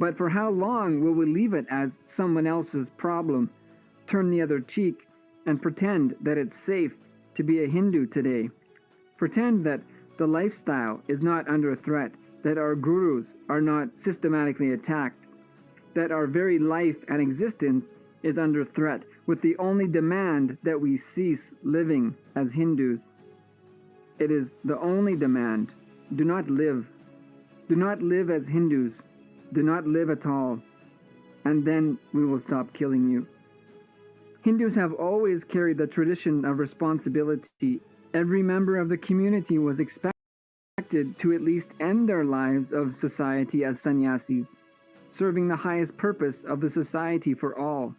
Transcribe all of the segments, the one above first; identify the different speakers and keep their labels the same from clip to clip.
Speaker 1: But for how long will we leave it as someone else's problem, turn the other cheek, and pretend that it's safe to be a Hindu today? Pretend that the lifestyle is not under threat, that our gurus are not systematically attacked, that our very life and existence is under threat, with the only demand that we cease living as Hindus. It is the only demand. Do not live. Do not live as Hindus. Do not live at all. And then we will stop killing you. Hindus have always carried the tradition of responsibility. Every member of the community was expected to at least end their lives of society as sannyasis, serving the highest purpose of the society for all,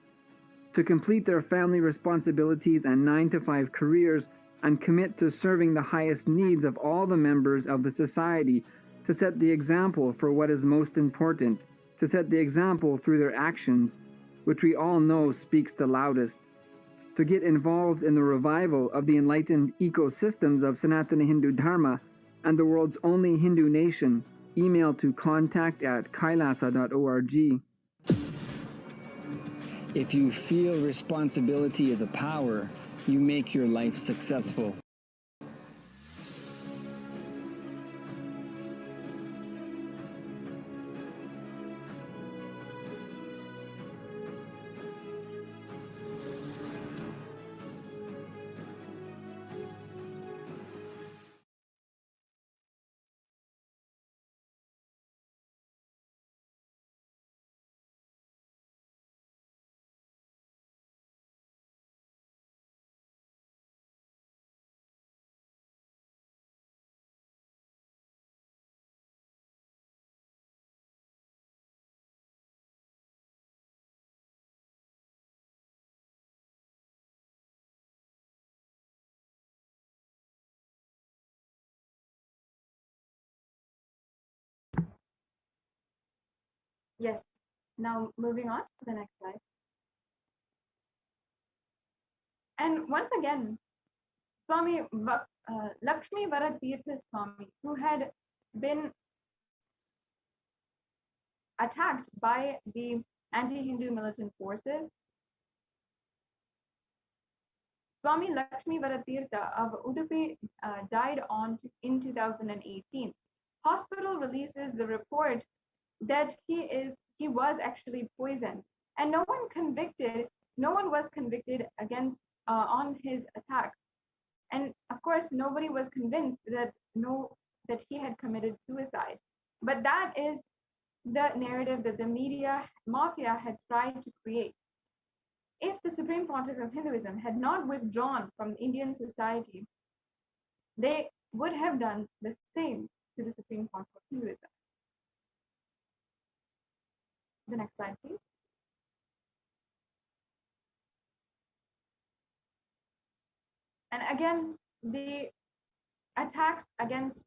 Speaker 1: to complete their family responsibilities and 9-to-5 careers and commit to serving the highest needs of all the members of the society, to set the example for what is most important, to set the example through their actions, which we all know speaks the loudest, to get involved in the revival of the enlightened ecosystems of Sanatana Hindu Dharma and the world's only Hindu nation. Email to contact@kailasa.org. If you feel responsibility is a power, you make your life successful.
Speaker 2: Yes. Now moving on to the next slide. And once again, Swami Lakshmi Varatirtha Swami, who had been attacked by the anti-Hindu militant forces, Swami Lakshmi Varatirtha of Udupi died in 2018. Hospital releases the report that he was actually poisoned, and no one was convicted against on his attack, and of course nobody was convinced that he had committed suicide. But that is the narrative that the media mafia had tried to create. If the Supreme Pontiff of Hinduism had not withdrawn from Indian society, they would have done the same to the Supreme Pontiff of Hinduism. The next slide, please. And again, the attacks against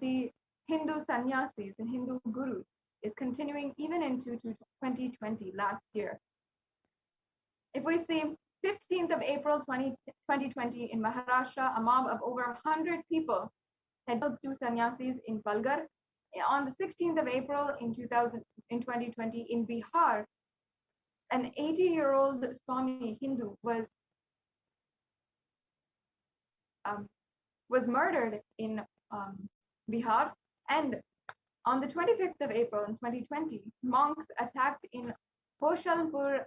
Speaker 2: the Hindu sannyasis and Hindu gurus is continuing even into 2020, last year. If we see 15th of April 2020 in Maharashtra, a mob of over 100 people had killed 2 sannyasis in Palghar. On the 16th of April in 2020 in Bihar, an 80-year-old Swami Hindu was murdered in Bihar. And on the 25th of April in 2020, monks attacked in Hoshalpur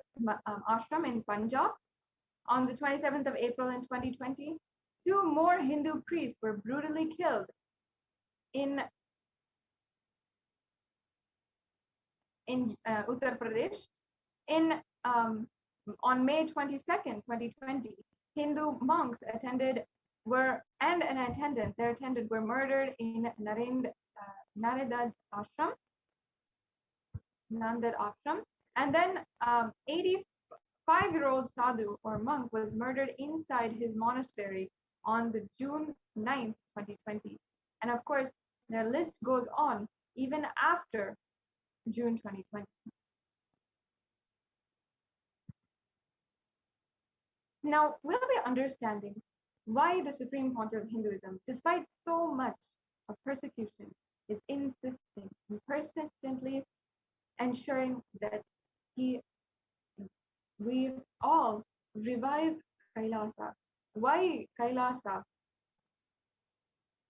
Speaker 2: ashram in Punjab. On the 27th of April in 2020, 2 more Hindu priests were brutally killed in Uttar Pradesh. On May 22nd, 2020, Hindu monks were murdered in Nanded ashram. And then 85-year-old sadhu or monk was murdered inside his monastery on the June 9th, 2020. And of course, the list goes on even after June 2020. Now, we'll be understanding why the Supreme Pontiff of Hinduism, despite so much of persecution, is insisting and persistently ensuring that we all revive Kailasa. Why Kailasa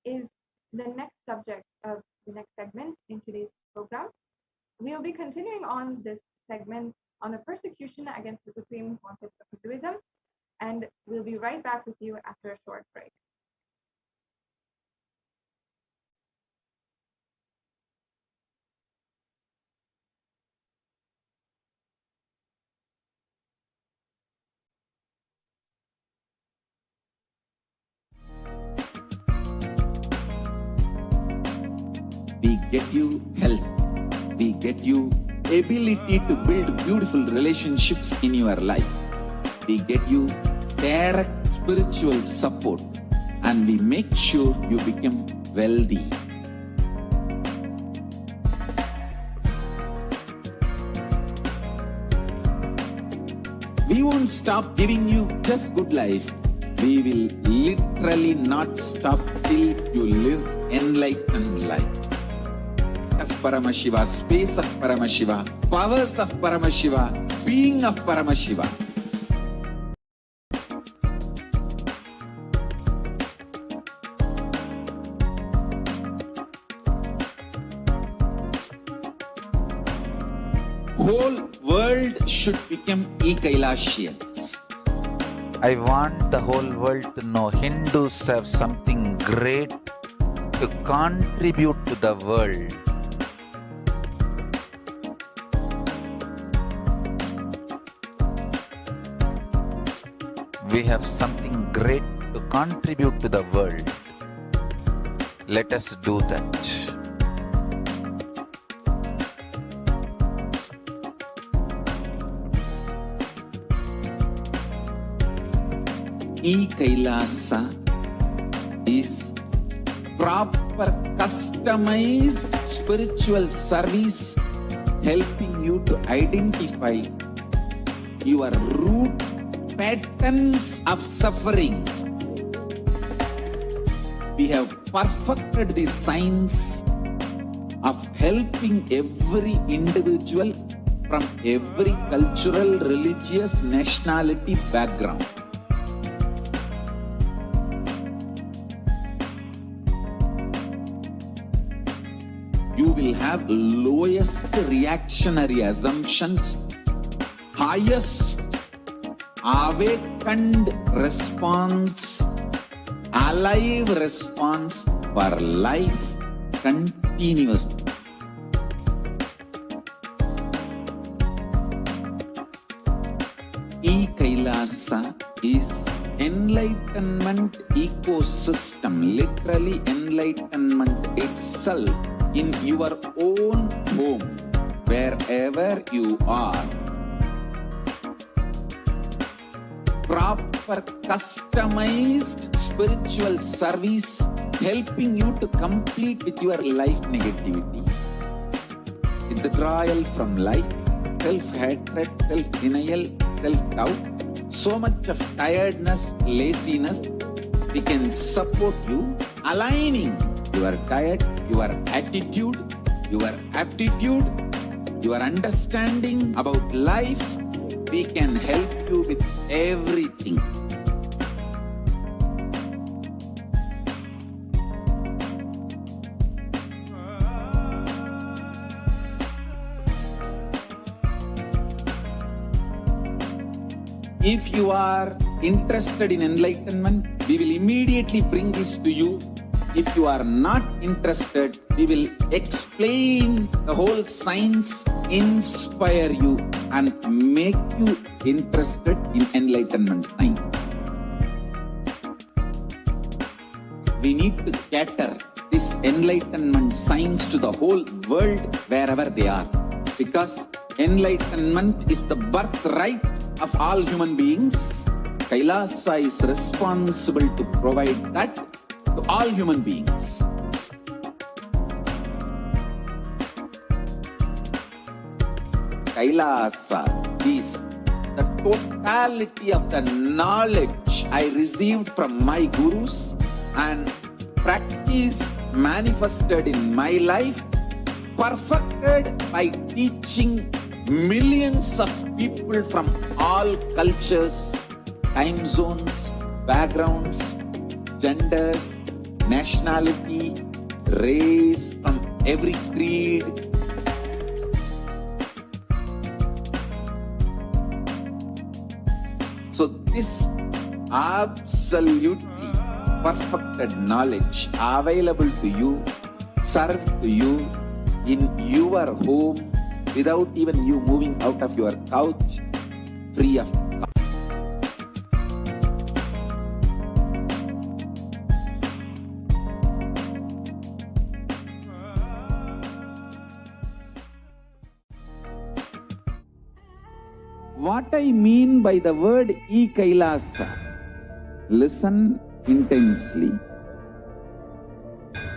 Speaker 2: is the next subject of the next segment in today's program. We'll be continuing on this segment on a persecution against the Supreme Pontiff of Hinduism, and we'll be right back with you after a short break.
Speaker 3: We get you health. We get you ability to build beautiful relationships in your life. We get you direct spiritual support, and we make sure you become wealthy. We won't stop giving you just good life. We will literally not stop till you live enlightened life. Of Paramashiva, space of Paramashiva, powers of Paramashiva, being of Paramashiva. Whole world should become e-Kailasians.
Speaker 4: I want the whole world to know Hindus have something great to contribute to the world. We have something great to contribute to the world. Let us do that.
Speaker 3: E-Kailasa is proper customized spiritual service helping you to identify your root patterns of suffering. We have perfected the science of helping every individual from every cultural, religious, nationality background. You will have lowest reactionary assumptions, highest awakened response, alive response for life continuously. E-Kailasa is enlightenment ecosystem, literally enlightenment itself in your own home, wherever you are. Proper customized spiritual service helping you to complete with your life negativity, withdrawal from life, self-hatred, self-denial, self-doubt, so much of tiredness, laziness. We can support you aligning your diet, your attitude, your aptitude, your understanding about life. We can help you with everything. If you are interested in enlightenment, we will immediately bring this to you. If you are not interested, we will explain the whole science, inspire you and make you interested in enlightenment science. We need to cater this enlightenment science to the whole world wherever they are, because enlightenment is the birthright of all human beings. Kailasa is responsible to provide that to all human beings. Kailasa is the totality of the knowledge I received from my gurus and practice manifested in my life perfected by teaching millions of people from all cultures, time zones, backgrounds, genders, nationality, race, from every creed. So this absolutely perfected knowledge available to you, served to you in your home without even you moving out of your couch, free of cost. What I mean by the word Kailasa, listen intensely.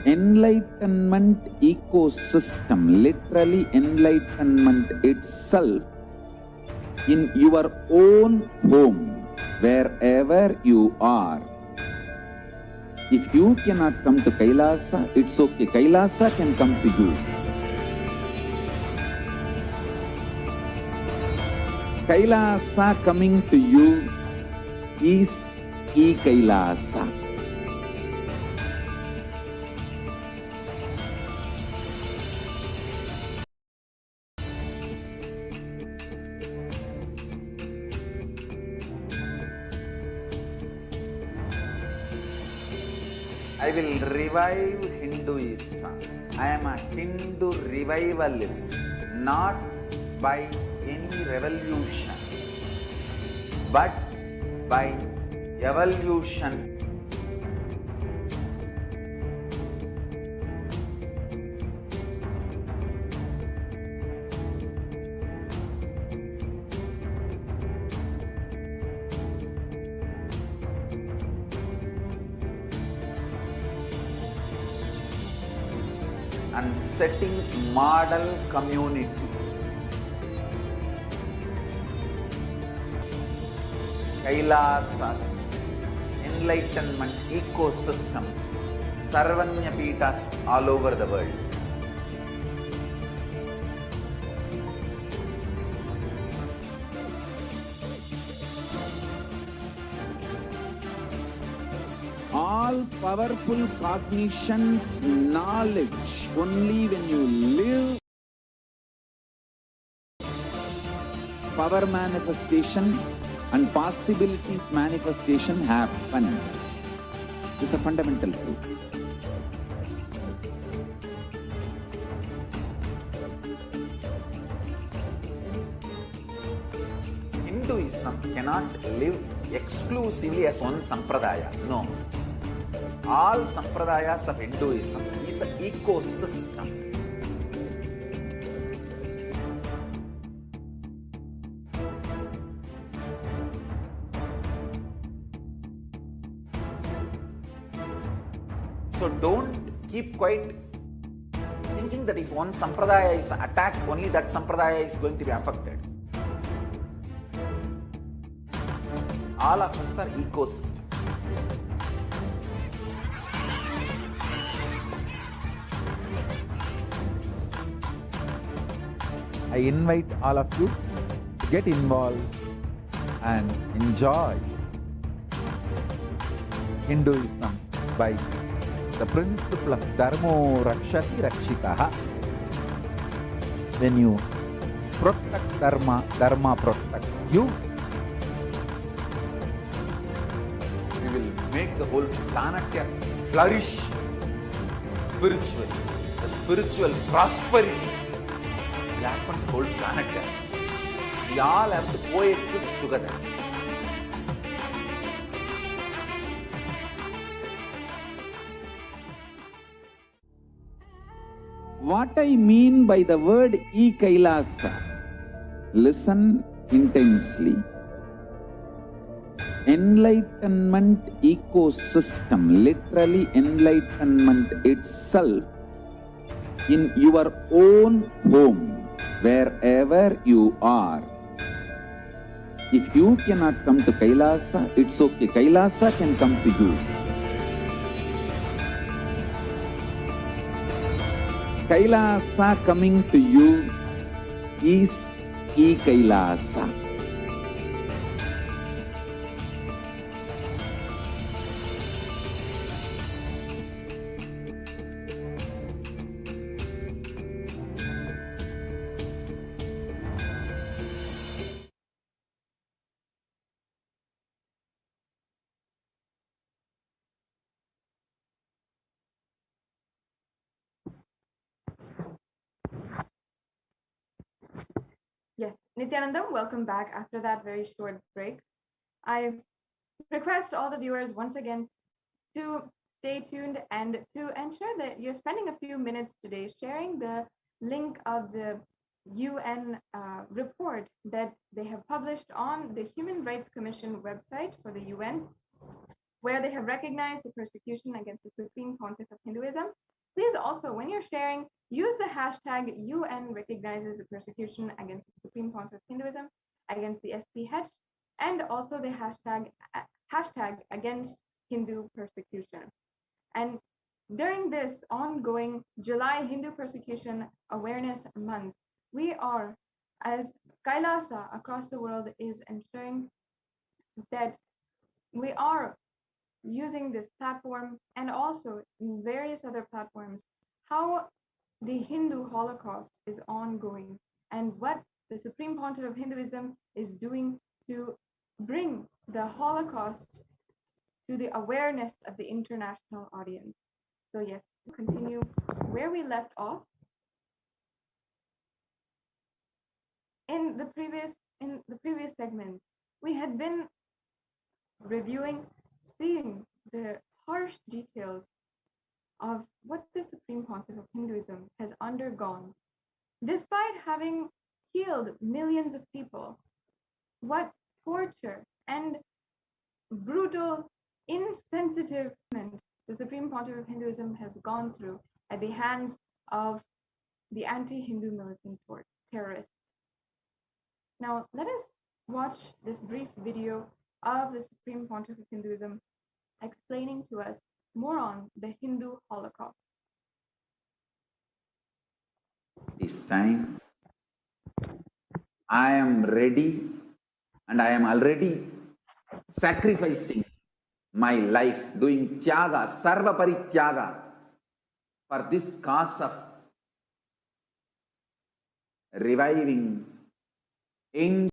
Speaker 3: Enlightenment ecosystem, literally enlightenment itself, in your own home, wherever you are. If you cannot come to Kailasa, it's okay. Kailasa can come to you. Kailasa coming to you is Kailasa.
Speaker 4: I will revive Hinduism. I am a Hindu revivalist, not by any revolution, but by evolution. And setting model community. Kailasa, enlightenment ecosystems, Sarvanya Pitas all over the world.
Speaker 3: All powerful cognition, knowledge, only when you live, power manifestation and possibilities manifestation happens. It's a fundamental truth.
Speaker 4: Hinduism cannot live exclusively as one sampradaya. No. All sampradayas of Hinduism is an ecosystem. So don't keep quiet thinking that if one sampradaya is attacked, only that sampradaya is going to be affected. All of us are ecosystems. I invite all of you to get involved and enjoy Hinduism by the principle of Dharmo Rakshati Rakshitaha. When you protect Dharma, Dharma protects you. We will make the whole planet flourish spiritually. The spiritual prosperity will happen to the whole planet. We all have to coexist together.
Speaker 3: What I mean by the word Kailasa, listen intensely. Enlightenment ecosystem, literally enlightenment itself, in your own home, wherever you are. If you cannot come to Kailasa, it's okay. Kailasa can come to you. Kailasa coming to you is Kailasa.
Speaker 2: Yes, Nithyanandam, welcome back after that very short break. I request all the viewers once again to stay tuned and to ensure that you're spending a few minutes today sharing the link of the UN report that they have published on the Human Rights Commission website for the UN, where they have recognized the persecution against the Supreme Pontiff of Hinduism. Please also, when you're sharing, use the hashtag UN recognizes the persecution against the Supreme Pontiff of Hinduism, against the HDH, and also the hashtag against Hindu persecution. And during this ongoing July Hindu Persecution Awareness Month, we are, as Kailasa across the world, is ensuring that we are using this platform and also in various other platforms, how the Hindu Holocaust is ongoing and what the Supreme Pontiff of Hinduism is doing to bring the Holocaust to the awareness of the international audience. So yes, continue where we left off. In the previous segment, we had been reviewing, seeing the harsh details of what the Supreme Pontiff of Hinduism has undergone, despite having healed millions of people. What torture and brutal, insensitive treatment the Supreme Pontiff of Hinduism has gone through at the hands of the anti-Hindu militant terrorists. Now, let us watch this brief video of the Supreme Pontiff of Hinduism explaining to us more on the Hindu Holocaust.
Speaker 3: This time, I am ready and I am already sacrificing my life, doing tyaga, sarva parityaga for this cause of reviving ancient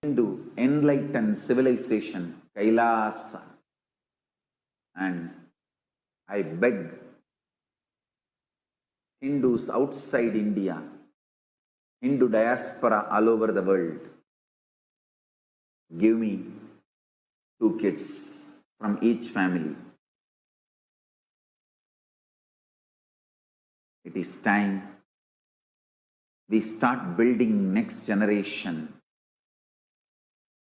Speaker 3: Hindu enlightened civilization, Kailasa. And I beg Hindus outside India, Hindu diaspora all over the world, give me 2 kids from each family. It is time we start building next generation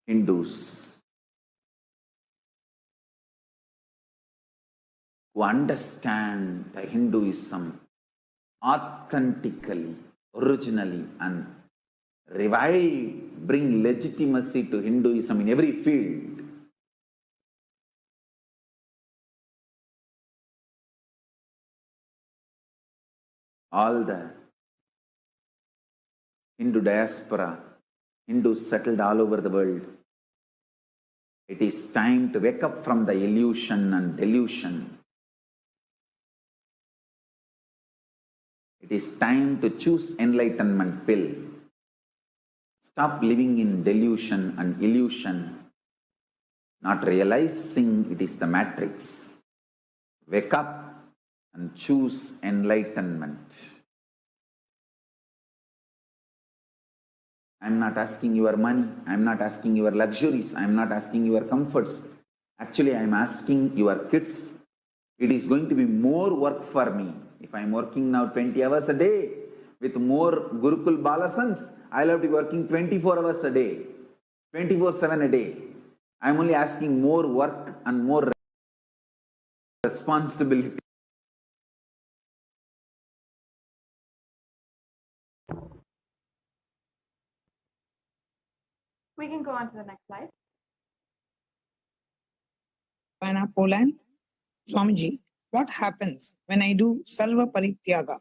Speaker 3: Hindus who understand the Hinduism authentically, originally, and revive, bring legitimacy to Hinduism in every field. All the Hindu diaspora, Hindus settled all over the world, it is time to wake up from the illusion and delusion. It is time to choose enlightenment pill. Stop living in delusion and illusion, not realizing it is the matrix. Wake up and choose enlightenment. I am not asking your money, I am not asking your luxuries, I am not asking your comforts. Actually, I am asking your kids. It is going to be more work for me. If I am working now 20 hours a day with more Gurukul Balasans, I will have to be working 24 hours a day, 24/7 a day. I am only asking more work and more responsibility.
Speaker 2: We can go on to the next slide.
Speaker 5: Poland, Swamiji, What happens when I do Salva Parityaga?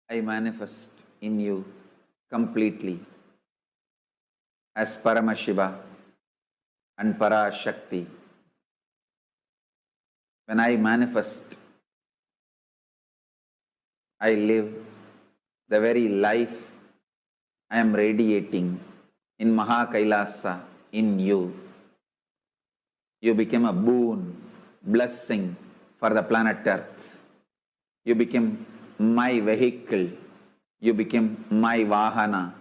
Speaker 3: I manifest in you completely as Paramashiva and Parashakti. When I manifest, I live the very life I am radiating in Maha Kailasa in you. You became a boon, blessing for the planet Earth. You became my vehicle. You became my vahana.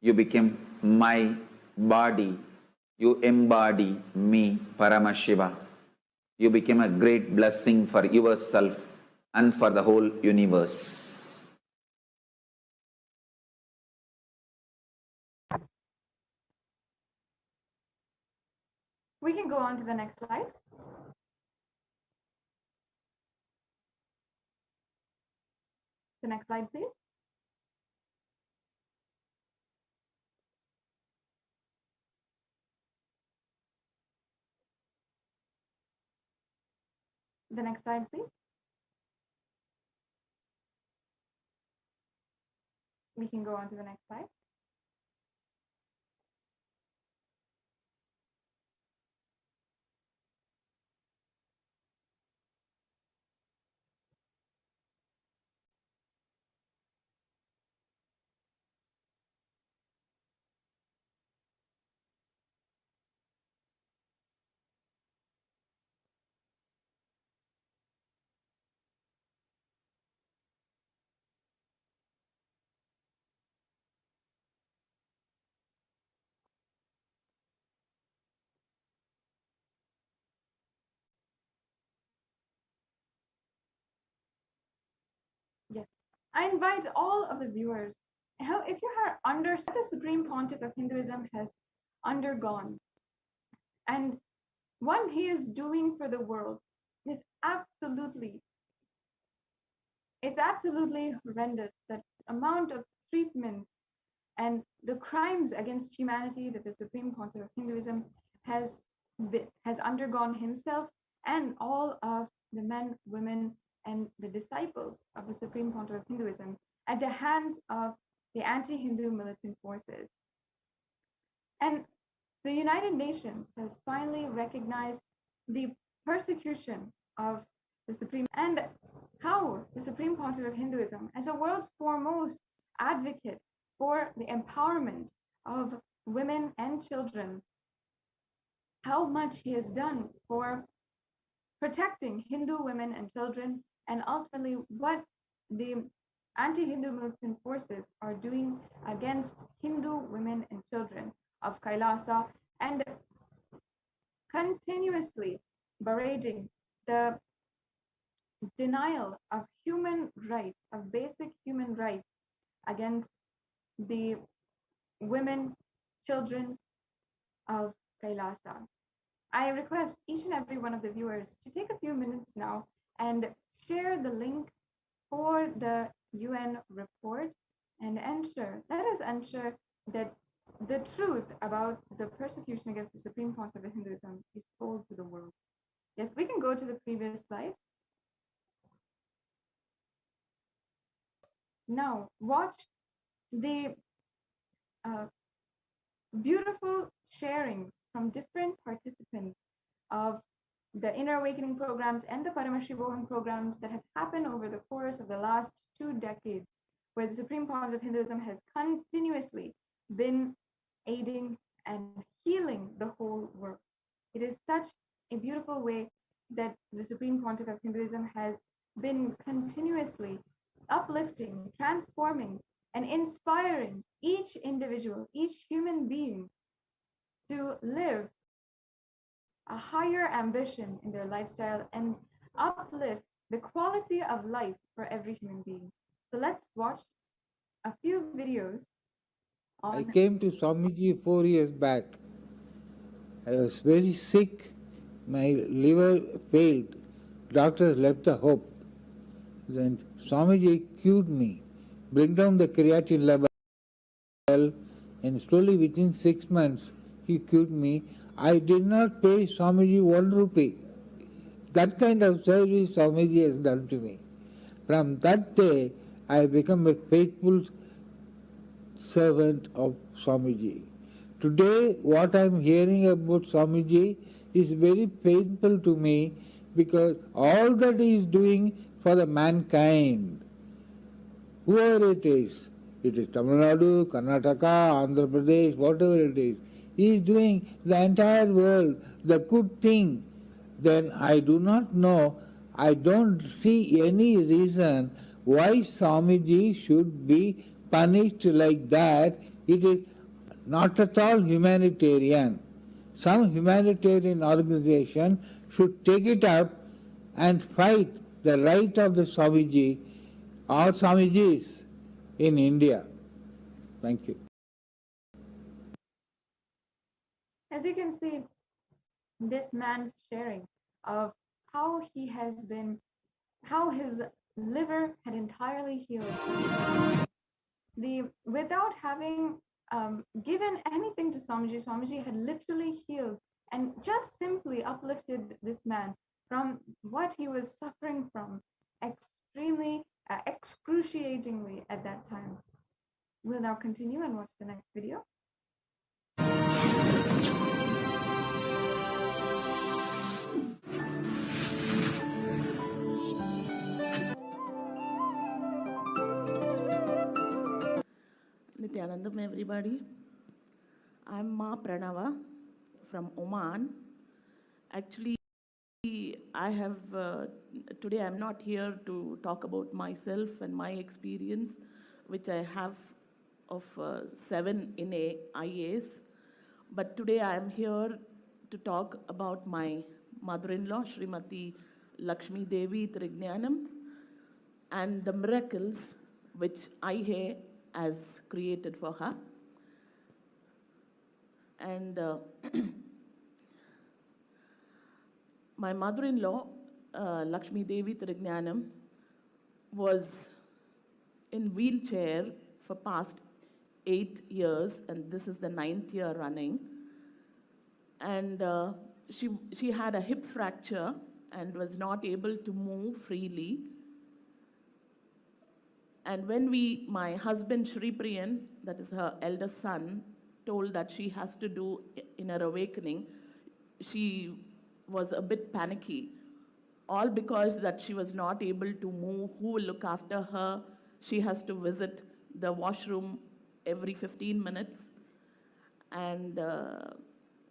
Speaker 3: You became my body. You embody me, Paramashiva. You became a great blessing for yourself and for the whole universe.
Speaker 2: We can go on to the next slide. The next slide, please. The next slide, please. We can go on to the next slide. Yes. I invite all of the viewers, if you are under the Supreme Pontiff of Hinduism has undergone and what he is doing for the world is absolutely horrendous. The amount of treatment and the crimes against humanity that the Supreme Pontiff of Hinduism has undergone himself and all of the men, women, and the disciples of the Supreme Pontiff of Hinduism at the hands of the anti-Hindu militant forces. And the United Nations has finally recognized the persecution of the Supreme and how the Supreme Pontiff of Hinduism, as the world's foremost advocate for the empowerment of women and children, how much he has done for protecting Hindu women and children, and ultimately what the anti-Hindu militant forces are doing against Hindu women and children of Kailasa, and continuously berating the denial of human rights, of basic human rights against the women, children of Kailasa. I request each and every one of the viewers to take a few minutes now and share the link for the UN report and let us ensure that the truth about the persecution against the Supreme Pontiff of Hinduism is told to the world. Yes, we can go to the previous slide. Now, watch the beautiful sharings from different participants of the Inner Awakening programs and the Paramashivoham programs that have happened over the course of the last 2 decades, where the Supreme Pontiff of Hinduism has continuously been aiding and healing the whole world. It is such a beautiful way that the Supreme Pontiff of Hinduism has been continuously uplifting, transforming, and inspiring each individual, each human being to live a higher ambition in their lifestyle and uplift the quality of life for every human being. So let's watch a few videos
Speaker 6: I
Speaker 2: on
Speaker 6: came to Swamiji 4 years back. I was very sick. My liver failed. Doctors left the hope. Then Swamiji cured me. Bring down the creatinine level, and slowly within 6 months he cured me. I did not pay Swamiji 1 rupee. That kind of service Swamiji has done to me. From that day, I have become a faithful servant of Swamiji. Today, what I am hearing about Swamiji is very painful to me, because all that he is doing for the mankind, whoever it is Tamil Nadu, Karnataka, Andhra Pradesh, whatever it is, he is doing the entire world the good thing. Then I do not know, I don't see any reason why Swamiji should be punished like that. It is not at all humanitarian. Some humanitarian organization should take it up and fight the right of the Swamiji or Swamijis in India. Thank you.
Speaker 2: as you can see, this man's sharing of how he has been, how his liver had entirely healed. Without having given anything to Swamiji, Swamiji had literally healed and just simply uplifted this man from what he was suffering from extremely, excruciatingly at that time. We'll now continue and watch the next video.
Speaker 7: Nithyanandam, everybody. I'm Ma Pranava from Oman. Actually, I have, today I'm not here to talk about myself and my experience, which I have of 7 in IAs. But today I'm here to talk about my mother-in-law, Srimati Lakshmi Devi Trigyanam, and the miracles which IA has created for her. And my mother-in-law, Lakshmi Devi Trigyanam, was in wheelchair for past 8 years, and this is the 9th year running. And she had a hip fracture and was not able to move freely. And when my husband Shri Priyan, that is her eldest son, told that she has to do inner awakening, she was a bit panicky. All because that she was not able to move. Who will look after her? She has to visit the washroom every 15 minutes. And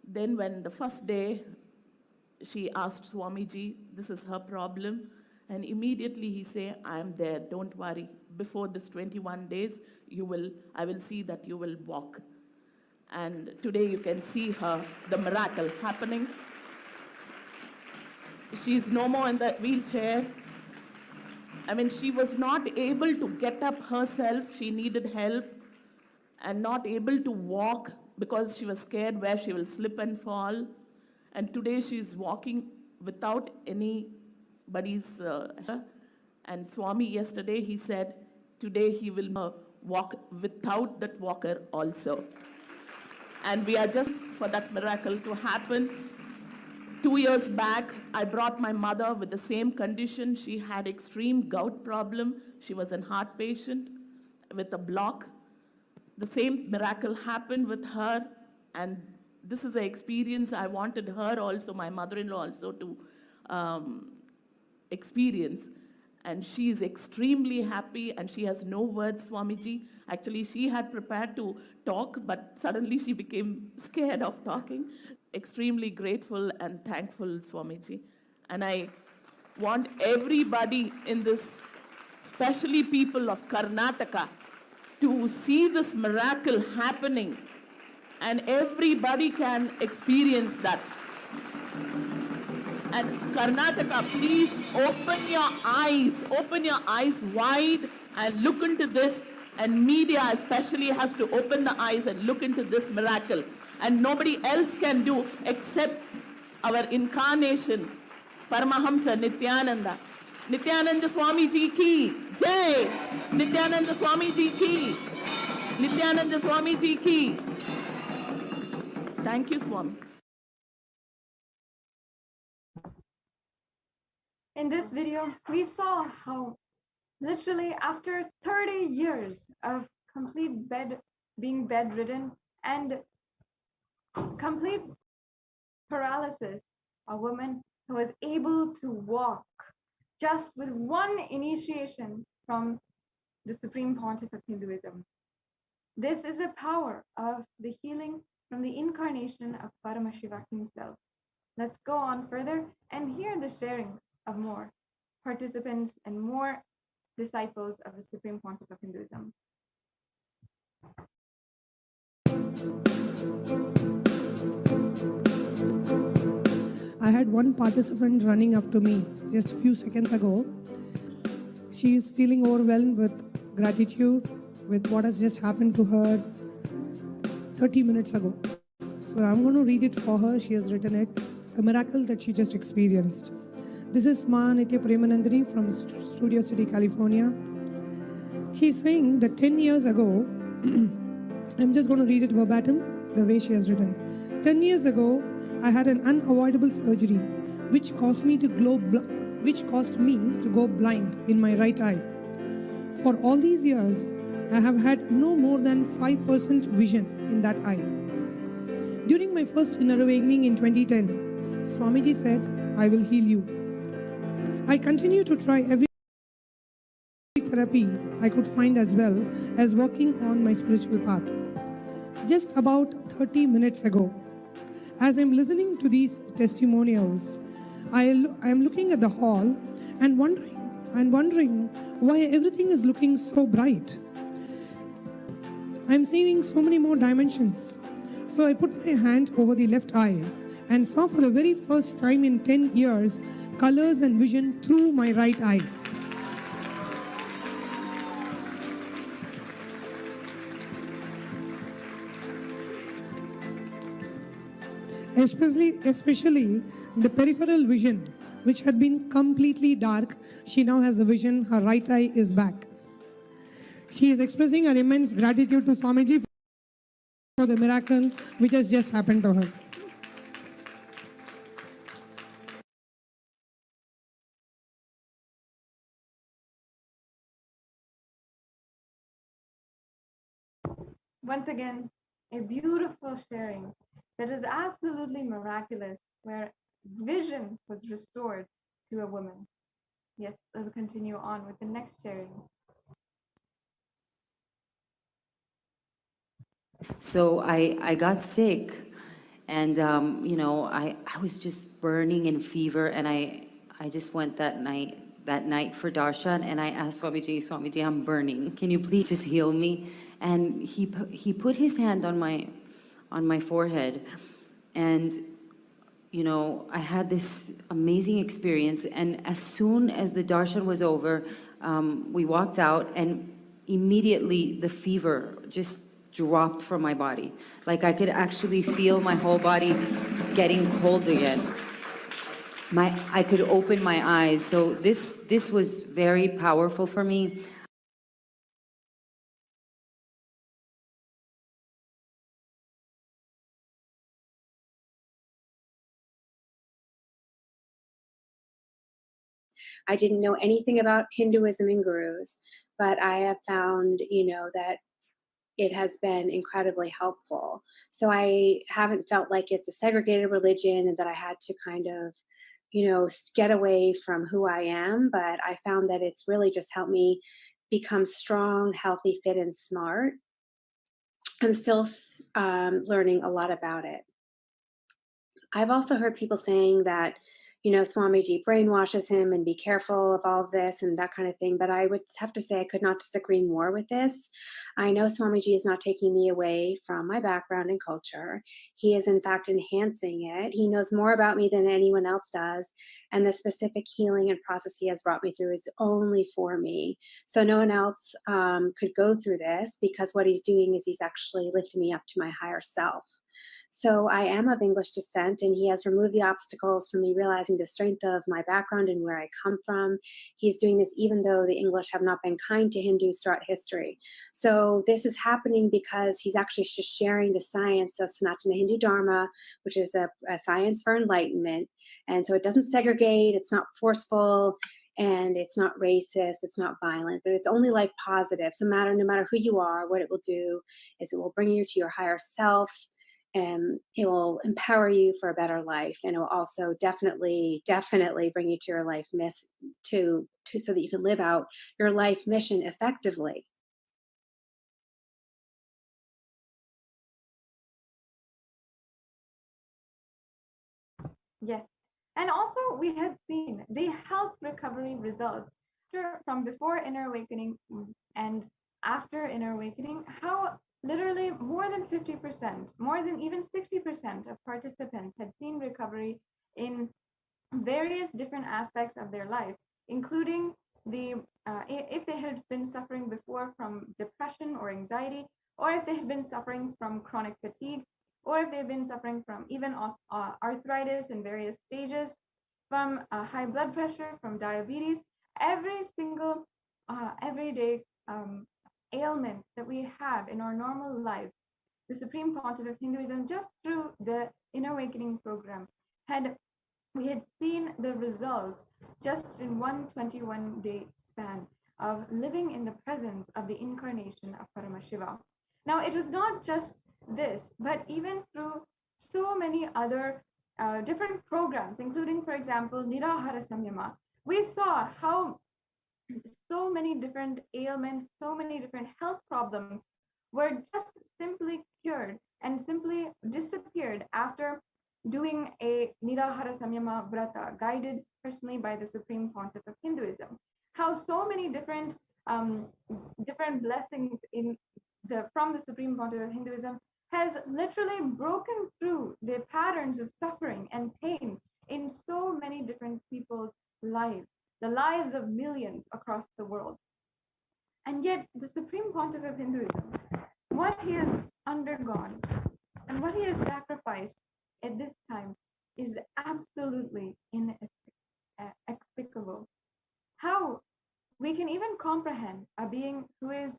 Speaker 7: then when the first day, she asked Swamiji, this is her problem. And immediately he said, I am there, don't worry. Before this 21 days, I will see that you will walk. And today you can see her, the miracle happening. She's no more in that wheelchair. I mean, she was not able to get up herself. She needed help and not able to walk because she was scared where she will slip and fall. And today she's walking without anybody's and Swami yesterday, he said, today he will walk without that walker also. And we are just for that miracle to happen. 2 years back, I brought my mother with the same condition. She had extreme gout problem. She was a heart patient with a block. The same miracle happened with her, and this is an experience I wanted her also, my mother-in-law also, to experience. And she is extremely happy, and she has no words, Swamiji. Actually, she had prepared to talk, but suddenly she became scared of talking. Extremely grateful and thankful, Swamiji. And I want everybody in this, especially people of Karnataka, to see this miracle happening. And everybody can experience that. And Karnataka, please open your eyes wide and look into this And media especially has to open the eyes and look into this miracle. And nobody else can do except our incarnation, Paramahamsa Nithyananda. Nithyananda Swami Ji ki Jai! Nithyananda Swami Ji ki! Nithyananda Swami Ji ki! Thank you, Swami.
Speaker 2: In this video, we saw how literally after 30 years of being bedridden and complete paralysis, a woman who was able to walk just with one initiation from the Supreme Pontiff of Hinduism. This is a power of the healing from the incarnation of Paramashiva himself. Let's go on further and hear the sharing of more participants and more disciples of the Supreme Pontiff of Hinduism.
Speaker 8: I had one participant running up to me just a few seconds ago. She is feeling overwhelmed with gratitude with what has just happened to her 30 minutes ago. So I'm going to read it for her. She has written it, a miracle that she just experienced. This is Ma Nitya Premanandini from Studio City, California. She's saying that 10 years ago, I'm just going to read it verbatim, the way she has written. 10 years ago, I had an unavoidable surgery which caused me to go blind in my right eye. For all these years, I have had no more than 5% vision in that eye. During my first inner awakening in 2010, Swamiji said, I will heal you. I continue to try every therapy I could find as well as working on my spiritual path. Just about 30 minutes ago, as I'm listening to these testimonials, I am looking at the hall and wondering why everything is looking so bright. I'm seeing so many more dimensions. So I put my hand over the left eye and saw for the very first time in 10 years colors and vision through my right eye. Especially the peripheral vision, which had been completely dark, she now has a vision, her right eye is back. She is expressing her immense gratitude to Swamiji for the miracle which has just happened to her.
Speaker 2: Once again, a beautiful sharing that is absolutely miraculous, where vision was restored to a woman. Yes, let's continue on with the next sharing.
Speaker 9: So I got sick, and I was just burning in fever, and I just went that night for darshan, and I asked Swamiji, I'm burning. Can you please just heal me? And he put his hand on my forehead, and I had this amazing experience. And as soon as the darshan was over, we walked out, and immediately the fever just dropped from my body. Like I could actually feel my whole body getting cold again. I could open my eyes. So this was very powerful for me.
Speaker 10: I didn't know anything about Hinduism and gurus, but I have found, that it has been incredibly helpful. So I haven't felt like it's a segregated religion and that I had to kind of, get away from who I am. But I found that it's really just helped me become strong, healthy, fit, and smart. I'm still learning a lot about it. I've also heard people saying that, Swamiji brainwashes him and be careful of all of this and that kind of thing. But I would have to say I could not disagree more with this. I know Swamiji is not taking me away from my background and culture. He is in fact enhancing it. He knows more about me than anyone else does. And the specific healing and process he has brought me through is only for me. So no one else could go through this, because what he's doing is he's actually lifting me up to my higher self. So I am of English descent, and he has removed the obstacles from me realizing the strength of my background and where I come from. He's doing this even though the English have not been kind to Hindus throughout history. So this is happening because he's actually just sharing the science of Sanatana Hindu Dharma, which is a science for enlightenment. And so it doesn't segregate, it's not forceful, and it's not racist, it's not violent, but it's only like positive. So no matter who you are, what it will do is it will bring you to your higher self, and it will empower you for a better life, and it will also definitely bring you to your life so that you can live out your life mission effectively.
Speaker 2: Yes. And also we had seen the health recovery results from before inner awakening and after inner awakening, how literally more than 50%, more than even 60% of participants had seen recovery in various different aspects of their life, including if they had been suffering before from depression or anxiety, or if they had been suffering from chronic fatigue, or if they've been suffering from even arthritis in various stages, from high blood pressure, from diabetes, every single everyday ailment that we have in our normal lives, the Supreme Pontiff of Hinduism, just through the Inner Awakening program, we had seen the results just in 121-day span of living in the presence of the incarnation of Paramashiva. Now, it was not just this, but even through so many other different programs, including, for example, Nirahara Samyama, we saw how so many different ailments, so many different health problems were just simply cured and simply disappeared after doing a Nirahara Samyama Vrata, guided personally by the Supreme Pontiff of Hinduism. How so many different blessings from the Supreme Pontiff of Hinduism has literally broken through the patterns of suffering and pain in so many different people's lives, the lives of millions across the world. And yet the Supreme Pontiff of Hinduism, what he has undergone and what he has sacrificed at this time is absolutely inexplicable. How we can even comprehend a being who is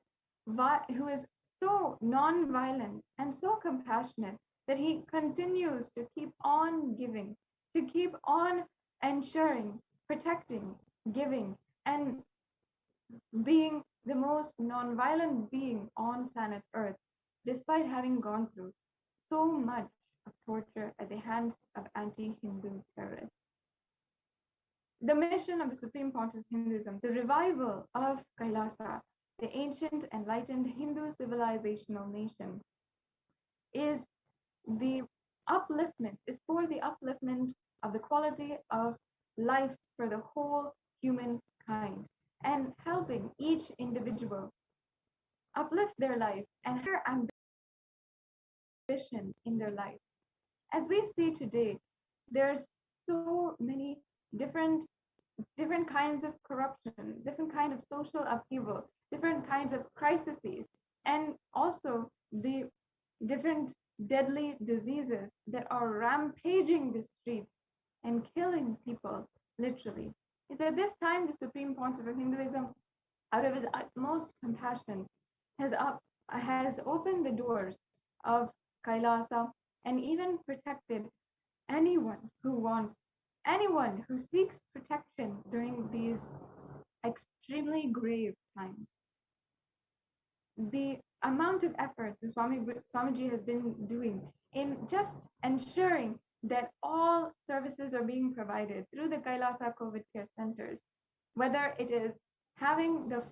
Speaker 2: so non-violent and so compassionate that he continues to keep on giving, to keep on ensuring, protecting, giving, and being the most non-violent being on planet Earth, despite having gone through so much of torture at the hands of anti-Hindu terrorists. The mission of the Supreme Pontiff of Hinduism, the revival of Kailasa, the ancient enlightened Hindu civilizational nation, is for the upliftment of the quality of life for the whole humankind, and helping each individual uplift their life and their ambition in their life. As we see today, there's so many different kinds of corruption, different kinds of social upheaval, different kinds of crises, and also the different deadly diseases that are rampaging the streets and killing people, literally. It's at this time the Supreme Pontiff of Hinduism, out of his utmost compassion, has opened the doors of Kailasa and even protected anyone who seeks protection during these extremely grave times. The amount of effort the Swamiji has been doing in just ensuring that all services are being provided through the Kailasa COVID care centers, whether it is having the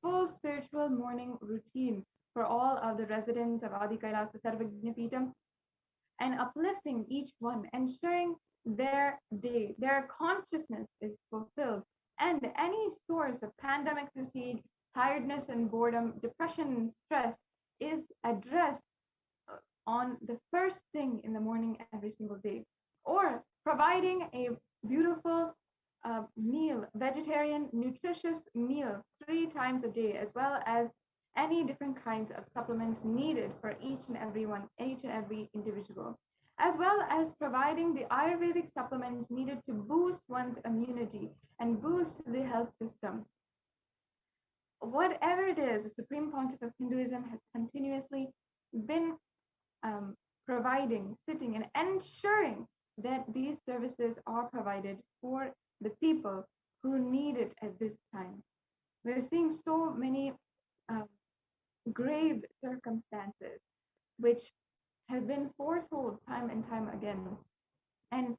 Speaker 2: full spiritual morning routine for all of the residents of Adi Kailasa Sarvagnapitam, and uplifting each one, ensuring their day, their consciousness is fulfilled, and any source of pandemic fatigue, tiredness and boredom, depression and stress is addressed on the first thing in the morning every single day, or providing a beautiful meal, vegetarian, nutritious meal 3 times a day, as well as any different kinds of supplements needed for each and every individual, as well as providing the Ayurvedic supplements needed to boost one's immunity and boost the health system. Whatever it is, the Supreme Pontiff of Hinduism has continuously been providing, sitting, and ensuring that these services are provided for the people who need it at this time. We're seeing so many grave circumstances which have been foretold time and time again. And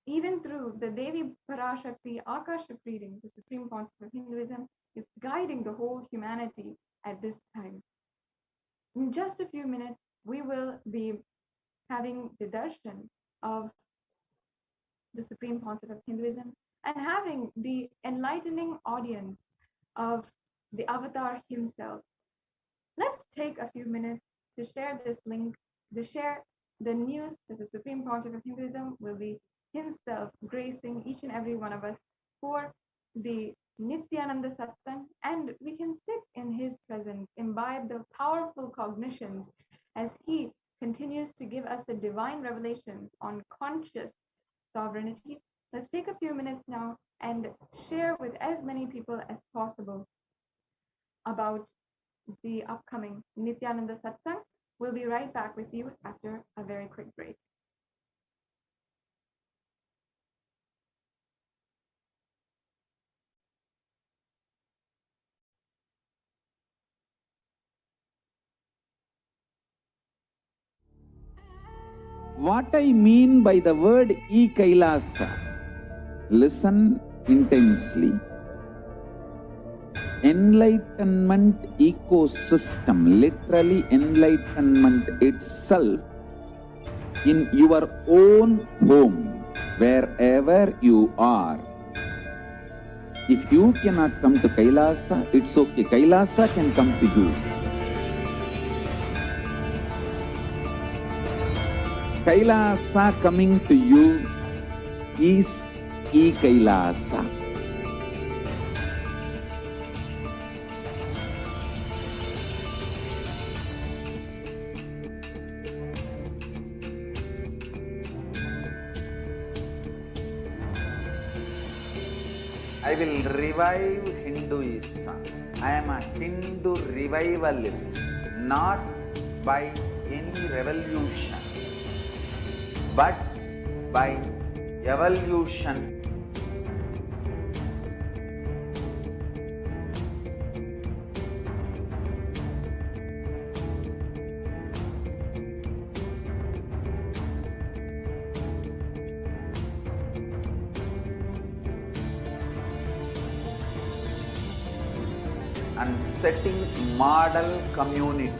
Speaker 2: even through the Devi Parashakti Akashic reading, the Supreme Pontiff of Hinduism is guiding the whole humanity at this time. In just a few minutes, we will be having the darshan of the Supreme Pontiff of Hinduism and having the enlightening audience of the avatar himself. Let's take a few minutes to share this link, to share the news that the Supreme Pontiff of Hinduism will be himself gracing each and every one of us for the Nithyananda Satsang, and we can sit in his presence, imbibe the powerful cognitions as he continues to give us the divine revelations on conscious sovereignty. Let's take a few minutes now and share with as many people as possible about the upcoming Nithyananda Satsang. We'll be right back with you after a very quick break.
Speaker 3: What I mean by the word Kailasa, listen intensely. Enlightenment ecosystem, literally enlightenment itself, in your own home, wherever you are. If you cannot come to Kailasa, it's okay. Kailasa can come to you. Kailasa coming to you is Kailasa.
Speaker 4: I will revive Hinduism. I am a Hindu revivalist, not by any revolution, but by evolution. And setting model community.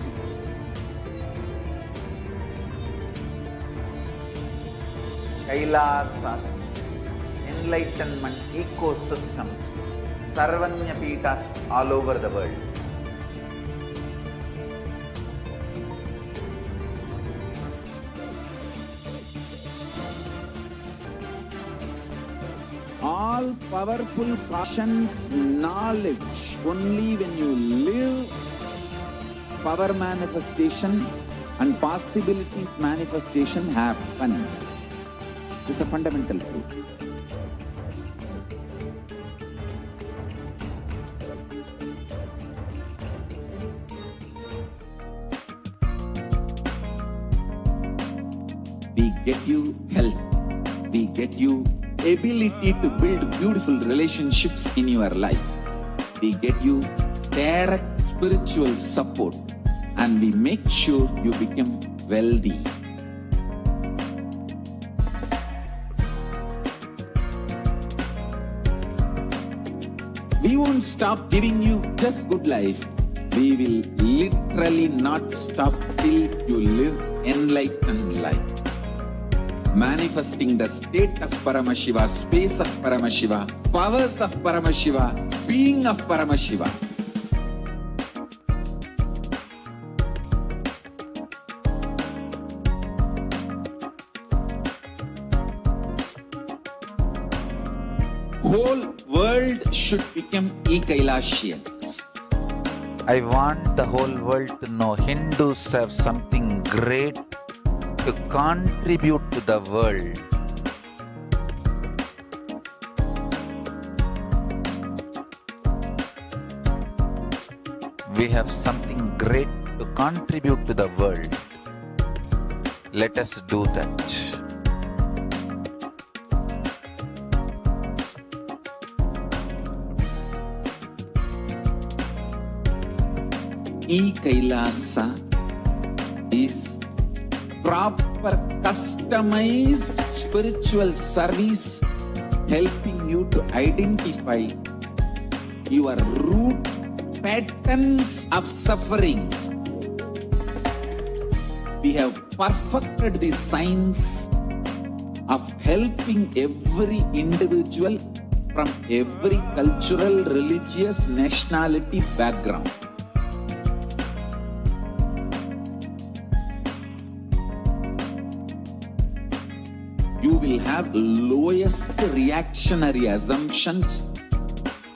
Speaker 4: Kailasa, enlightenment ecosystems, Sarvanya Pitas all over the world.
Speaker 3: All powerful caution, knowledge. Only when you live, power manifestation and possibilities manifestation happens. It's a fundamental truth. We get you health. We get you ability to build beautiful relationships in your life. We get you direct spiritual support, and we make sure you become wealthy. We won't stop giving you just good life. We will literally not stop till you live enlightened life. manifesting the state of Paramashiva, space of Paramashiva, powers of Paramashiva, being of Paramashiva. Whole world should become Kailasians.
Speaker 4: I want the whole world to know Hindus have something great to contribute to the world. We have something great to contribute to the world. Let us do that.
Speaker 3: Kailasa is proper customized spiritual service helping you to identify your root patterns of suffering. We have perfected the science of helping every individual from every cultural, religious, nationality background. You will have lowest reactionary assumptions,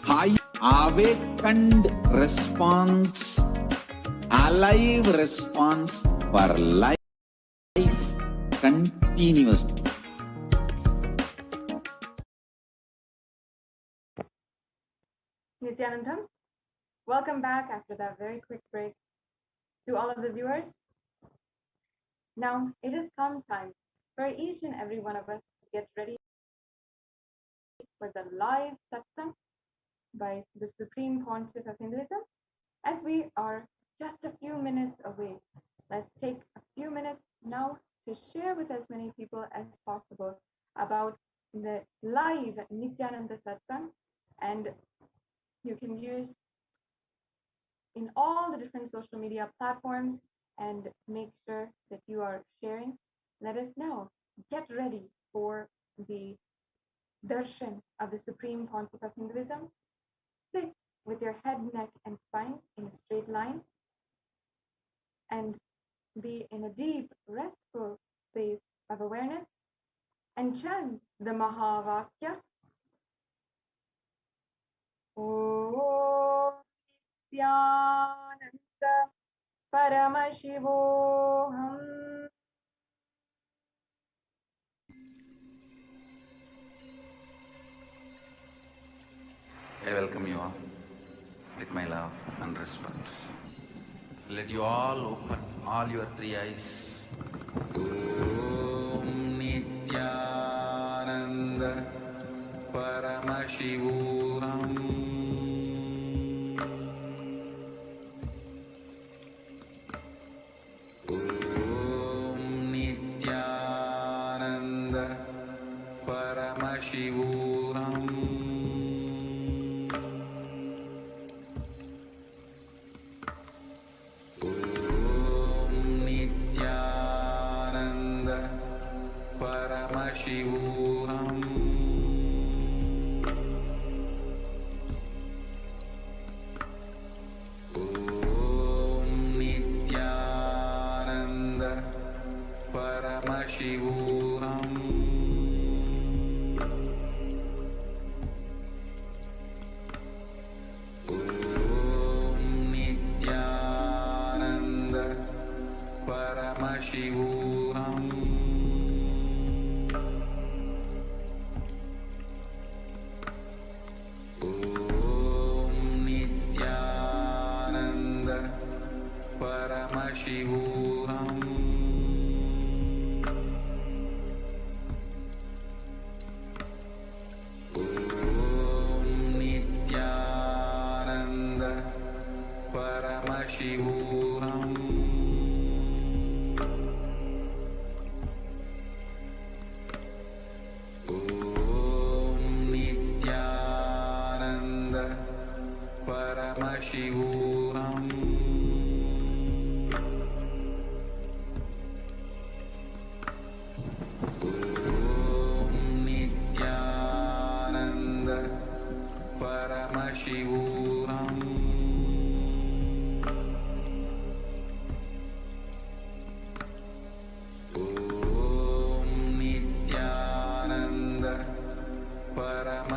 Speaker 3: high awakened response, alive response for life continuously.
Speaker 2: Nithyanandam, welcome back after that very quick break. To all of the viewers, now it has come time for each and every one of us to get ready for the live satsang by the Supreme Pontiff of Hinduism. As we are just a few minutes away, let's take a few minutes now to share with as many people as possible about the live Nithyananda satsang, and you can use in all the different social media platforms and make sure that you are sharing. Let us know. Get ready for the darshan of the Supreme Pontiff of Hinduism. Sit with your head, neck, and spine in a straight line and be in a deep, restful space of awareness and chant the Mahavakya. Om Nithyananda Paramashivoham.
Speaker 4: I welcome you all with my love and respect. Let you all open all your three eyes. Om Nithyananda Paramashivoham. Om Nithyananda Paramashivoham. Paramashivoham. Om Nithyananda Paramashivoham. Om Nithyananda Paramashivoham.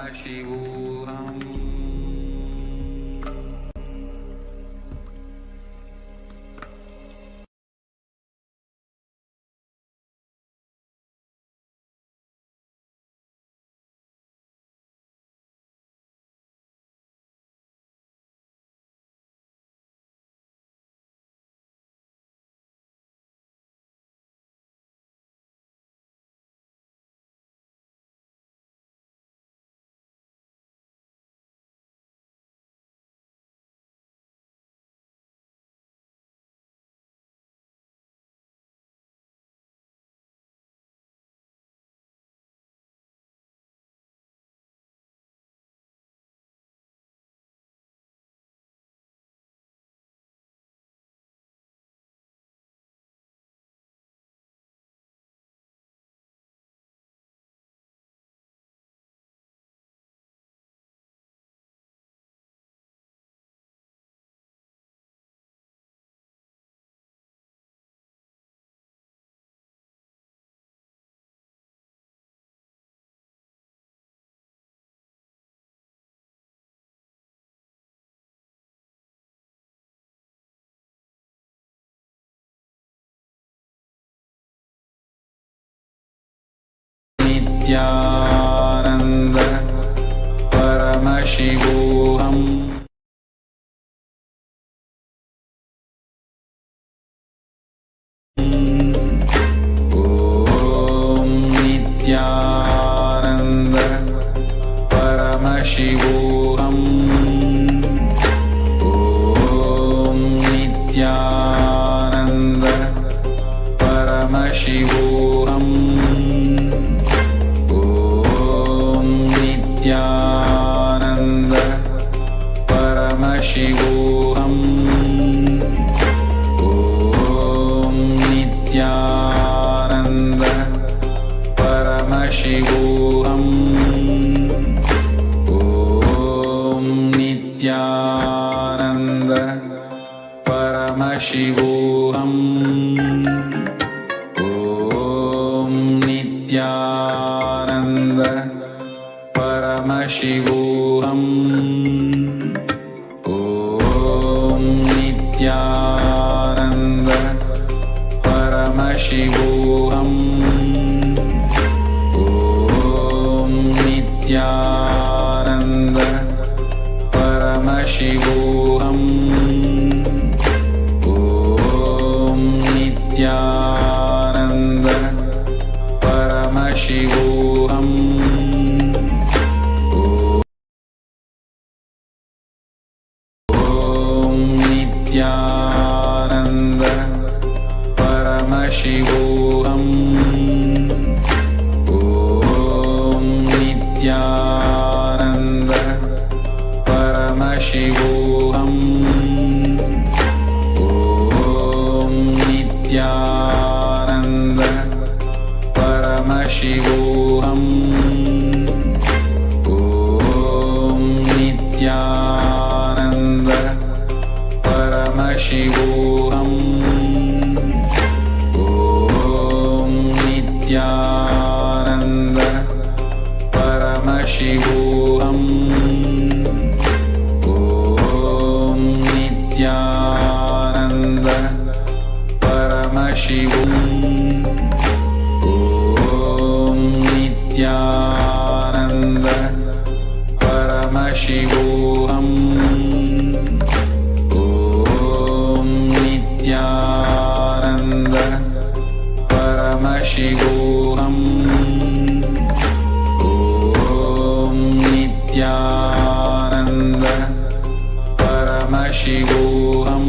Speaker 3: Paramashivoham. Nithyananda Paramashivoham. Om Nithyananda Paramashivoham. Om Nithyananda Paramashivoham. Nithyananda Paramashivoham. Om Nithyananda Paramashivoham. Om Nithyananda Paramashivoham. Om Nithyananda Paramashivoham. Om Nithyananda Paramashivoham. Om Nithyananda Paramashivoham. Om Nithyananda Paramashivoham. Nithyananda Paramashivoham. Om Nithyananda Paramashivoham. Om Nithyananda Paramashivoham. Om Nithyananda Paramashivoham. Om Nithyananda Paramashivoham. Om Nithyananda Paramashivoham. Om Nithyananda Paramashivoham. Om Nithyananda Paramashivoham. Om Nithyananda Paramashivoham.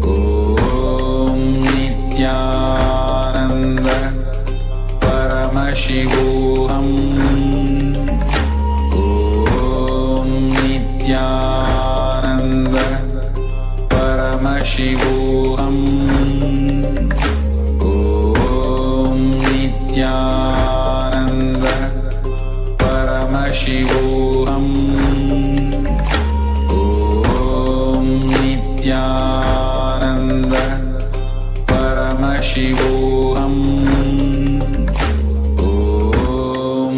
Speaker 3: Om Nithyananda Paramashivoham. Om Nithyananda Paramashivoham. Om Nithyananda Paramashivoham. Om Nithyananda Paramashivoham. Om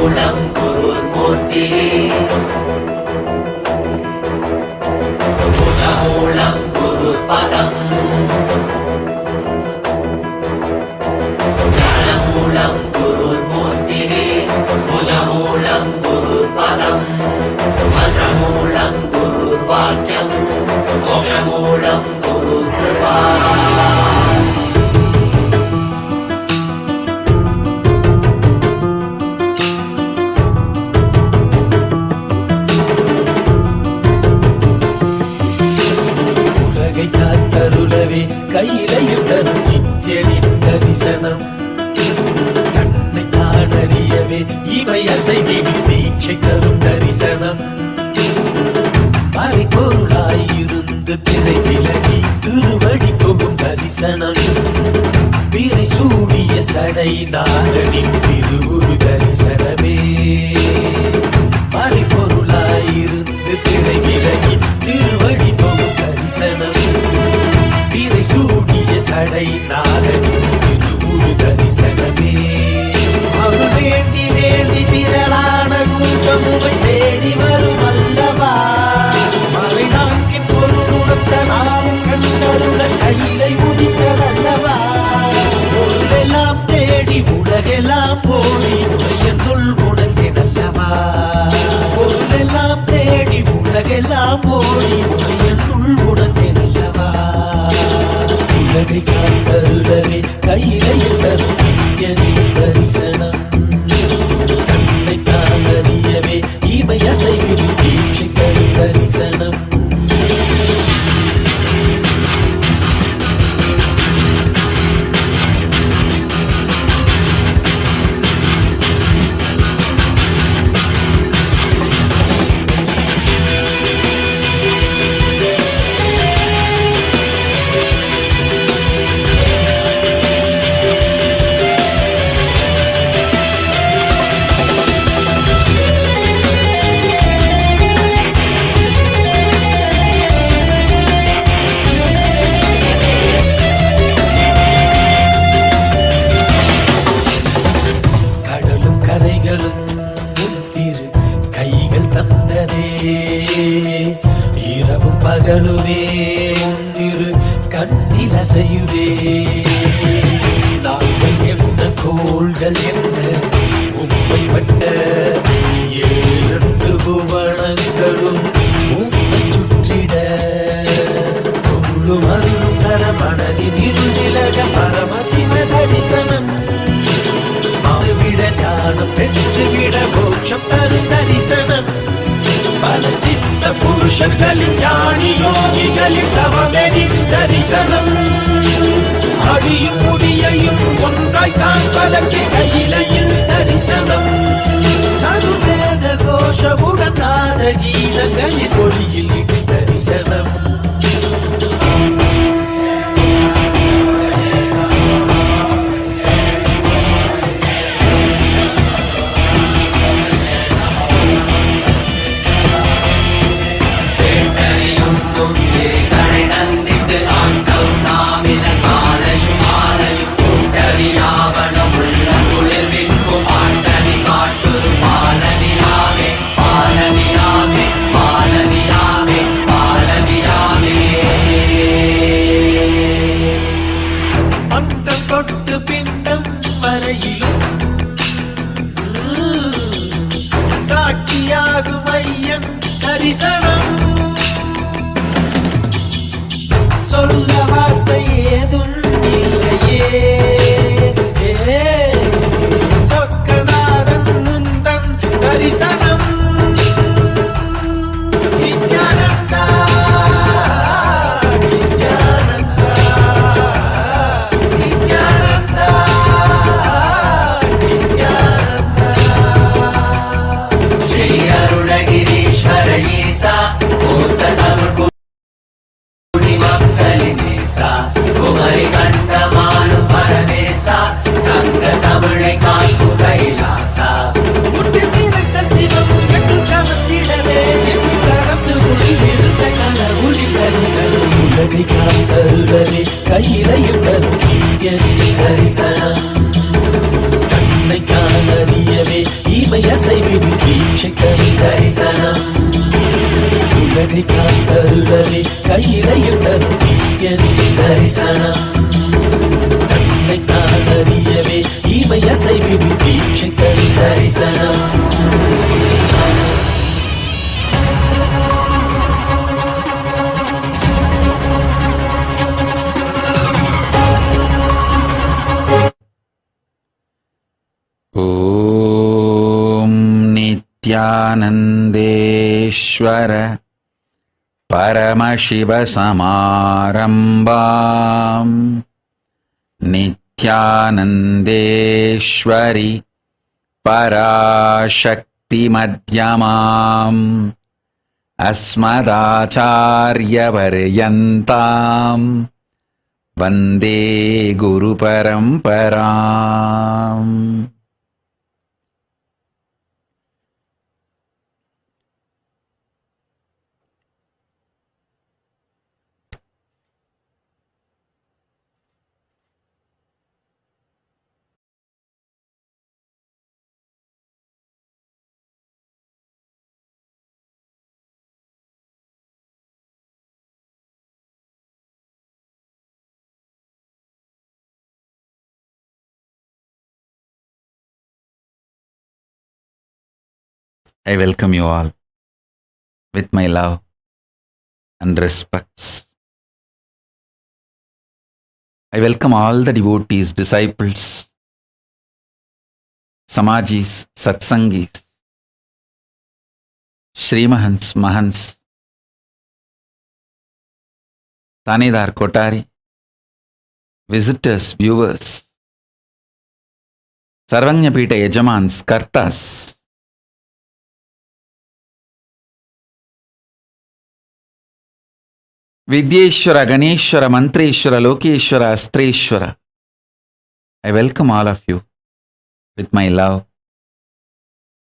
Speaker 11: மூலம் குருமூர்த்தி புஜமூலம் குருபதம் ஞானமூலம் குருமூர்த்தி புஜமூலம் குருபதம் மந்திரமூலம் குருவாக்கியம் மோட்சமூலம் குருகிருபா. உலகை காத்தருளவே கையிலையும் தரும் நித்யனின் தரிசனம் தன்னை தானறியவே இவை அசைவிடும் தீட்சை தரும் தரிசனம் மறைபொருளாயிருந்து திரை விலகி திருவடி போகும் தரிசனம் பிறை சூடிய சடை நாதனின் திருவுரு தரிசனமே மறைபொருளாயிருந்து திரை விலகி திருவடி போகும் தரிசனம் பிறை சூடிய சடை நாதனின் திருவுரு தரிசனமே. அவர் வேண்டி வேண்டி திரளான குஞ்சமுவை தேடி வரும் அல்லவா மறை நான்கின் பொருளுடத்த நானும் கண்டருள கையிலை உதித்ததல்லவா பொருளெல்லாம் தேடி உலகெல்லாம் போடி உடையனுள் உணர்ந்தேனல்லவா பொருளெல்லாம் தேடி உலகெல்லாம் போடி உடையனுள் உணர்ந்தேனல்லவா. உலகை காத்தருளவே கையிலையில் தரும் நித்யனின் தரிசனம் தன்னை தானறியவே இவை அசைவிடும் தீட்சை தரும் தரிசனம். பகலுவே உன்னிரு கண்ணில் அசையுதே நாங்கள் என்ன கோள்கள் என்ன உண்மைப்பட்ட 7 புவனங்களும் உண்மை சுற்றிட பொருளும் அருளும் தர மனதின் இருநிலக பரமசிவ தரிசனம் மாறுவிட ஞானம் பெற்றுவிட மோட்சம் தரும் தரிசனம் பல சித்த புருஷர்களின் ஞானி யோகிகளின் தவமெனின் தரிசனம் அடியும் முடியையும் ஒன்றாய் காண்பதற்கு கையிலையில் தரிசனம் சதுர்வேத கோஷமுடன் நாத கீதங்களின் ஒளியில் தரிசனம். சொல்ல வார்த்தை ஏதும் இல்லையே சொக்கநாதன் முந்தன் தரிசனம் நித்யானந்தா நித்யானந்தா நித்யானந்தா நித்யானந்தா ஸ்ரீ அருணகிரீஸ்வர ஈசா குமரி கண்டமானும் பரமேசா சங்க தமிழை காக்கும் கைலாசா முட்டு தீரட்ட சிவம் என்று கவத்திடவே என்று கடந்து உள்விருந்த கனவுளி தரிசனம் உலகை காத்தருளவே கையிலையும் தரும் நித்யனின் தரிசனம் தன்னை காணறியவே இவை இமையசைவிடு தீட்சைக்கணி தரிசனம் உலகை காத்தருளவே கையிலையில் தரும் தீயணி தரிசனம் தன்னை தானறியவே இமையசைவிடு தீட்சைக்கணி தரிசனம்
Speaker 3: ॐ नित्यानन्देश्वर परमशिवसमारम्भाम् नित्यानन्देश्वरि पराशक्तिमध्यमाम् अस्मदाचार्यपर्यन्ताम् वन्दे गुरुपरम्पराम्. I welcome you all with my love and respects. I welcome all the devotees, disciples, Samajis, Satsangis, Srimahans, Mahans, Tanedar, Kotari, visitors, viewers, Sarvanyapita Yajamans, Kartas, Vidyeshwara, Ganeshwara, Mantreshwara, Lokeshwara, Astreshwara. I welcome all of you with my love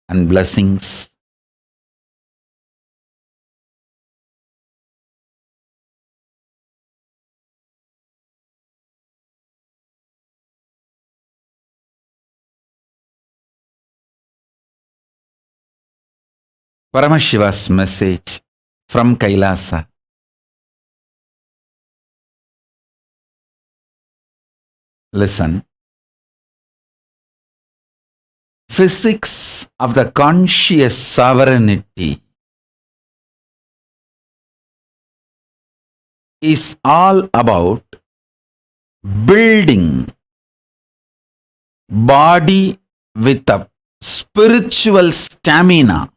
Speaker 3: and blessings. Paramashiva's message from Kailasa. Listen. Physics of the conscious sovereignty is all about building body with a spiritual stamina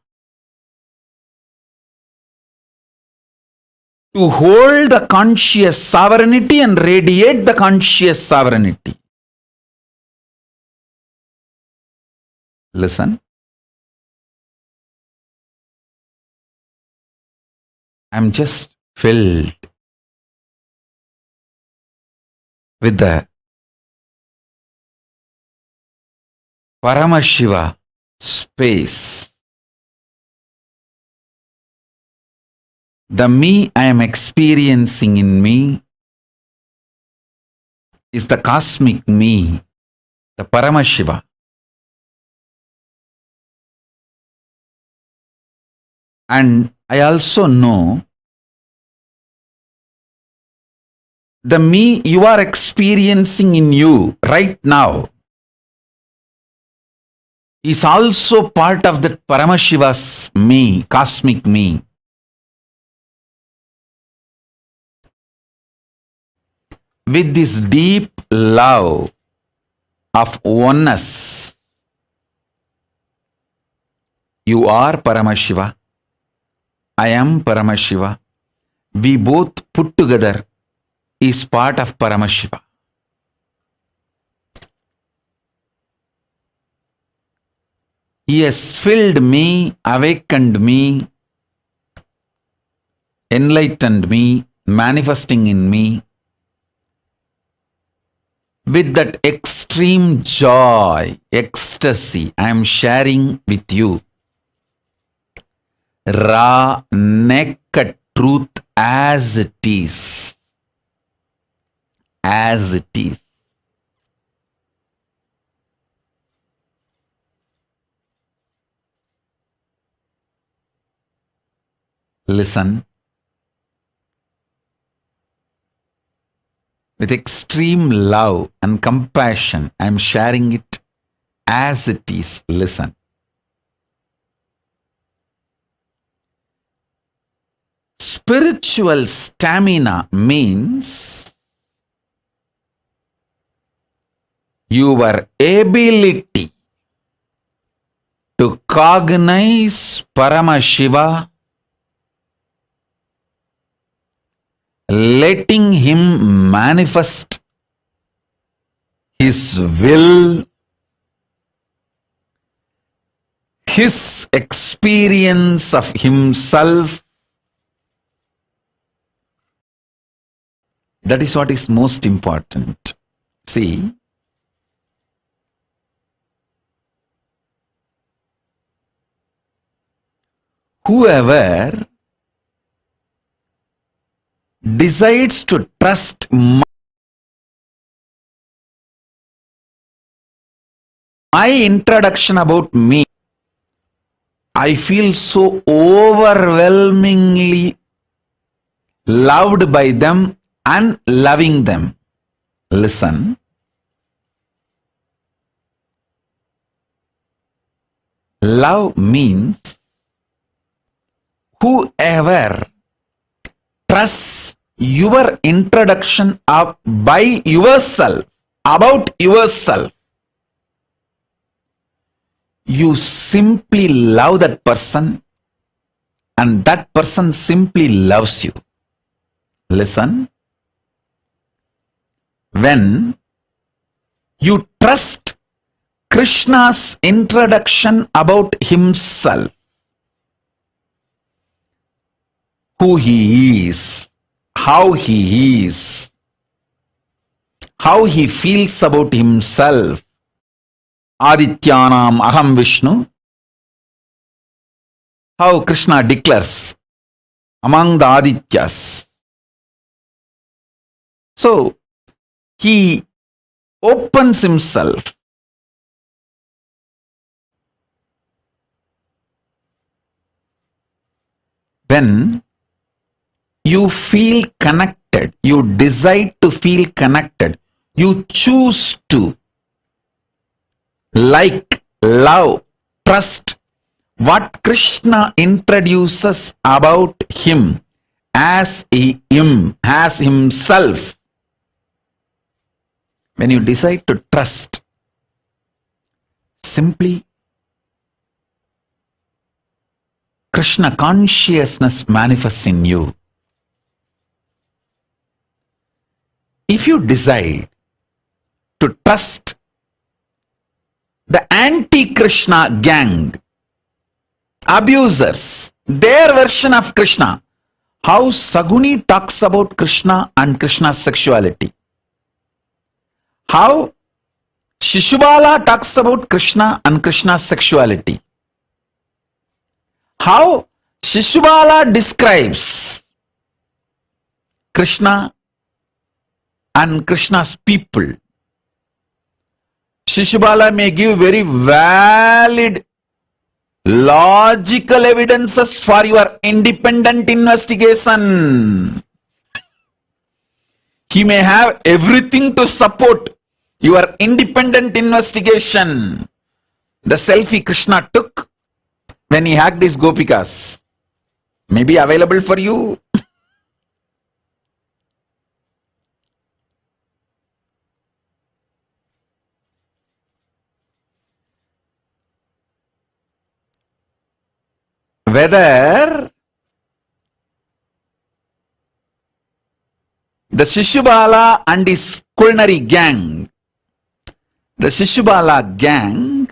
Speaker 3: to hold the conscious sovereignty and radiate the conscious sovereignty. Listen. I'm just filled with the Paramashiva space. The me I am experiencing in me is the cosmic me, the Paramashiva. And I also know the me you are experiencing in you right now is also part of that Paramashiva's me, cosmic me. With this deep love of oneness, you are Paramashiva, I am Paramashiva. We both put together is part of Paramashiva. He has filled me, awakened me, enlightened me, manifesting in me with that extreme joy, ecstasy I am sharing with you. Raw, naked truth as it is. As it is. listen with extreme love and compassion. I am sharing it as it is. Listen. Spiritual stamina means your ability to cognize Paramashiva, letting him manifest his will, his experience of himself. That is what is most important. See, whoever decides to trust my introduction about me, I feel so overwhelmingly loved by them and loving them. Listen. Love means whoever trusts your introduction of by yourself, about yourself, you simply love that person and that person simply loves you. Listen. When you trust Krishna's introduction about himself, who he is, how he is, how he feels about himself, Adityanam Aham Vishnu, how Krishna declares among the Adityas. So, he opens himself. When you feel connected, you decide to feel connected, you choose to like, love, trust what Krishna introduces about him as as himself. When you decide to trust, simply Krishna consciousness manifests in you. If you decide to trust the anti-Krishna gang, abusers, their version of Krishna, how Saguni talks about Krishna and Krishna's sexuality, how Shishubala talks about Krishna and Krishna's sexuality, how Shishubala describes Krishna and Krishna's people. Shishubala may give very valid, logical evidences for your independent investigation. He may have everything to support your independent investigation. The selfie Krishna took when he hacked his gopikas may be available for you. Whether the Shishubala and his culinary gang, the Shishubala gang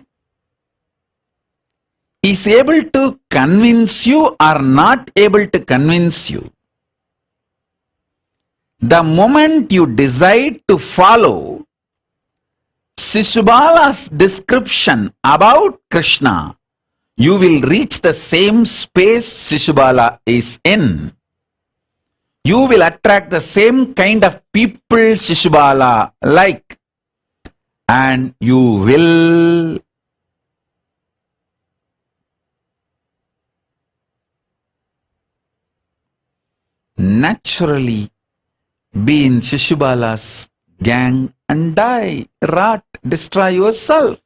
Speaker 3: is able to convince you or not able to convince you, the moment you decide to follow Shishubala's description about Krishna, you will reach the same space Shishubala is in. You will attract the same kind of people Shishubala like, and you will naturally be in Shishubala's gang and die, rot, destroy yourself.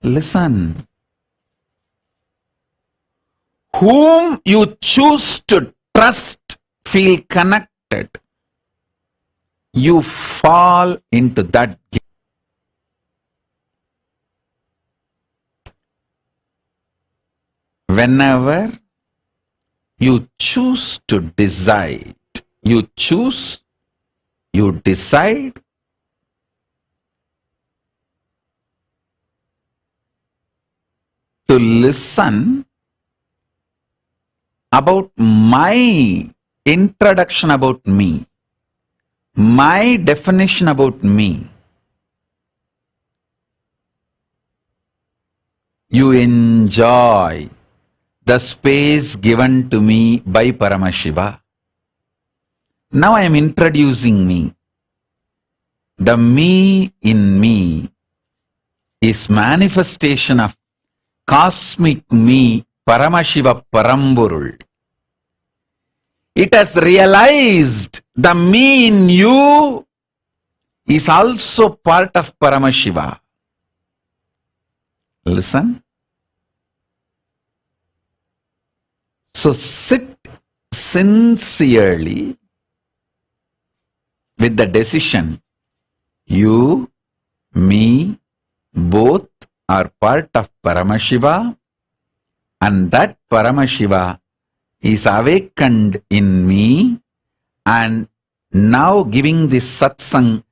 Speaker 3: Listen. Whom you choose to trust, feel connected, you fall into that game. Whenever you choose to decide, you decide to listen about my introduction about me, my definition about me. You enjoy the space given to me by Paramashiva. Now I am introducing me. The me in me is manifestation of cosmic me, Paramashiva Paramburul. It has realized the me in you is also part of Paramashiva. Listen. So sit sincerely with the decision, you, me, both are part of Paramashiva, and that Paramashiva is awakened in me, and now giving this satsang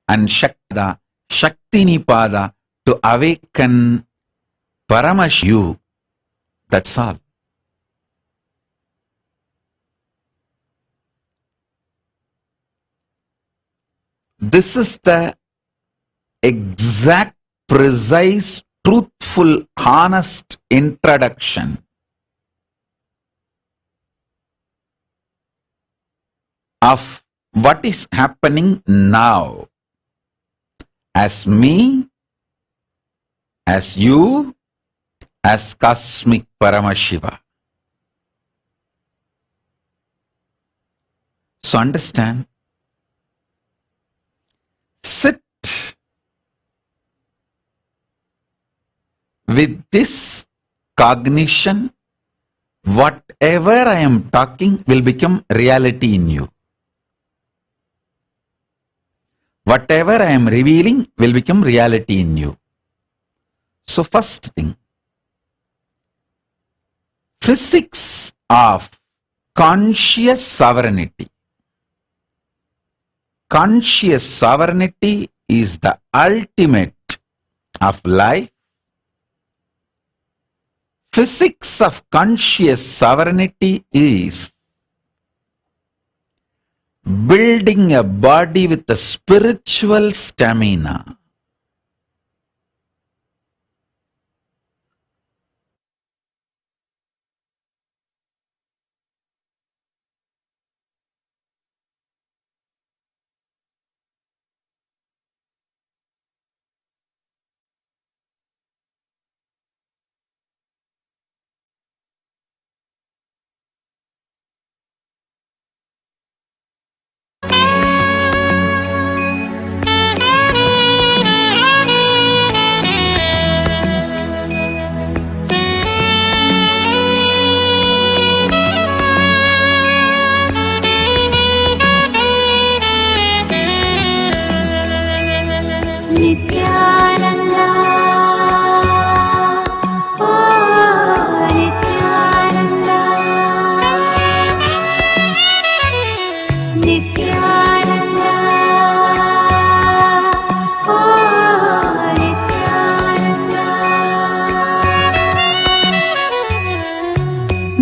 Speaker 3: and Shakti Nipada to awaken Paramashiva. That's all. This is the exact, precise, truthful, honest introduction of what is happening now as me, as you, as cosmic Paramashiva. So understand. Sit with this cognition. Whatever I am talking will become reality in you. Whatever I am revealing will become reality in you. So first thing, physics of conscious sovereignty. Conscious sovereignty is the ultimate of life. Physics of conscious sovereignty is building a body with a spiritual stamina.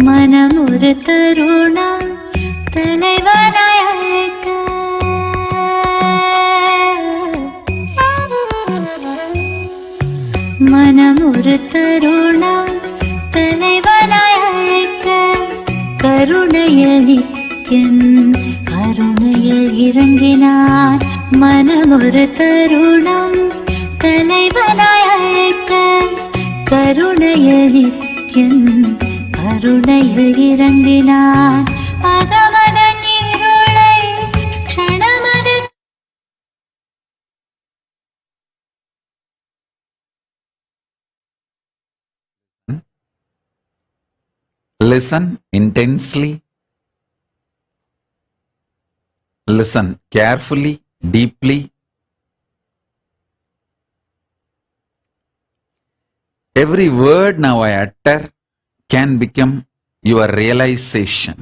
Speaker 12: மனமுறு தருணம் தலைவனாய் அழைக்க மனமுறு தருணம் தலைவனாய் அழைக்க கருணையில் நித்யன் கருணையில் இறங்கினார் மனமுறு தருணம் தலைவனாய் அழைக்க கருணையில் நித்யன் கருணையில் இறங்கினான் அகமதன் இருளை க்ஷணமது.
Speaker 3: Listen intensely. Listen carefully, deeply. Every word now I utter can become your realization,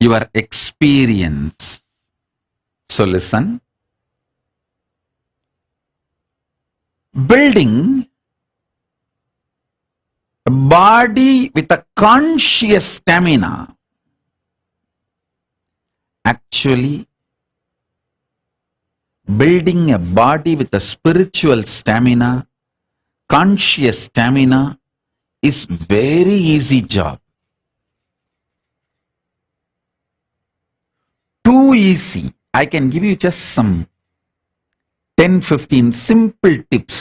Speaker 3: your experience. So listen. Building a body with a conscious stamina. Actually, building a body with a spiritual stamina, conscious stamina, is very easy job. Too easy. I can give you just some 10-15 simple tips.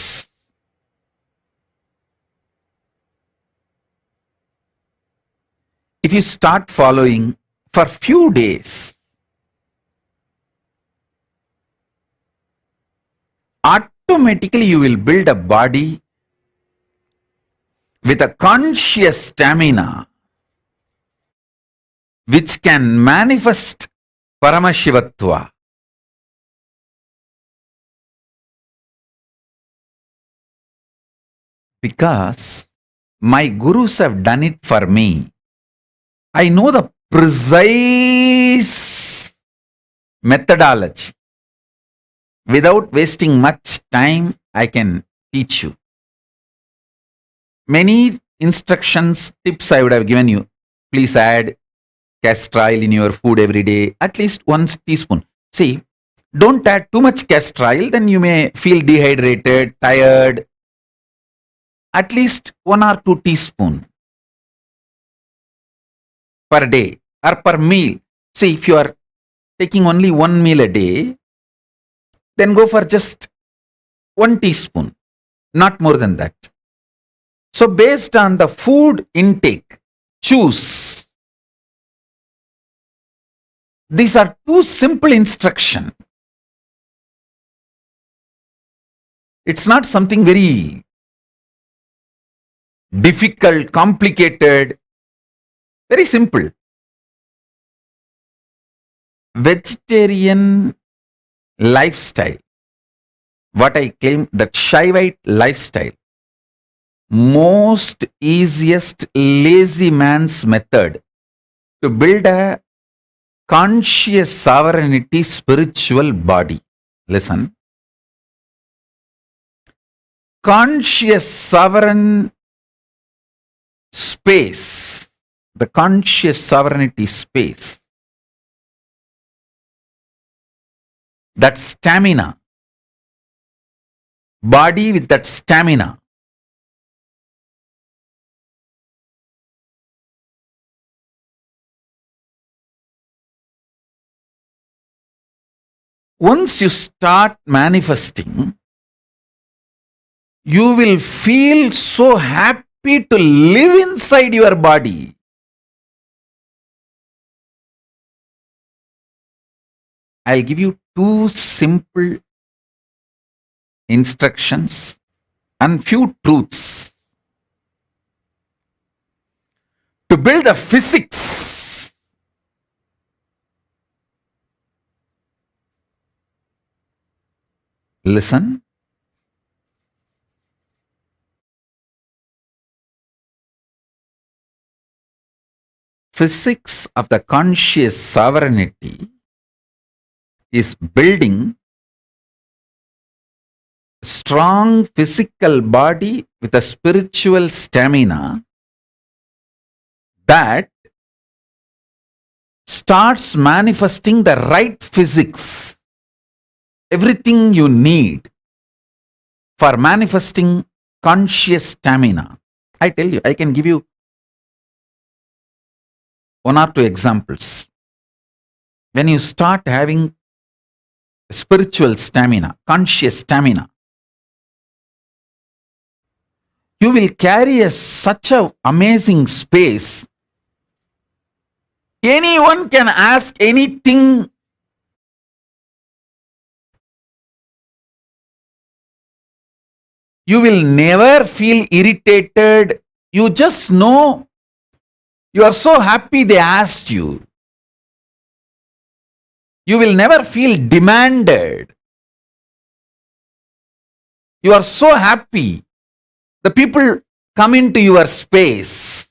Speaker 3: If you start following for few days, automatically you will build a body with a conscious stamina which can manifest Paramashivatva. Because my gurus have done it for me. I know the precise methodology. Without wasting much time, I can teach you. Many instructions, tips I would have given you. Please add castor oil in your food every day, at least 1 teaspoon. See, don't add too much castor oil, then you may feel dehydrated, tired. At least 1 or 2 teaspoon per day or per meal. See, if you are taking only 1 meal a day, then go for just 1 teaspoon, not more than that. So based on the food intake, choose. These are 2 simple instructions. It's not something very difficult, complicated, very simple. Vegetarian lifestyle, what I claim, that Shaivite lifestyle, most easiest lazy man's method to build a conscious sovereignty spiritual body. Listen. Conscious sovereign space, the conscious sovereignty space, that stamina, body with that stamina, once you start manifesting, you will feel so happy to live inside your body. I'll give you 2 simple instructions and few truths. To build the physics, listen. Physics of the conscious sovereignty is building strong physical body with a spiritual stamina that starts manifesting the right physics, everything you need for manifesting conscious stamina. I tell you, I can give you 1 or 2 examples. When you start having spiritual stamina, conscious stamina, you will carry such an amazing space. Anyone can ask anything. You will never feel irritated. You just know you are so happy they asked you. You will never feel demanded. You are so happy. The people come into your space.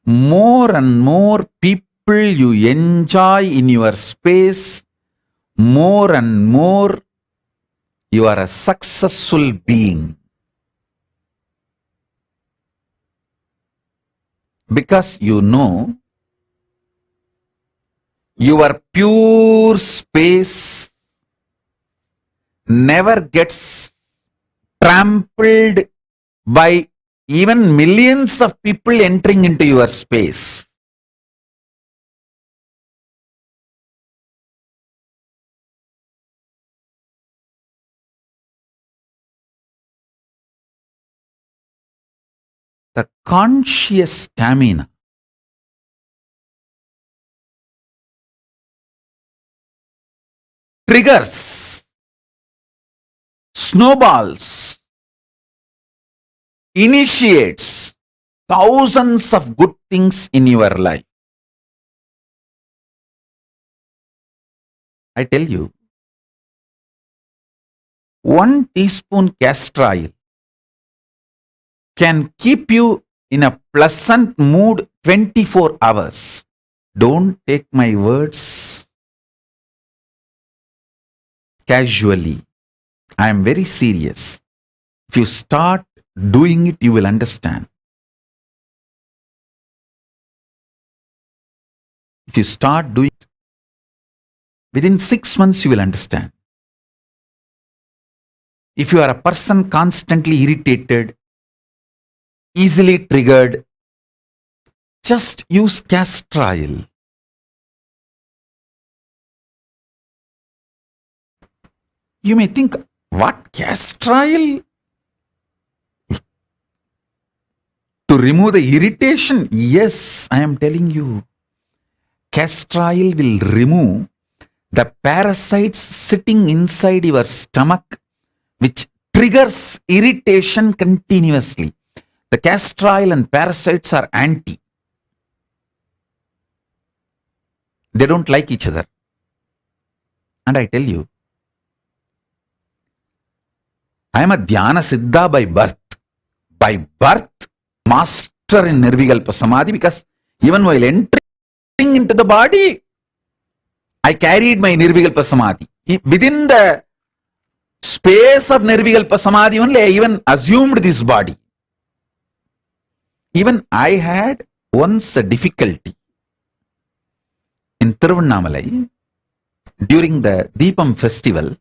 Speaker 3: More and more people you enjoy in your space, more and more you are a successful being. Because you know your pure space never gets trampled by even millions of people entering into your space. The conscious stamina triggers, snowballs, initiates thousands of good things in your life. I tell you, 1 teaspoon castor oil can keep you in a pleasant mood 24 hours. Don't take my words casually. I am very serious. If you start doing it, you will understand. If you start doing it, within 6 months you will understand. If you are a person constantly irritated, easily triggered, just use castor oil. You may think, what, castor oil? To remove the irritation? Yes, I am telling you. Castor oil will remove the parasites sitting inside your stomach, which triggers irritation continuously. The castor oil and parasites are anti. They don't like each other. And I tell you, I am a Dhyana Siddha by birth. By birth, master in Nirvikalpa Samadhi, because even while entering into the body, I carried my Nirvikalpa Samadhi. Within the space of Nirvikalpa Samadhi only, I even assumed this body. Even I had once a difficulty in Tiruvannamalai during the Deepam festival.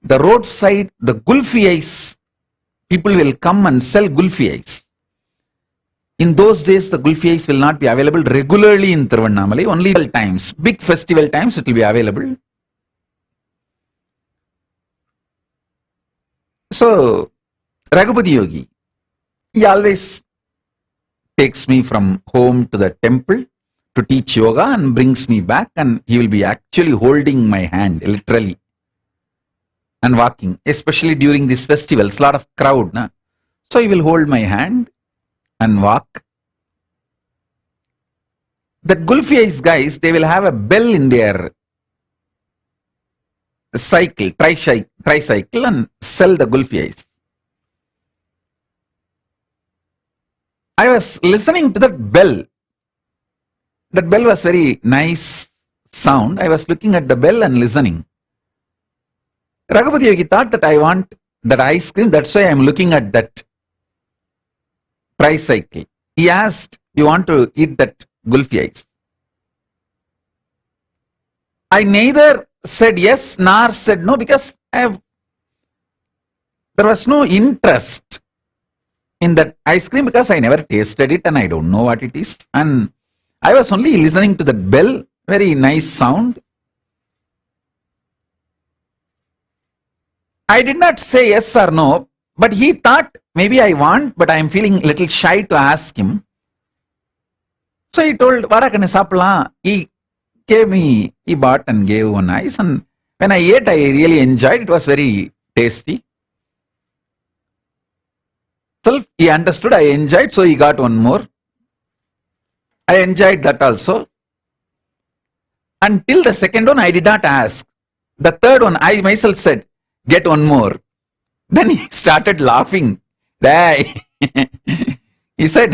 Speaker 3: The roadside, the gulfi ice, people will come and sell gulfi ice. In those days, the gulfi ice will not be available regularly in Tiruvannamalai, only times, big festival times it will be available. So, Raghupati Yogi, he always takes me from home to the temple to teach yoga and brings me back, and he will be actually holding my hand, literally, and walking, especially during these festivals, lot of crowd. Na? So he will hold my hand and walk. That gulfi ice guys, they will have a bell in their cycle, tricycle, and sell the gulfi ice. I was listening to that bell. That bell was very nice sound. I was looking at the bell and listening. Raghupati Yogi thought that I want that ice cream, that's why I am looking at that tricycle. He asked, you want to eat that gulfi ice? I neither said yes nor said no, because there was no interest in that ice cream, because I never tasted it and I don't know what it is. And I was only listening to that bell, very nice sound. I did not say yes or no, but he thought maybe I want, but I am feeling a little shy to ask him. So he told, Varakane sapla. He gave me, he bought and gave one ice, and when I ate, I really enjoyed. It was very tasty. So he understood, I enjoyed, so he got one more. I enjoyed that also. Until the second one, I did not ask. The third one, I myself said, get one more. Then he started laughing. He said,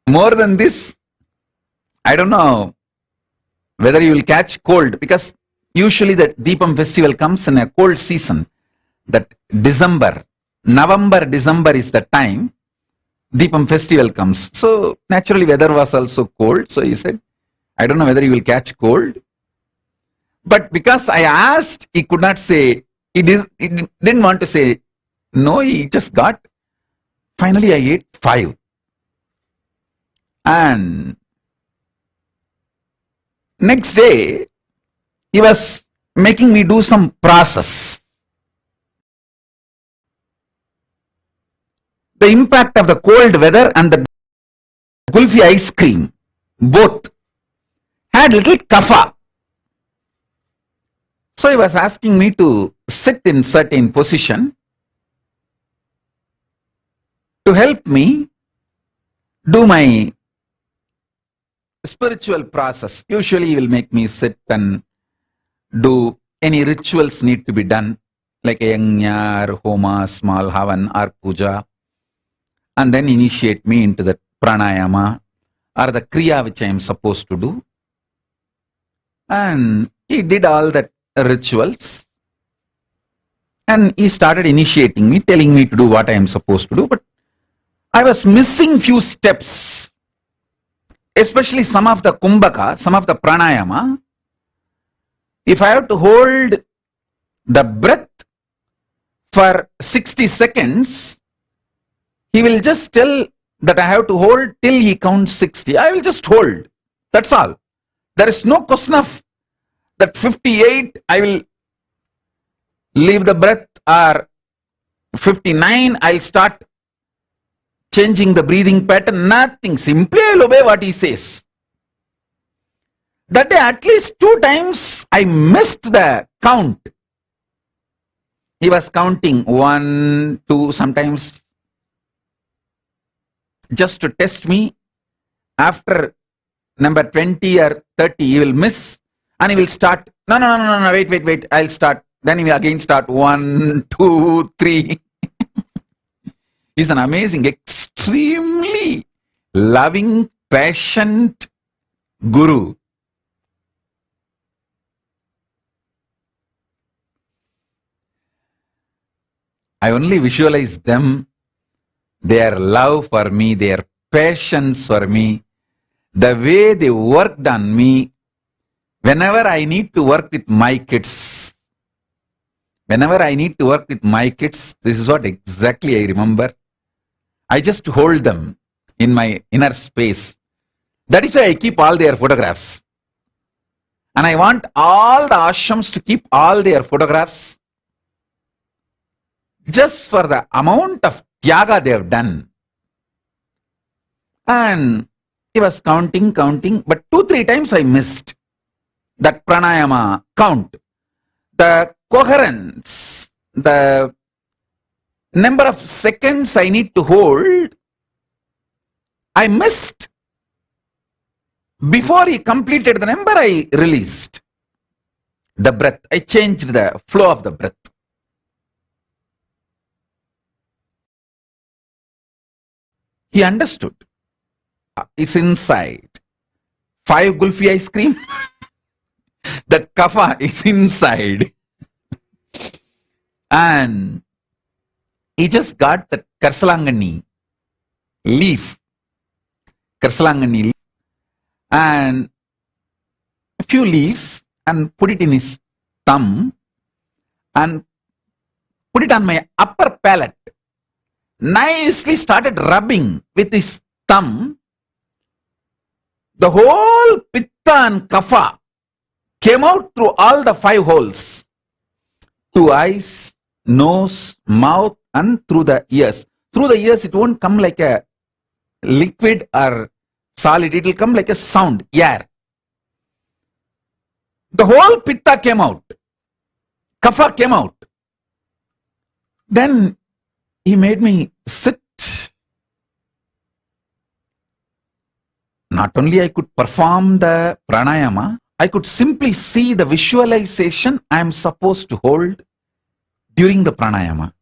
Speaker 3: more than this, I don't know whether you will catch cold, because usually the Deepam festival comes in a cold season. That December, November, December is the time Deepam festival comes. So naturally weather was also cold. So he said, I don't know whether you will catch cold. But because I asked, he could not say, he didn't want to say no, he just got. Finally I ate 5. And next day, he was making me do some process. The impact of the cold weather and the gulfi ice cream, both had little kapha. So he was asking me to sit in certain position to help me do my spiritual process. Usually he will make me sit and do any rituals need to be done, like a yajna or homa, small havan or puja, and then initiate me into the pranayama or the kriya which I am supposed to do. And he did all that rituals, and he started initiating me, telling me to do what I am supposed to do, but I was missing few steps, especially some of the kumbhaka, some of the pranayama. If I have to hold the breath for 60 seconds, he will just tell that I have to hold till he counts 60. I will just hold. That's all. There is no question of that 58, I will leave the breath, or 59, I'll start changing the breathing pattern. Nothing. Simply I'll obey what he says. That day at least 2 times I missed the count. He was counting 1, 2, sometimes just to test me. After number 20 or 30, he will miss and he will start. No, wait, I'll start. Then he will again start 1, 2, 3. He's an amazing, extremely loving, patient guru. I only visualize them, their love for me, their patience for me, the way they worked on me. Whenever I need to work with my kids, this is what exactly I remember. I just hold them in my inner space. That is why I keep all their photographs. And I want all the ashrams to keep all their photographs, just for the amount of tyaga they have done. And he was counting, but 2-3 times I missed that pranayama count. The coherence, the number of seconds I need to hold, I missed. Before he completed the number, I released the breath. I changed the flow of the breath. He understood. It's inside. 5 gulfi ice cream. That kapha is inside. And he just got the karsalangani leaf. And a few leaves and put it in his thumb and put it on my upper palate. Nicely started rubbing with his thumb. The whole pitta and kapha came out through all the 5 holes. 2 eyes, nose, mouth, and through the ears. Through the ears, it won't come like a liquid or solid. It will come like a sound, air. The whole pitta came out. Kapha came out. Then he made me sit. Not only I could perform the pranayama, I could simply see the visualization I am supposed to hold during the pranayama.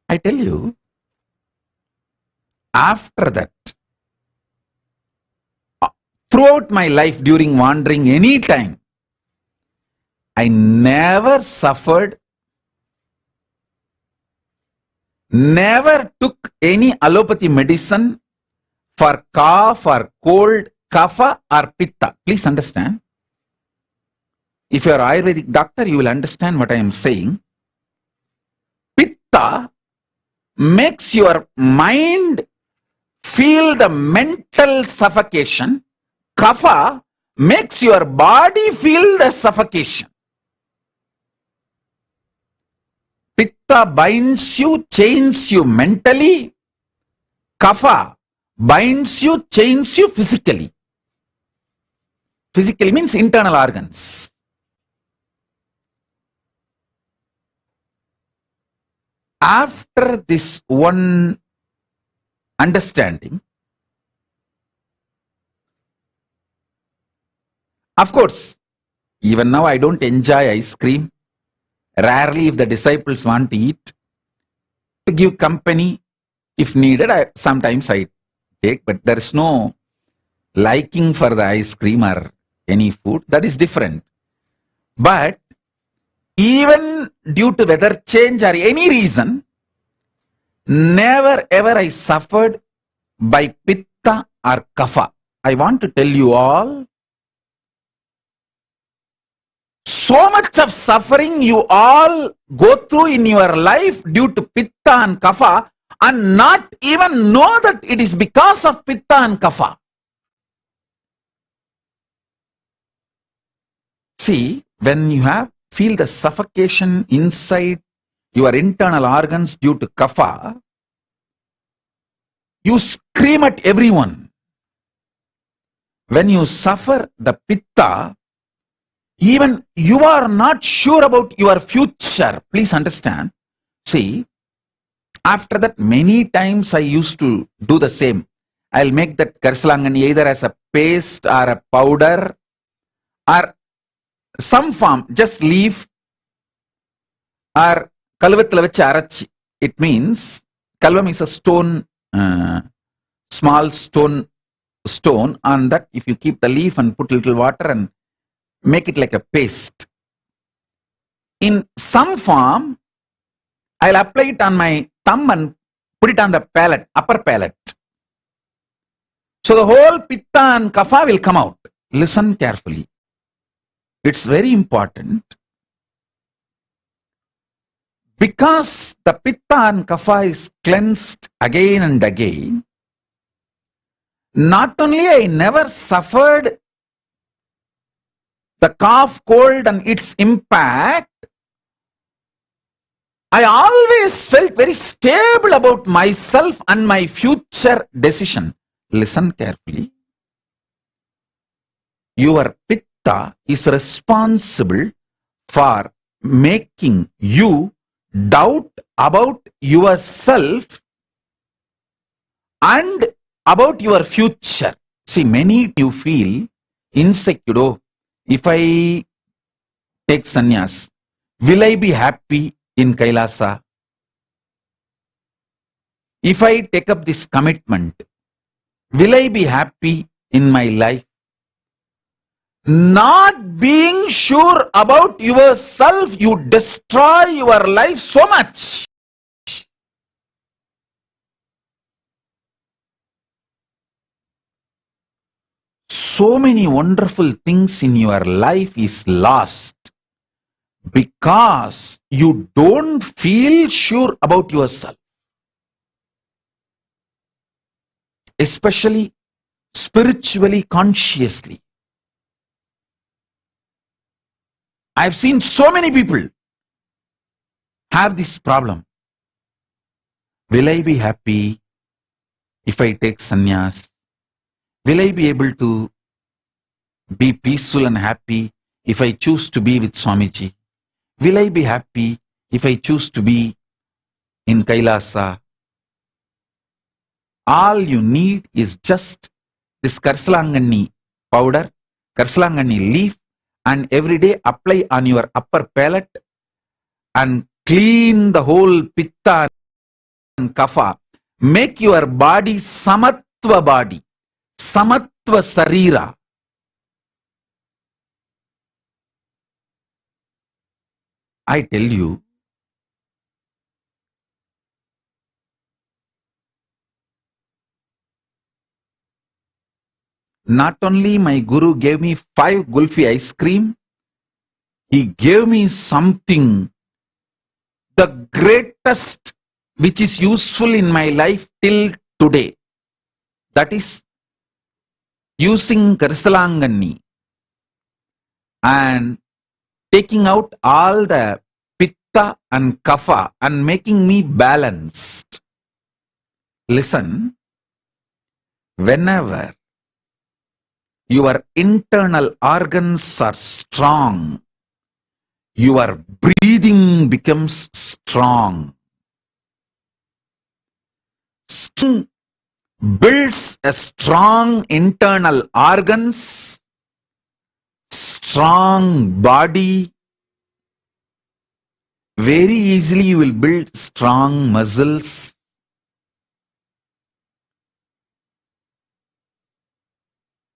Speaker 3: I tell you, after that, throughout my life during wandering any time, I never suffered, never took any allopathy medicine for cough or cold, kapha or pitta. Please understand. If you are an Ayurvedic doctor, you will understand what I am saying. Pitta makes your mind feel the mental suffocation. Kapha makes your body feel the suffocation. Pitta binds you, chains you mentally. Kapha binds you, chains you physically. Physically means internal organs. After this one understanding, of course, even now I don't enjoy ice cream. Rarely, if the disciples want to eat, to give company, if needed, sometimes I take, but there is no liking for the ice cream or any food. That is different. But even due to weather change or any reason, never ever I suffered by pitta or kapha. I want to tell you all, so much of suffering you all go through in your life due to pitta and kapha and not even know that it is because of pitta and kapha. See, when you feel the suffocation inside your internal organs due to kapha, you scream at everyone. When you suffer the pitta, even you are not sure about your future. Please understand. See, after that many times I used to do the same. I'll make that karsalangani either as a paste or a powder or some form, just leaf or kalvathila vechi arachi. It means, kalvam is a stone, small stone on that if you keep the leaf and put little water and make it like a paste. In some form, I'll apply it on my thumb and put it on the palate, upper palate. So the whole pitta and kapha will come out. Listen carefully. It's very important. Because the pitta and kapha is cleansed again and again, not only I never suffered the cough, cold and its impact, I always felt very stable about myself and my future decision. Listen carefully. Your pitta is responsible for making you doubt about yourself and about your future. See, many you feel insecure. Oh, if I take sannyas, will I be happy in Kailasa? If I take up this commitment, will I be happy in my life? Not being sure about yourself, you destroy your life so much. So many wonderful things in your life is lost because you don't feel sure about yourself. Especially spiritually, consciously. I've seen so many people have this problem. Will I be happy if I take sannyas? Will I be able to be peaceful and happy if I choose to be with Swamiji? Will I be happy if I choose to be in Kailasa? All you need is just this Karsalangani powder, Karsalangani leaf, and every day apply on your upper palate and clean the whole pitta and kapha. Make your body samatva body, samatva sarira. I tell you, not only my Guru gave me 5 gulfi ice cream, he gave me something, the greatest, which is useful in my life till today. That is using Karsalangani and taking out all the pitta and kapha and making me balanced. Listen, whenever your internal organs are strong, your breathing becomes strong. Builds a strong internal organs, strong body. Very easily you will build strong muscles.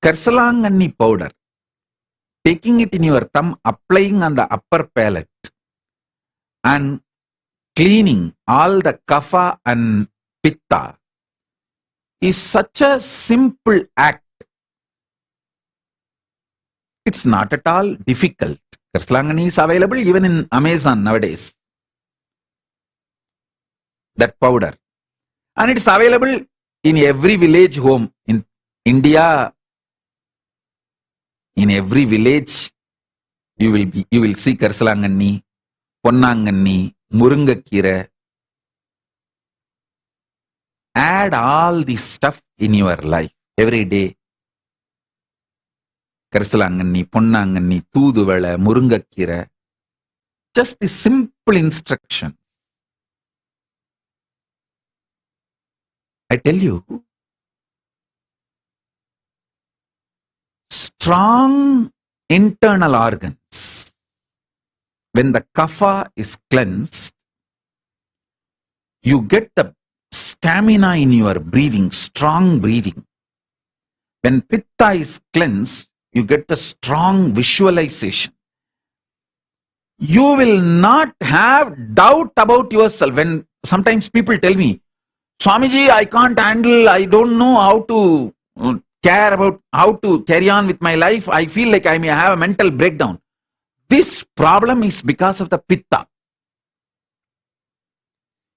Speaker 3: Karsalangani powder, taking it in your thumb, applying on the upper palate and cleaning all the kapha and pitta is such a simple act. It's not at all difficult. Karsalangani is available even in Amazon nowadays. That powder. And it's available in every village home. In India, in every village, you will see Karsalangani, Ponnangani, Murungakira. Add all this stuff in your life every day. Karsalangani, Ponnangani, Thuduvala, Murungakira. Just the simple instruction. I tell you, strong internal organs, when the kapha is cleansed, you get the stamina in your breathing, strong breathing. When pitta is cleansed, you get the strong visualization. You will not have doubt about yourself. When sometimes people tell me, Swamiji, I can't handle, I don't know how to care about how to carry on with my life. I feel like I may have a mental breakdown. This problem is because of the pitta.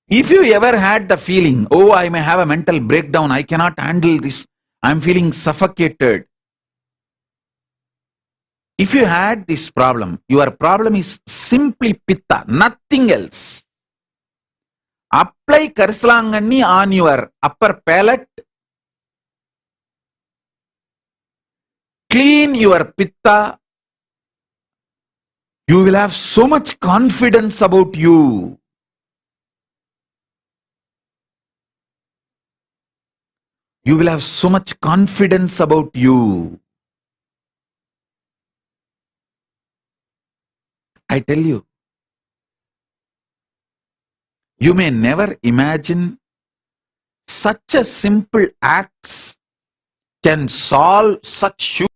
Speaker 3: If you ever had the feeling, oh, I may have a mental breakdown, I cannot handle this, I'm feeling suffocated. If you had this problem, your problem is simply pitta, nothing else. Apply Karsalangani on your upper palate. Clean your pitta. You will have so much confidence about you. You will have so much confidence about you. I tell you, you may never imagine such a simple acts can solve such huge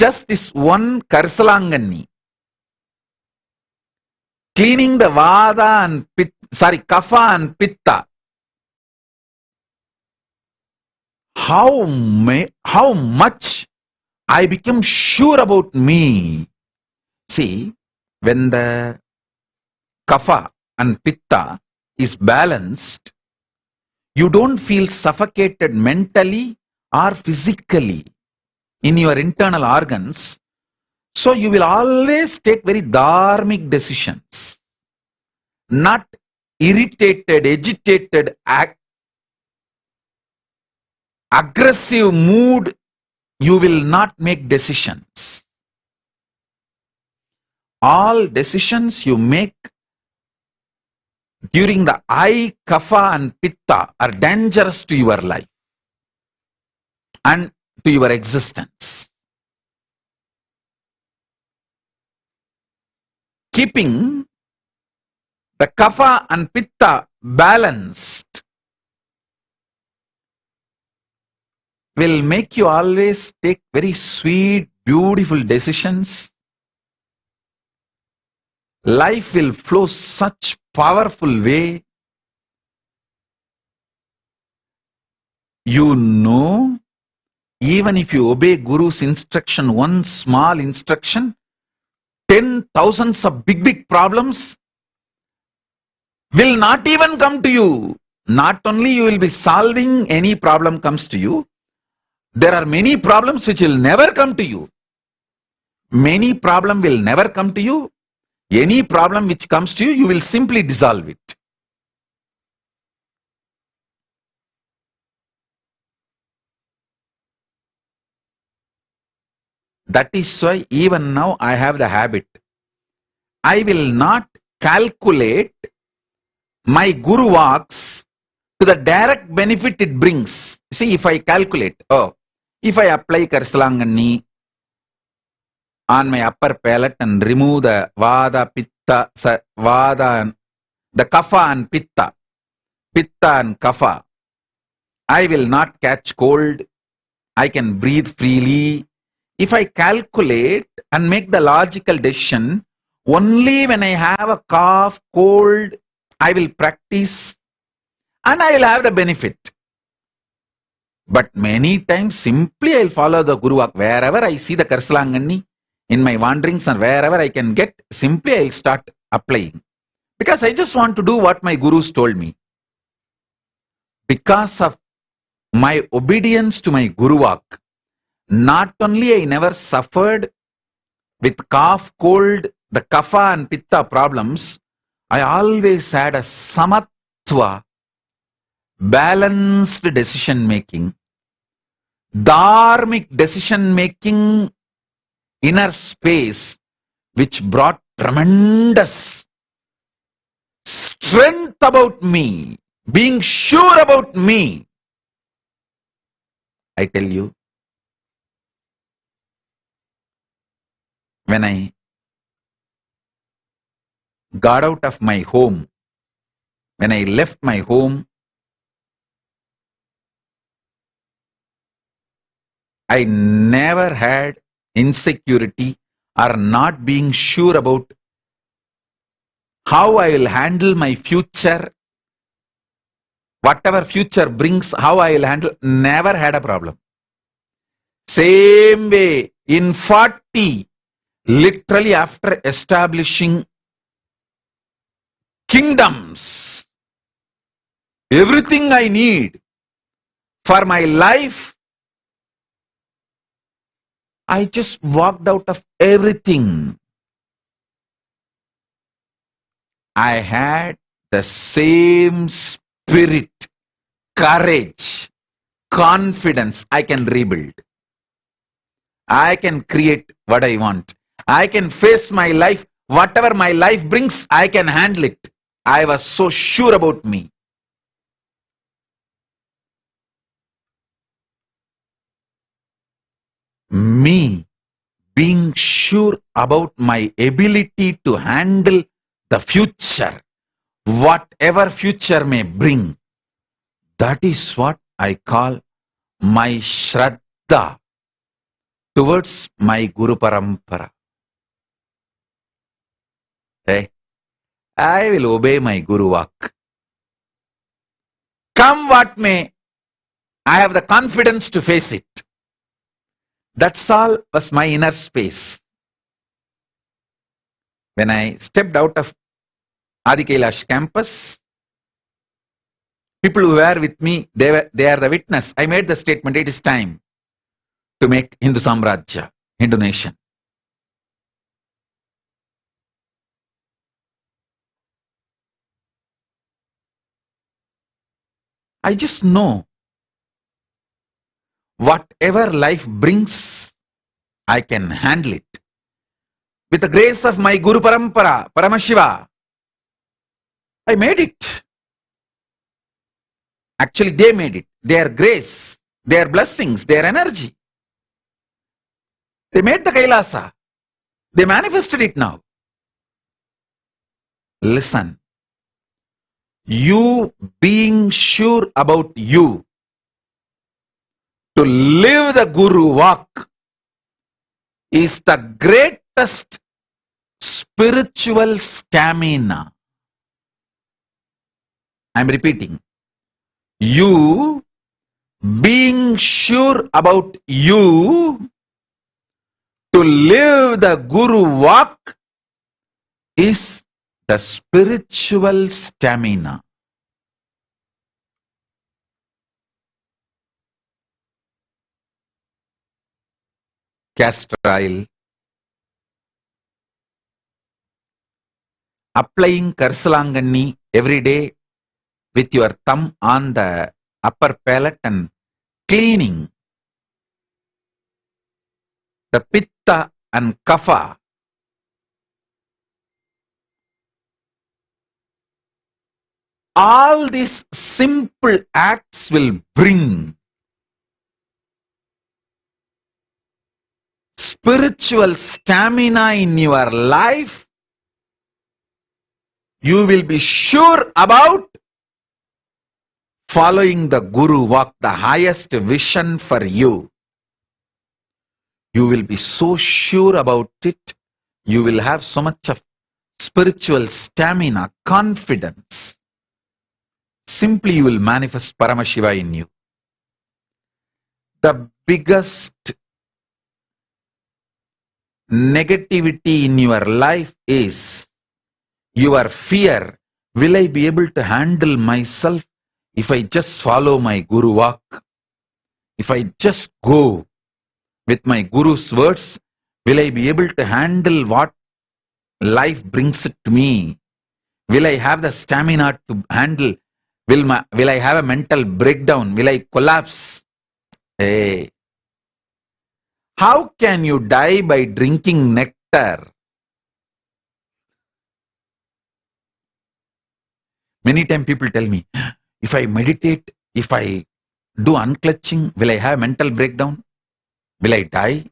Speaker 3: just this one Karsalangani, cleaning the Vada and Kapha and Pitta, how much I become sure about me. See, when the Kapha and Pitta is balanced, you don't feel suffocated mentally or physically in your internal organs. So you will always take very dharmic decisions, not irritated, agitated, aggressive mood. You will not make decisions. All decisions you make during the I, Kapha and Pitta are dangerous to your life and to your existence. Keeping the Kapha and Pitta balanced will make you always take very sweet, beautiful decisions. Life will flow such powerful way. You know, even if you obey Guru's instruction, one small instruction, 10,000s of big problems will not even come to you. Not only you will be solving any problem comes to you, there are many problems which will never come to you. Many problem will never come to you. Any problem which comes to you, you will simply dissolve it. That is why even now I have the habit. I will not calculate my Guru walks to the direct benefit it brings. See, if I calculate, if I apply Karsalangani on my upper palate and remove the Vada, Pitta, Vada, the Kapha and Pitta and Kapha, I will not catch cold. I can breathe freely. If I calculate and make the logical decision, only when I have a cough, cold, I will practice and I will have the benefit. But many times simply I will follow the Guru walk. Wherever I see the Karsalangani in my wanderings and wherever I can get, simply I will start applying. Because I just want to do what my Gurus told me. Because of my obedience to my Guru walk, not only I never suffered with cough, cold, the Kapha and Pitta problems, I always had a samatva, balanced decision making, dharmic decision making, inner space, which brought tremendous strength about me, being sure about me. I tell you, when I got out of my home, when I left my home, I never had insecurity or not being sure about how I will handle my future, whatever future brings, how I will handle, never had a problem. Same way, in 40, literally after establishing kingdoms, everything I need for my life, I just walked out of everything. I had the same spirit, courage, confidence. I can rebuild. I can create what I want. I can face my life. Whatever my life brings, I can handle it. I was so sure about me. Me being sure about my ability to handle the future, whatever future may bring, that is what I call my Shraddha.
Speaker 4: towards my Guru Parampara. Hey, I will obey my Guru Vak. Come what may, I have the confidence to face it. That's all was my inner space. When I stepped out of Adi Kailash campus, people who were with me, they are the witness. I made the statement, it is time to make Hindu Samrajya, Hindu nation. I just know whatever life brings, I can handle it. With the grace of my Guru Parampara, Paramashiva, I made it. Actually, they made it. Their grace, their blessings, their energy. They made the Kailasa. They manifested it now. Listen. You being sure about you to live the Guru Vak is the greatest spiritual stamina. I am repeating. You being sure about you to live the Guru Vak is the spiritual stamina. Castor oil, applying Karsalanganni every day with your thumb on the upper palate and cleaning the pitta and kapha. All these simple acts will bring spiritual stamina in your life. You will be sure about following the Guru Vak, the highest vision for you. You will be so sure about it. You will have so much of spiritual stamina, confidence. Simply you will manifest Paramashiva in you. The biggest negativity in your life is your fear. Will I be able to handle myself if I just follow my Guru Vak? If I just go with my Guru's words, will I be able to handle what life brings it to me? Will I have the stamina to handle? Will I have a mental breakdown? Will I collapse? Hey. How can you die by drinking nectar? Many times people tell me, if I meditate, if I do unclutching, will I have a mental breakdown? Will I die?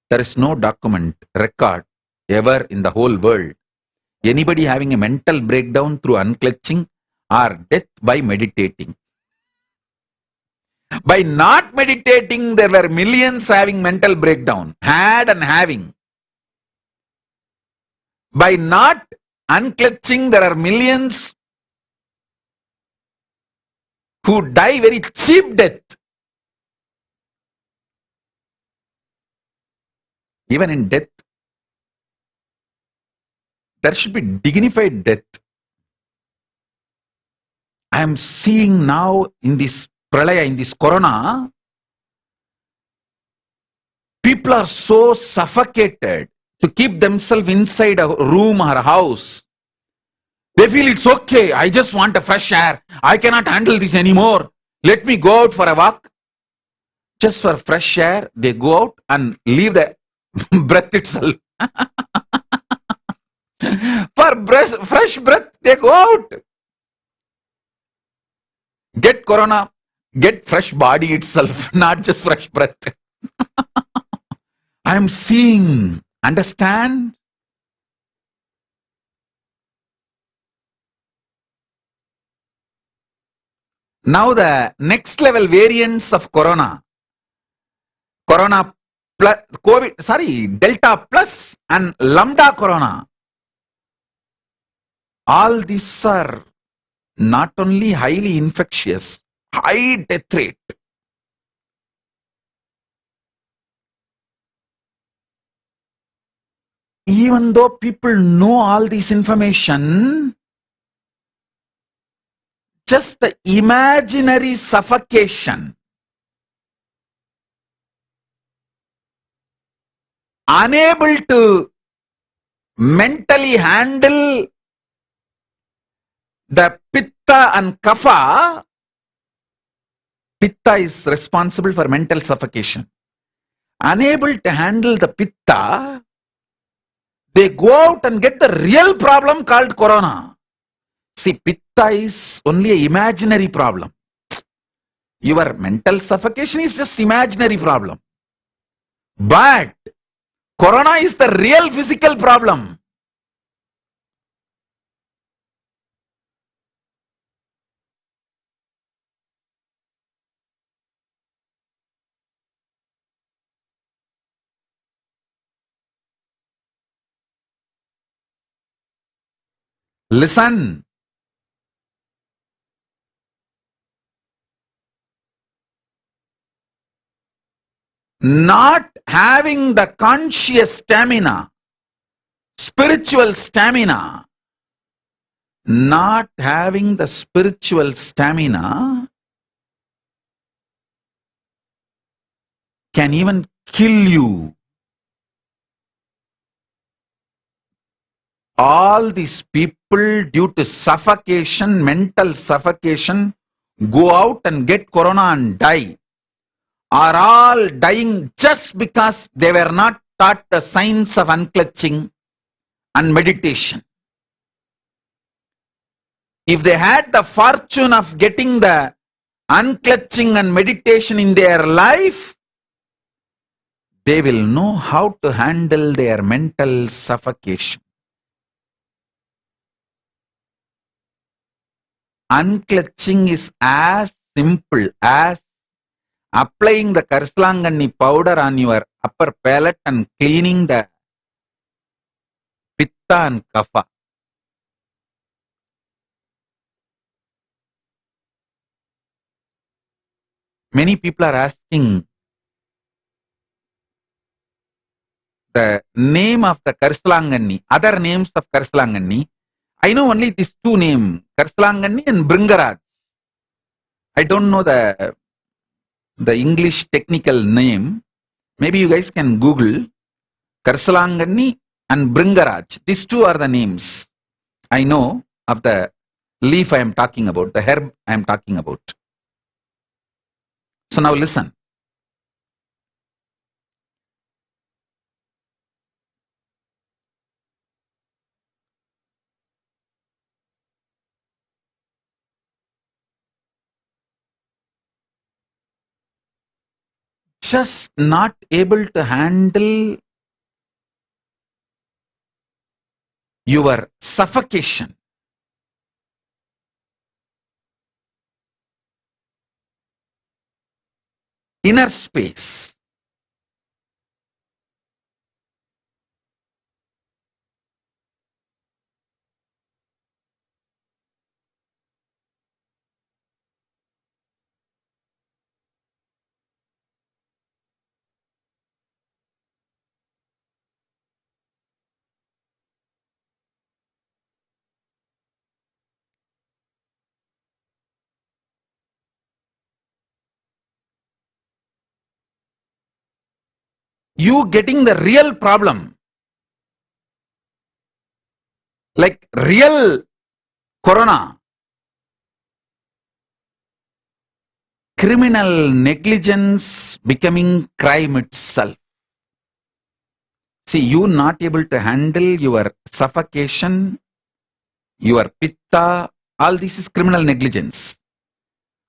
Speaker 4: There is no document, record ever in the whole world. Anybody having a mental breakdown through unclutching or death by meditating. By not meditating, there were millions having mental breakdown, had and having. By not unclutching, there are millions who die very cheap death. Even in death, there should be dignified death. I am seeing now in this pralaya, in this corona, people are so suffocated to keep themselves inside a room or a house. They feel it's okay, I just want a fresh air. I cannot handle this anymore. Let me go out for a walk. Just for fresh air, they go out and leave the breath itself. For fresh breath, they go out. Get corona, get fresh body itself, not just fresh breath. I am seeing, understand? Now the next level variants of corona. Corona
Speaker 3: plus COVID, Delta plus and Lambda Corona. All these are not only highly infectious, high death rate. Even though people know all this information, just the imaginary suffocation, unable to mentally handle the pitta and kapha. Pitta is responsible for mental suffocation. Unable to handle the pitta, they go out and get the real problem called corona. See, pitta is only an imaginary problem. Your mental suffocation is just imaginary problem. But corona is the real physical problem. Listen. Not having the conscious stamina, spiritual stamina, not having the spiritual stamina can even kill you. All these people, due to suffocation, mental suffocation, go out and get corona and die, are all dying just because they were not taught the science of unclutching and meditation. If they had the fortune of getting the unclutching and meditation in their life, they will know how to handle their mental suffocation. Unclutching is as simple as applying the Karslangani powder on your upper palate and cleaning the pitta and kapha. Many people are asking the name of the Karslangani, other names of Karslangani. I know only these two names, Karslangani and Bringaraj. I don't know the English technical name. Maybe you guys can Google Karslangani and Bringaraj. These two are the names I know of the leaf I am talking about, the herb I am talking about. So now listen. Just not able to handle your suffocation. Inner space. You getting the real problem, like real corona, criminal negligence becoming crime itself. See, you not able to handle your suffocation, your pitta, all this is criminal negligence.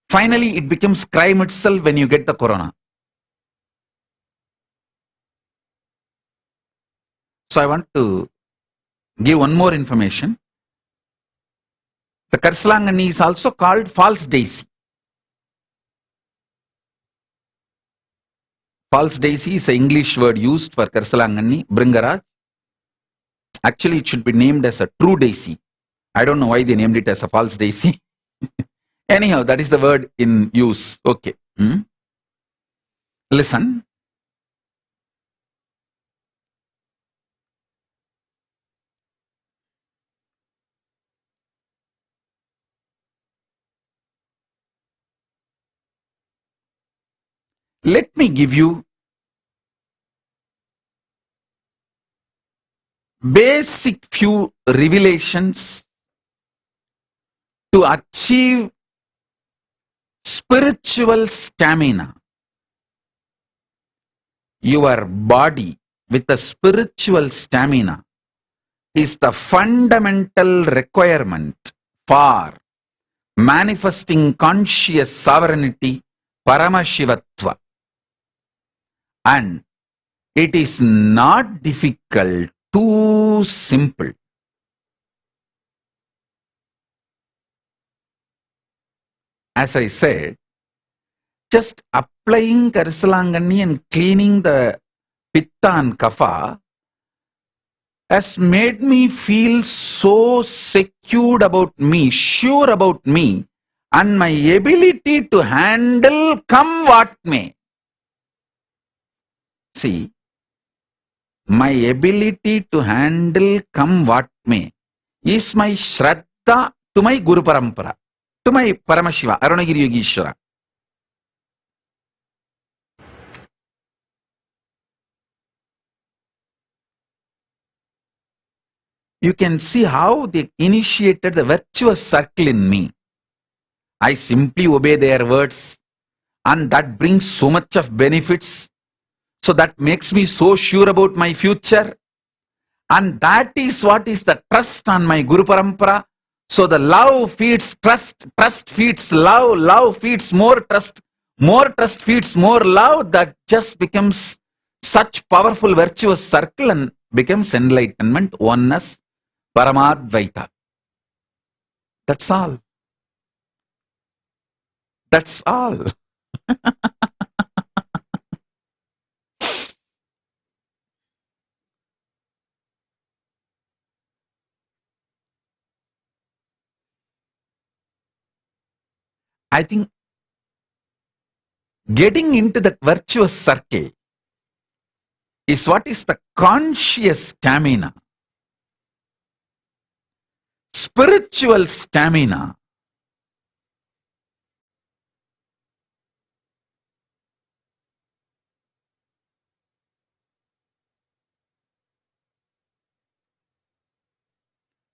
Speaker 3: Finally, it becomes crime itself when you get the corona. So I want to give one more information. The Karslangani is also called false daisy. False daisy is an English word used for Karsalanganni, Bringaraj. Actually, it should be named as a true daisy. I don't know why they named it as a false daisy. Anyhow, that is the word in use. Okay. Listen. Let me give you basic few revelations to achieve spiritual stamina. Your body with a spiritual stamina is the fundamental requirement for manifesting conscious sovereignty, Paramashivatva. And it is not difficult, too simple. As I said, just applying Karisalangani and cleaning the Pitta and Kapha has made me feel so secure about me, sure about me, and my ability to handle come what may. See, my ability to handle come what may is my Shraddha to my Guru Parampara, to my Paramashiva, Arunagiri Yogishwara. You can see how they initiated the virtuous circle in me. I simply obey their words, and that brings so much of benefits. So that makes me so sure about my future. And that is what is the trust on my Guru Parampara. So the love feeds trust, trust feeds love, love feeds more trust feeds more love. That just becomes such powerful virtuous circle and becomes enlightenment, oneness, Paramadvaita. That's all. That's all. I think getting into that virtuous circle is what is the conscious stamina. Spiritual stamina.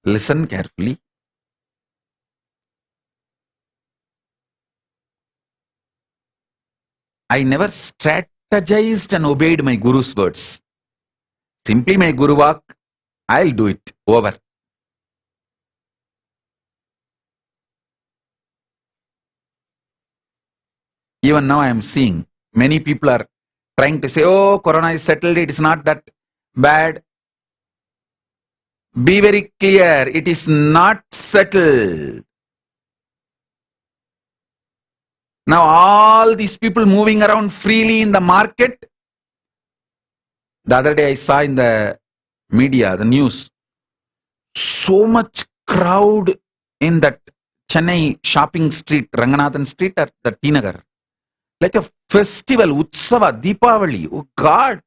Speaker 3: Listen carefully. I never strategized and obeyed my Guru's words. Simply my Guru Vak, I'll do it. Over. Even now I am seeing many people are trying to say, oh, Corona is settled, it is not that bad. Be very clear, it is not settled. Now all these people moving around freely in the market. The other day I saw in the media, the news, so much crowd in that Chennai shopping street, Ranganathan street or the T Nagar. Like a festival, Utsava, Deepavali. Oh God.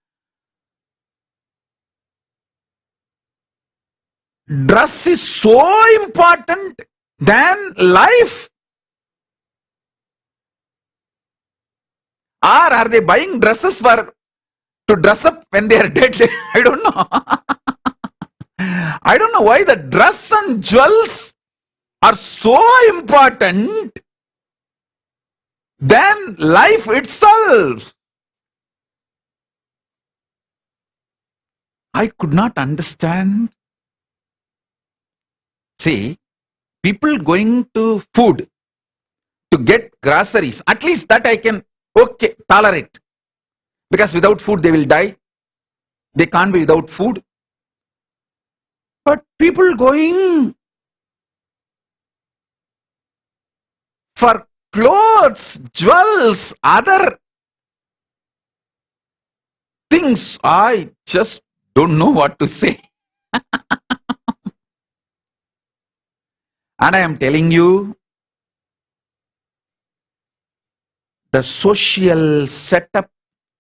Speaker 3: Dress is so important than life. Or are they buying dresses to dress up when they are dead? I don't know. I don't know why the dress and jewels are so important than life itself. I could not understand. See, people going to food to get groceries, at least that I can, okay, tolerate. Because without food they will die. They can't be without food. But people going for clothes, jewels, other things I just don't know what to say. And I am telling you, the social setup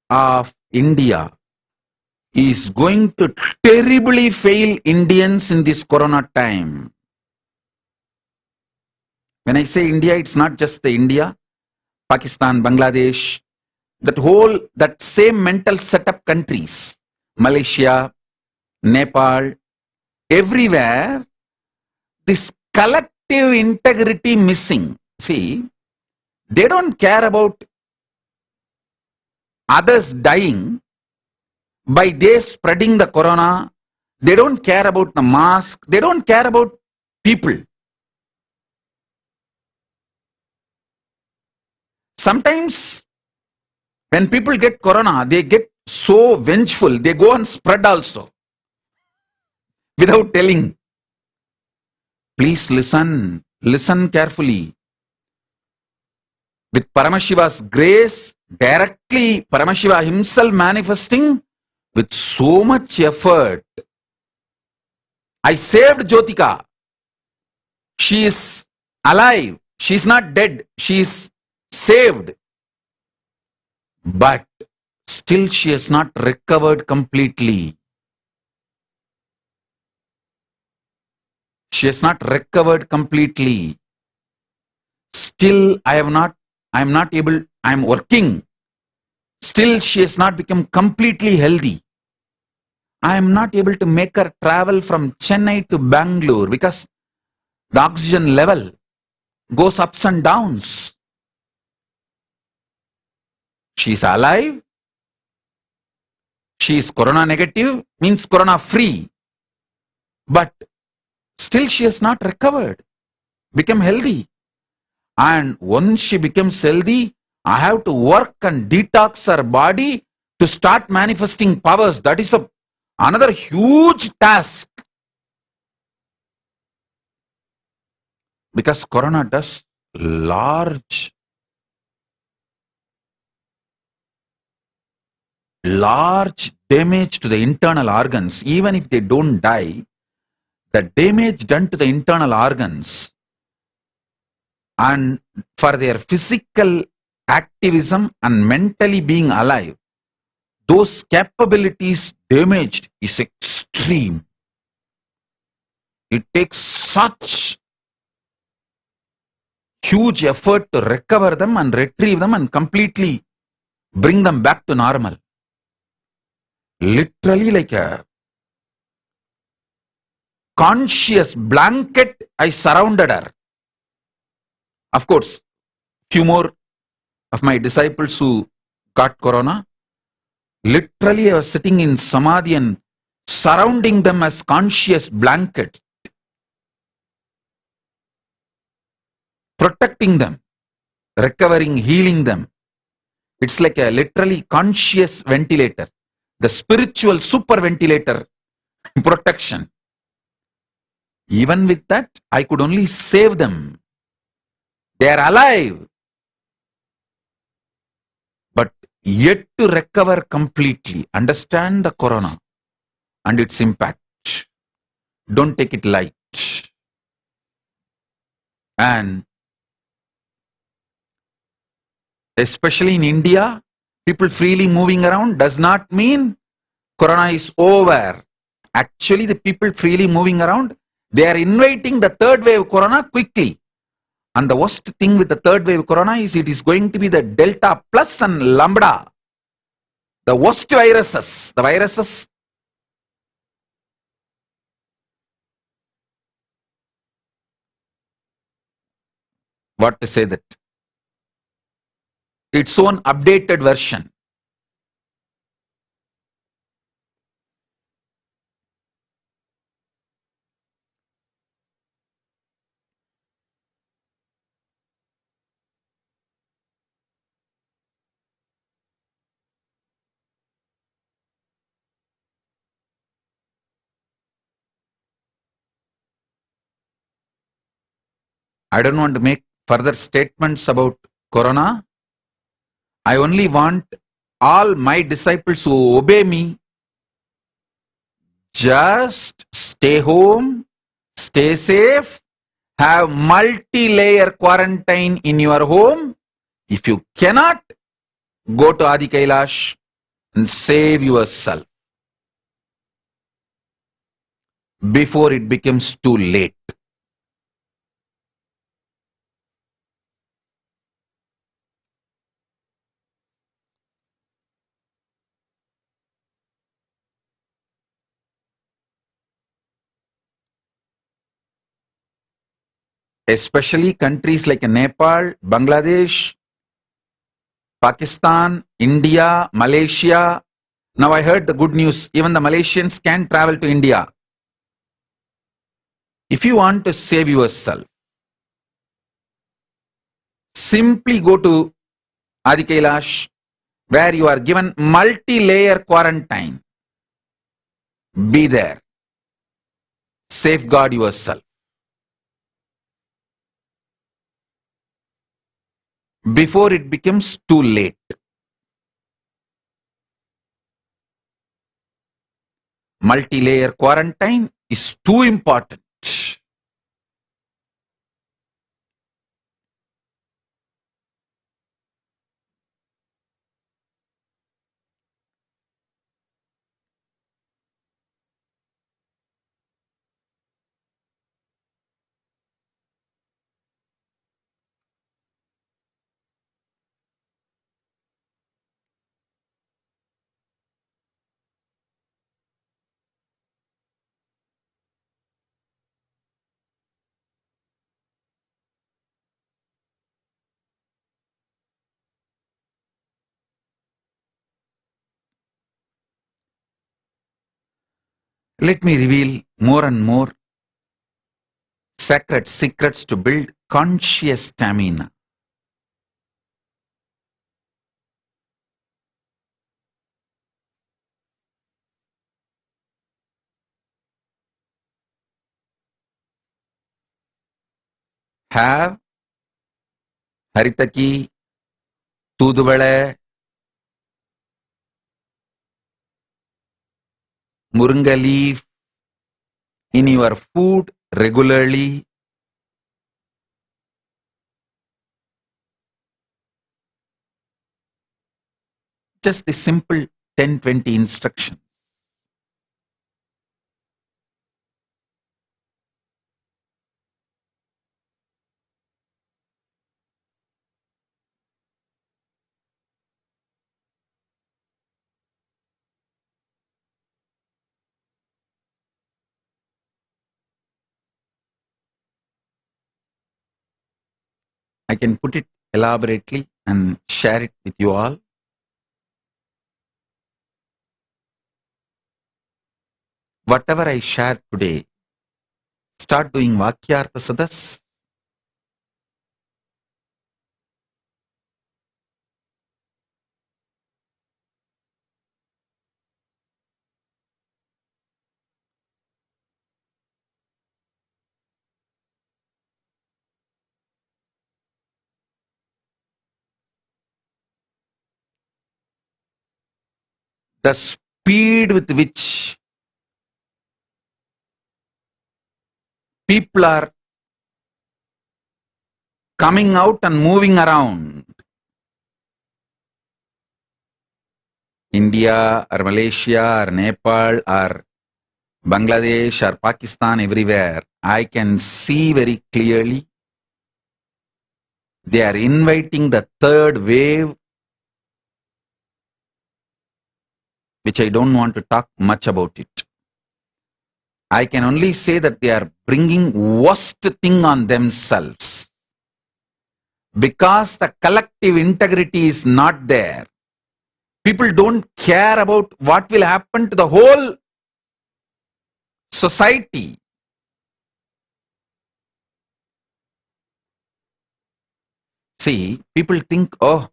Speaker 3: of India is going to terribly fail Indians in this corona time. When I say India, it's not just the India, Pakistan, Bangladesh, that same mental setup countries, Malaysia, Nepal, everywhere, this collective integrity missing. See, they don't care about others dying by they spreading the corona. They don't care about the mask. They don't care about people. Sometimes when people get corona, they get so vengeful, they go and spread also without telling. Please listen carefully. With Paramashiva's grace, directly Paramashiva himself manifesting with so much effort. I saved Jyotika. She is alive. She is not dead. She is saved. But still she has not recovered completely. She has not recovered completely. Still I am working. Still she has not become completely healthy. I am not able to make her travel from Chennai to Bangalore because the oxygen level goes ups and downs. She is alive. She is corona negative, means corona free. But still she has not recovered, become healthy. And once she becomes healthy, I have to work and detox her body to start manifesting powers. That is another huge task. Because corona does large damage to the internal organs. Even if they don't die, the damage done to the internal organs and for their physical activism and mentally being alive, those capabilities damaged is extreme. It takes such huge effort to recover them and retrieve them and completely bring them back to normal. Literally like a conscious blanket, I surrounded her. Of course, few more of my disciples who got corona, literally I was sitting in Samadhi and surrounding them as conscious blanket, protecting them, recovering, healing them. It's like a literally conscious ventilator, the spiritual super ventilator protection. Even with that, I could only save them. They are alive, but yet to recover completely. Understand the corona and its impact. Don't take it light. And especially in India, people freely moving around does not mean corona is over. Actually, the people freely moving around, they are inviting the third wave corona quickly. And the worst thing with the third wave corona is it is going to be the Delta plus and Lambda. The worst viruses. The viruses. What to say that? Its own updated version. I don't want to make further statements about corona. I only want all my disciples who obey me, just stay home, stay safe, have multi-layer quarantine in your home. If you cannot, go to Adi Kailash and save yourself before it becomes too late. Especially countries like Nepal, Bangladesh, Pakistan, India, Malaysia. Now I heard the good news, even the Malaysians can travel to India. If you want to save yourself, simply go to Adi Kailash, where you are given multi-layer quarantine. Be there. Safeguard yourself before it becomes too late. Multi-layer quarantine is too important. Let me reveal more and more sacred secrets to build conscious stamina. Have haritaki, tudubale, murunga leaf in your food regularly. Just the simple 10-20 instruction. I can put it elaborately and share it with you all. Whatever I share today, start doing Vakyartha Sadas. The speed with which people are coming out and moving around, India or Malaysia or Nepal or Bangladesh or Pakistan, everywhere, I can see very clearly they are inviting the third wave, which I don't want to talk much about it. I can only say that they are bringing worst thing on themselves. Because the collective integrity is not there. People don't care about what will happen to the whole society. See, people think, oh,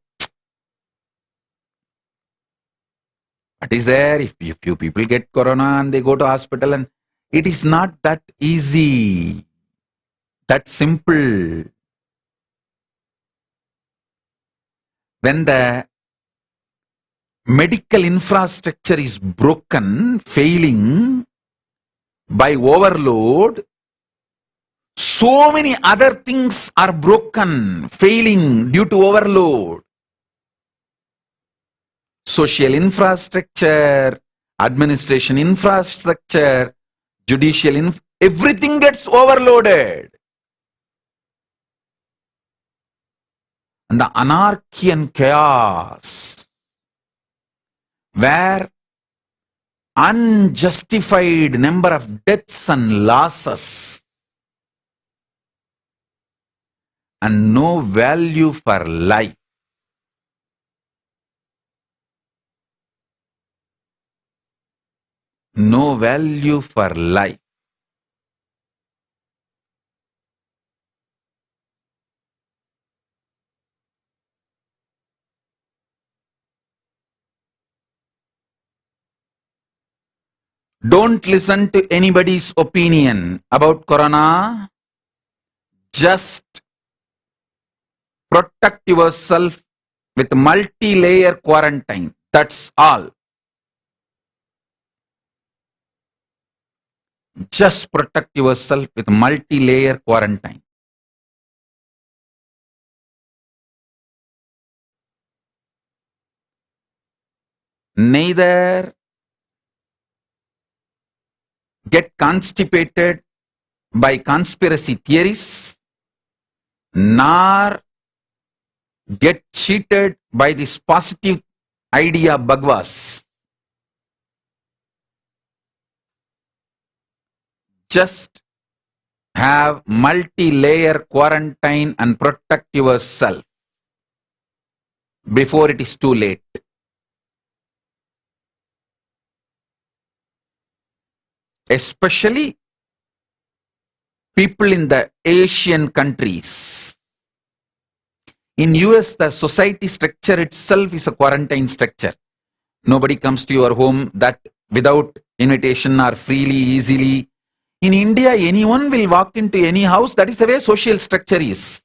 Speaker 3: what is there if few people get corona and they go to hospital, and it is not that easy, that simple. When the medical infrastructure is broken, failing by overload, so many other things are broken, failing due to overload. Social infrastructure, administration infrastructure, judicial everything gets overloaded. And the anarchy and chaos, where unjustified number of deaths and losses, and no value for life. No value for life. Don't listen to anybody's opinion about Corona. Just protect yourself with multi-layer quarantine. That's all. Just protect yourself with multi-layer quarantine. Neither get constipated by conspiracy theories, nor get cheated by this positive idea Bhagavas. Just have multi-layer quarantine and protect yourself before it is too late. Especially people in the Asian countries. In US, the society structure itself is a quarantine structure. Nobody comes to your home that without invitation or freely, easily. In India, anyone will walk into any house. That is the way social structure is.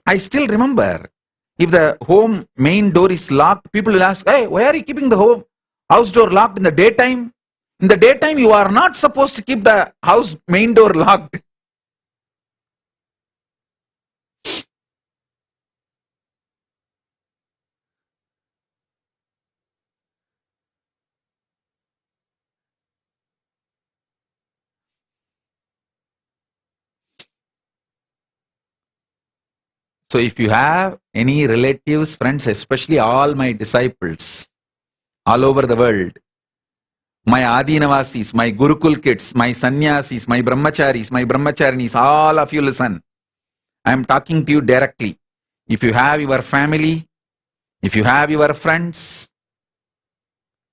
Speaker 3: I still remember, if the home main door is locked, people will ask, hey, why are you keeping the house door locked in the daytime? In the daytime, you are not supposed to keep the house main door locked. So if you have any relatives, friends, especially all my disciples all over the world, my Adinavasis, my Gurukul kids, my Sannyasis, my Brahmacharis, my Brahmacharinis, all of you listen. I am talking to you directly. If you have your family, if you have your friends,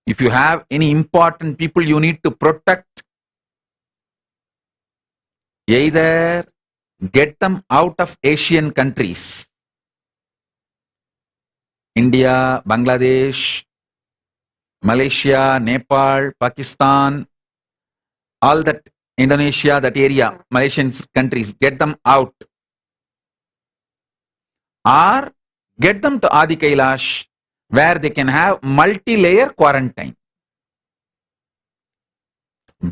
Speaker 3: if you have any important people you need to protect, either get them out of Asian countries, India, Bangladesh, Malaysia, Nepal, Pakistan, all that, Indonesia, that area, Malaysian countries, get them out. Or get them to Adi Kailash, where they can have multi-layer quarantine.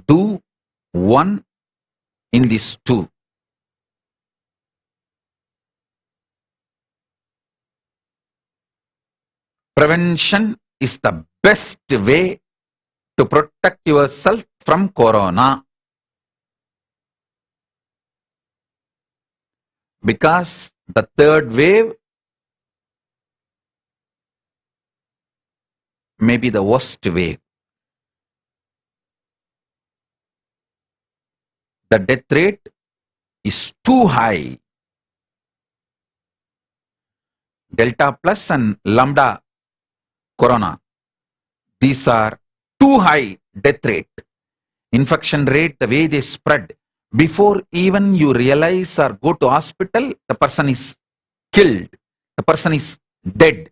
Speaker 3: Do one in these two. Prevention is the best way to protect yourself from Corona. Because the third wave may be the worst wave. The death rate is too high. Delta plus and lambda Corona, these are too high death rate. Infection rate, the way they spread, before even you realize or go to hospital, the person is killed, the person is dead.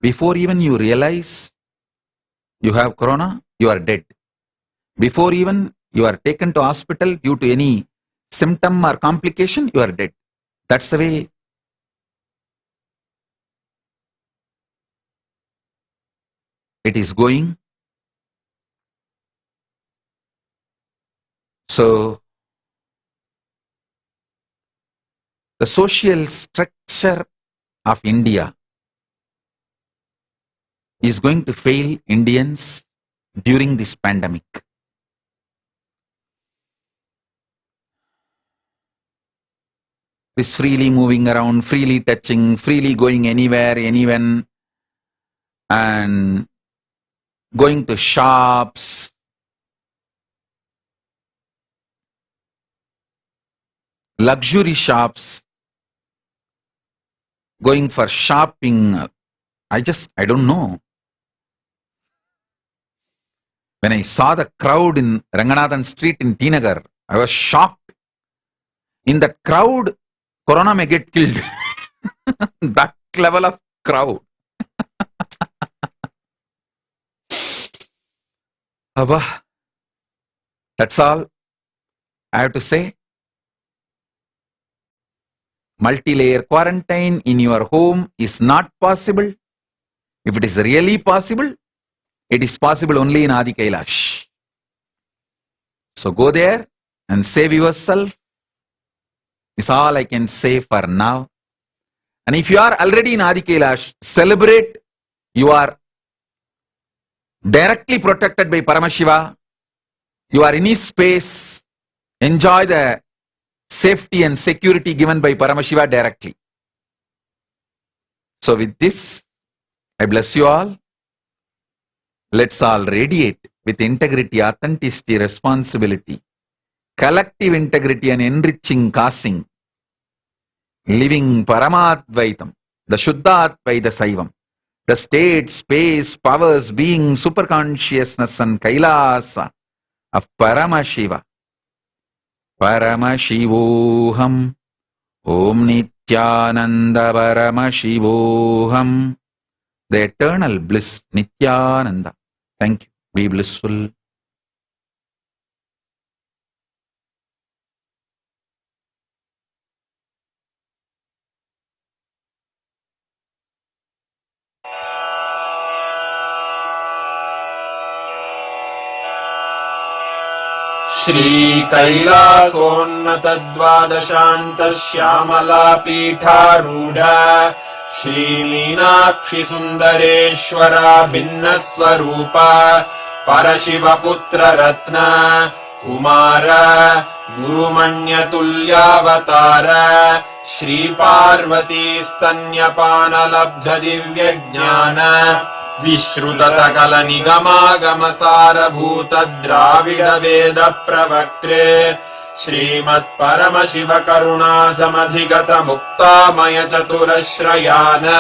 Speaker 3: Before even you realize you have Corona, you are dead. Before even you are taken to hospital due to any symptom or complication, you are dead. That's the way it is going. So, the social structure of India is going to fail Indians during this pandemic. This freely moving around, freely touching, freely going anywhere, anyone, and going to shops, luxury shops, going for shopping. I don't know. When I saw the crowd in Ranganathan Street in Tinagar, I was shocked. In that crowd, Corona may get killed. That level of crowd. Abba, that's all I have to say. Multi-layer quarantine in your home is not possible. If it is really possible, it is possible only in Adi Kailash. So go there and save yourself. Is all I can say for now. And if you are already in Adi Kailash, celebrate. You are directly protected by Paramashiva. You are in his space. Enjoy the safety and security given by Paramashiva directly. So with this, I bless you all. Let's all radiate with integrity, authenticity, responsibility, collective integrity and enriching causing, living Paramadvaitam, the Shuddhadvaita Saivam, the state, space, powers, being, superconsciousness and Kailasa of Paramashiva. Paramashivoham, Om Nithyananda Paramashivoham, the eternal bliss, Nithyananda. Thank you. Be blissful.
Speaker 11: Shri Kailasonnatadvadashantas Shyamala Pitharudha Shri Meenakshi Sundareshwara Bhinnaswarupa Parashiva Putra Ratna Kumara Gurumanya Tulyavatara Shri Parvati Stanyapana Labdha Divya Jnana Vishruta Sakala Nigama Gamasara Bhuta Dravida Veda Pravaktre Srimad Paramashiva Karuna Samadhigata Mukta Maya Chaturashrayana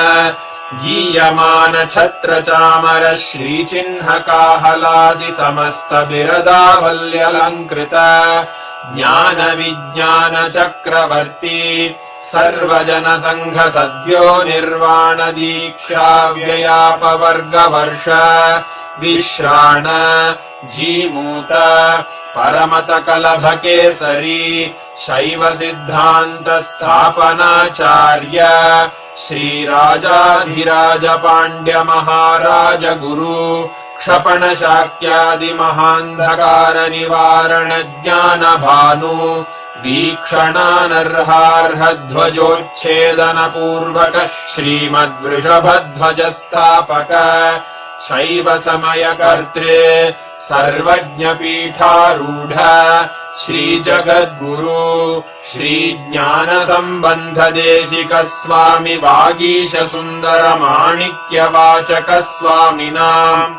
Speaker 11: Giyamana Chatra Chamara Shri Chinha Kahaladi Samasta Birada Valyalankrita Jnana Vijnana Chakravarti Sarvajana Sangha Sadhyo Nirvana Diksha Vyayapa Varga Varsha Vishrana Jimuta Paramata Kalabha Sari Shaiva Siddhanta Sthapanacharya Shri Rajadhiraja Pandya Maharaja Guru Kshapana Shakyadi Mahandhakara Nivarana Jnana Bhanu Dikshana Purvaka Srimad Vrishabhadhvajastapaka Shaiva Samaya Kartre Sarvajna Pitharudha Shri Jagatguru Shri Jnana Sambandha Deshika Swami Vagisha Sundara Manikya Vachaka Swaminam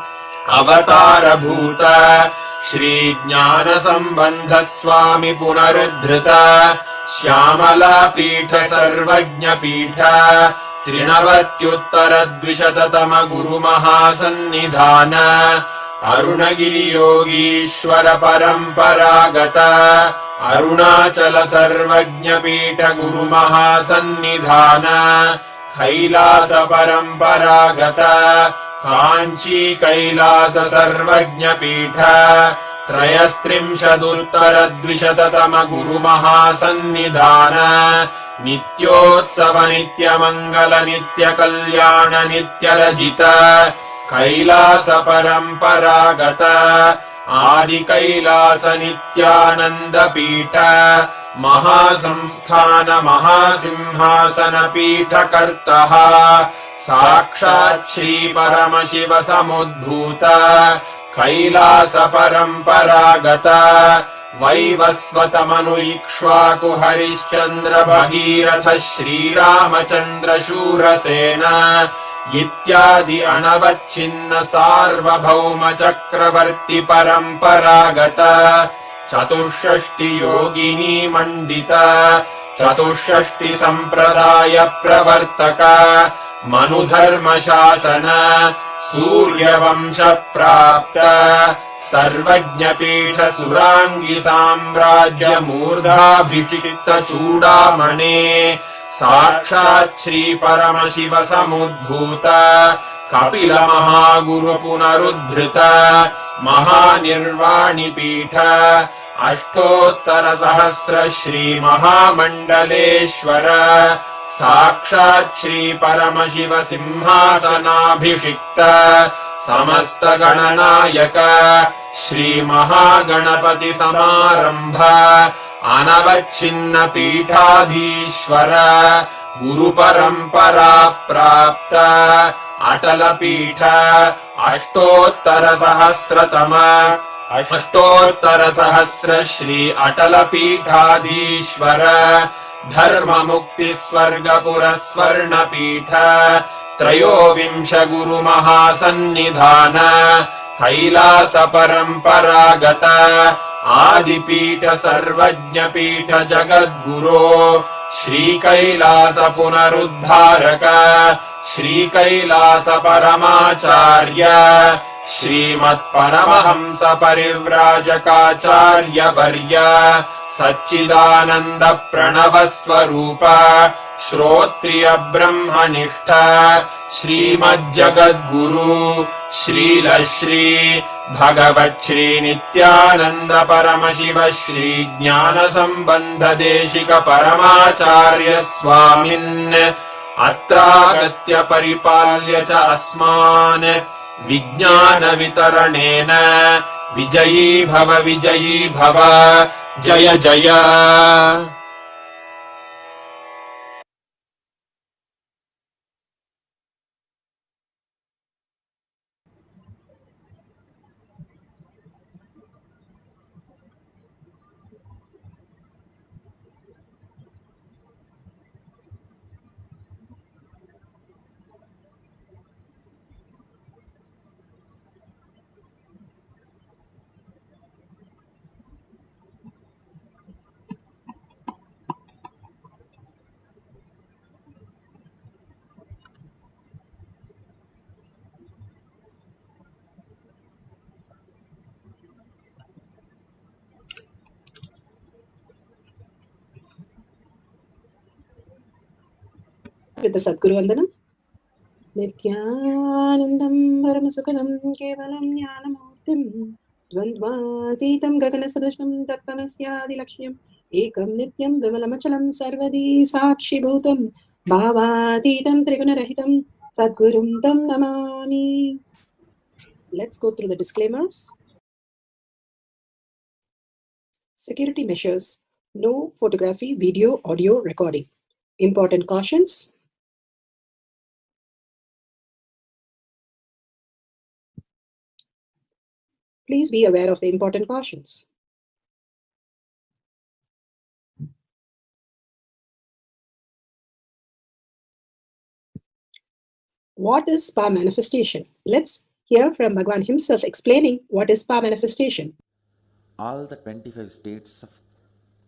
Speaker 11: Avatara Bhuta Shri Jnana Sambandha Swami Punarudhrita Shyamala Pitha Sarvajna Pitha Trinavatyuttara Dvishatatama Guru Mahasannidhana Arunagiri Yogishwara Paramparagata Arunachala Sarvajna Pitha Guru Mahasannidhana Kailasa Paramparagata Kanchi Kailasa Sarvajna Pitha Trayastrimshadutara Dvishatatama Guru Mahasannidhana नित्योत्सव नित्यमङ्गल नित्यकल्याण नित्यरजित Kailash परम्परागत आदि कैलास नित्यानन्द पीठ महासंस्थान महासिंहासन पीठकर्तः साक्षात् श्री परमशिव समुद्भूत कैलास परम्परागत वैवस्वतमनु इक्ष्वाकु हरिश्चन्द्र भगीरथ श्रीरामचन्द्र शूरसेन इत्यादि अनवच्छिन्न सार्वभौम चक्रवर्ति परम्परागत चतुष्षष्टि योगिनी मण्डित चतुष्षष्टि सम्प्रदाय प्रवर्तक मनुधर्म शासन सूर्यवंश प्राप्त सर्वज्ञपीठ सुराङ्गी साम्राज्य मूर्धाभिषिक्त चूडामणे साक्षात् श्री परमशिव समुद्भूत कपिल महागुरु पुनरुद्धृत महानिर्वाणि पीठ अष्टोत्तर सहस्र श्री महामण्डलेश्वर साक्षात् श्री परमशिव सिंहासनाभिषिक्त समस्त गणनायक श्री महागणपति समारंभ अनवच्छिन्न पीठाधीश्वर गुरु परंपरा प्राप्त अटल पीठ अष्टोत्तर सहस्र श्री अटल पीठाधीश्वर धर्म मुक्ति स्वर्गपुर स्वर्ण पीठ त्रयोविंश गुरु महासन्निधान कैलास परम्परागत आदिपीठ सर्वज्ञ पीठ जगद्गुरो श्री कैलास पुनरुद्धारक श्री कैलास परमाचार्य श्रीमत्परमहंस परिव्राजकाचार्य वर्य सच्चिदानंद प्रणव स्वरूप श्रोत्रिय ब्रह्मनिष्ठ श्रीमज्जगद्गुरु श्रील श्री भगवत् श्री नित्यानंद परमशिव श्री ज्ञान संबंध देशिक परमाचार्य स्वामिन् अत्रागत्य परिपाल्य च अस्मान् विज्ञान वितरणेन विजयी भव जय जय।
Speaker 13: With the Sadguru Vandanam. Nithyanandam Paramasukhanam Kevalam Jnanamurtim Dvandvatitam Gaganasadushnam Tattanasyadi Lakshmyam Ekam Nityam Vimalamachalam Sarvadi Sakshi Bhutam Bhavatitam Trigunarahitam Sadgurum Tam Namami. Let's go through the disclaimers. Security measures. No photography, video, audio recording. Important cautions. Please be aware of the important cautions. What is spa manifestation? Let's hear from Bhagavan himself explaining what is spa manifestation.
Speaker 3: All the 25 states of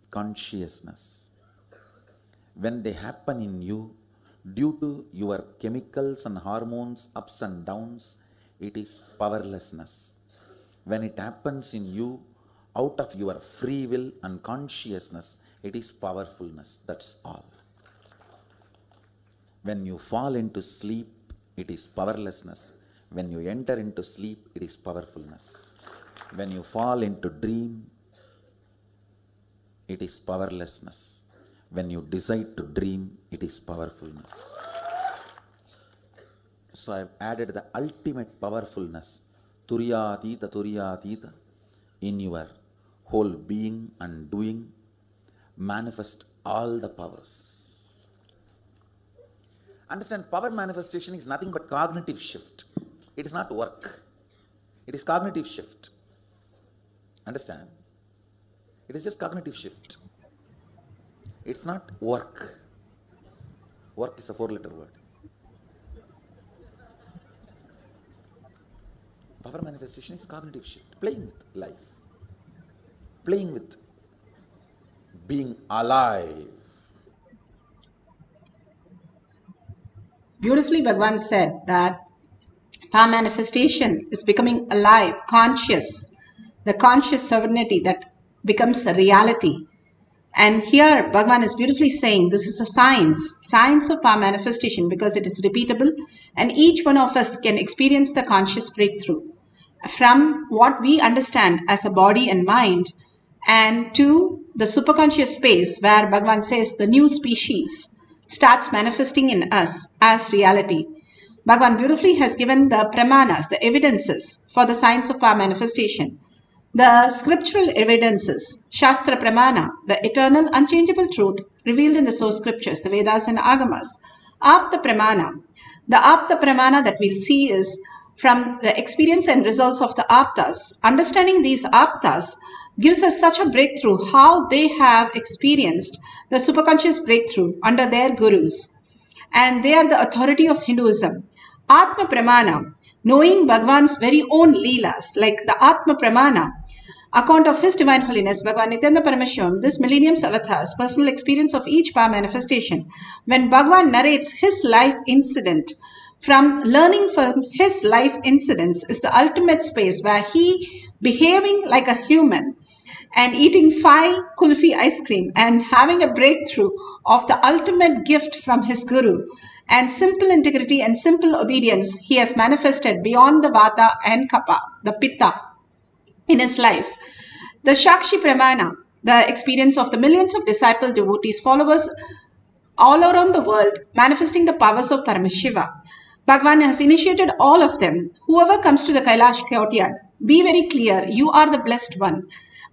Speaker 3: consciousness, when they happen in you, due to your chemicals and hormones ups and downs, it is powerlessness. When it happens in you, out of your free will and consciousness, it is powerfulness. That's all. When you fall into sleep, it is powerlessness. When you enter into sleep, it is powerfulness. When you fall into dream, it is powerlessness. When you decide to dream, it is powerfulness. So I've added the ultimate powerfulness, Turyatita, in your whole being and doing. Manifest all the powers. Understand, power manifestation is nothing but cognitive shift. It is not work. It is cognitive shift. Understand? It is just cognitive shift. It's not work. Work is a 4-letter word. Power manifestation is cognitive shift. Playing with life. Playing with being alive.
Speaker 13: Beautifully, Bhagavan said that power manifestation is becoming alive, conscious, the conscious sovereignty that becomes a reality. And here Bhagavan is beautifully saying this is a science of power manifestation, because it is repeatable and each one of us can experience the conscious breakthrough from what we understand as a body and mind and to the superconscious space where Bhagavan says the new species starts manifesting in us as reality. Bhagavan beautifully has given the pramanas, the evidences for the science of power manifestation. The scriptural evidences, Shastra Pramana, the eternal unchangeable truth revealed in the source scriptures, the Vedas and Agamas. Apta Pramana. The Apta Pramana that we'll see is from the experience and results of the Aptas. Understanding these Aptas gives us such a breakthrough how they have experienced the superconscious breakthrough under their gurus. And they are the authority of Hinduism. Atma Pramana, knowing Bhagavan's very own Leelas, like the Atma Pramana, account of His Divine Holiness, Bhagavan Nithyananda Paramashivam, this millennium's avatar's personal experience of each power manifestation. When Bhagavan narrates his life incident, from learning from his life incidents is the ultimate space where he, behaving like a human and eating 5 kulfi ice cream and having a breakthrough of the ultimate gift from his guru, and simple integrity and simple obedience he has manifested beyond the vata and kapha, the pitta, in his life. The Shakshi Pramana, the experience of the millions of disciple devotees, followers all around the world, manifesting the powers of Paramashiva. Bhagavan has initiated all of them. Whoever comes to the Kailasa courtyard, be very clear, you are the blessed one.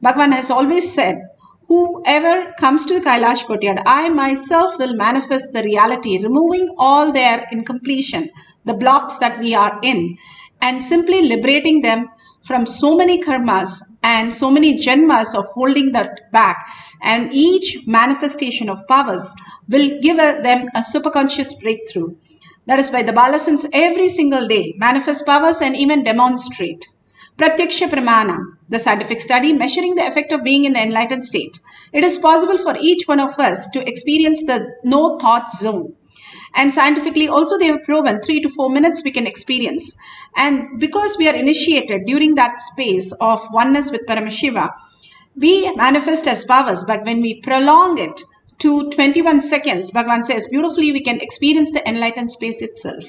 Speaker 13: Bhagavan has always said, whoever comes to the Kailasa courtyard, I myself will manifest the reality, removing all their incompletion, the blocks that we are in, and simply liberating them from so many karmas and so many janmas of holding that back. And each manifestation of powers will give them a superconscious breakthrough. That is why the Balasans every single day manifest powers and even demonstrate. Pratyaksha Pramana, the scientific study measuring the effect of being in the enlightened state. It is possible for each one of us to experience the no thought zone. And scientifically also they have proven 3 to 4 minutes we can experience. And because we are initiated during that space of oneness with Paramashiva, we manifest as powers, but when we prolong it to 21 seconds, Bhagavan says beautifully we can experience the enlightened space itself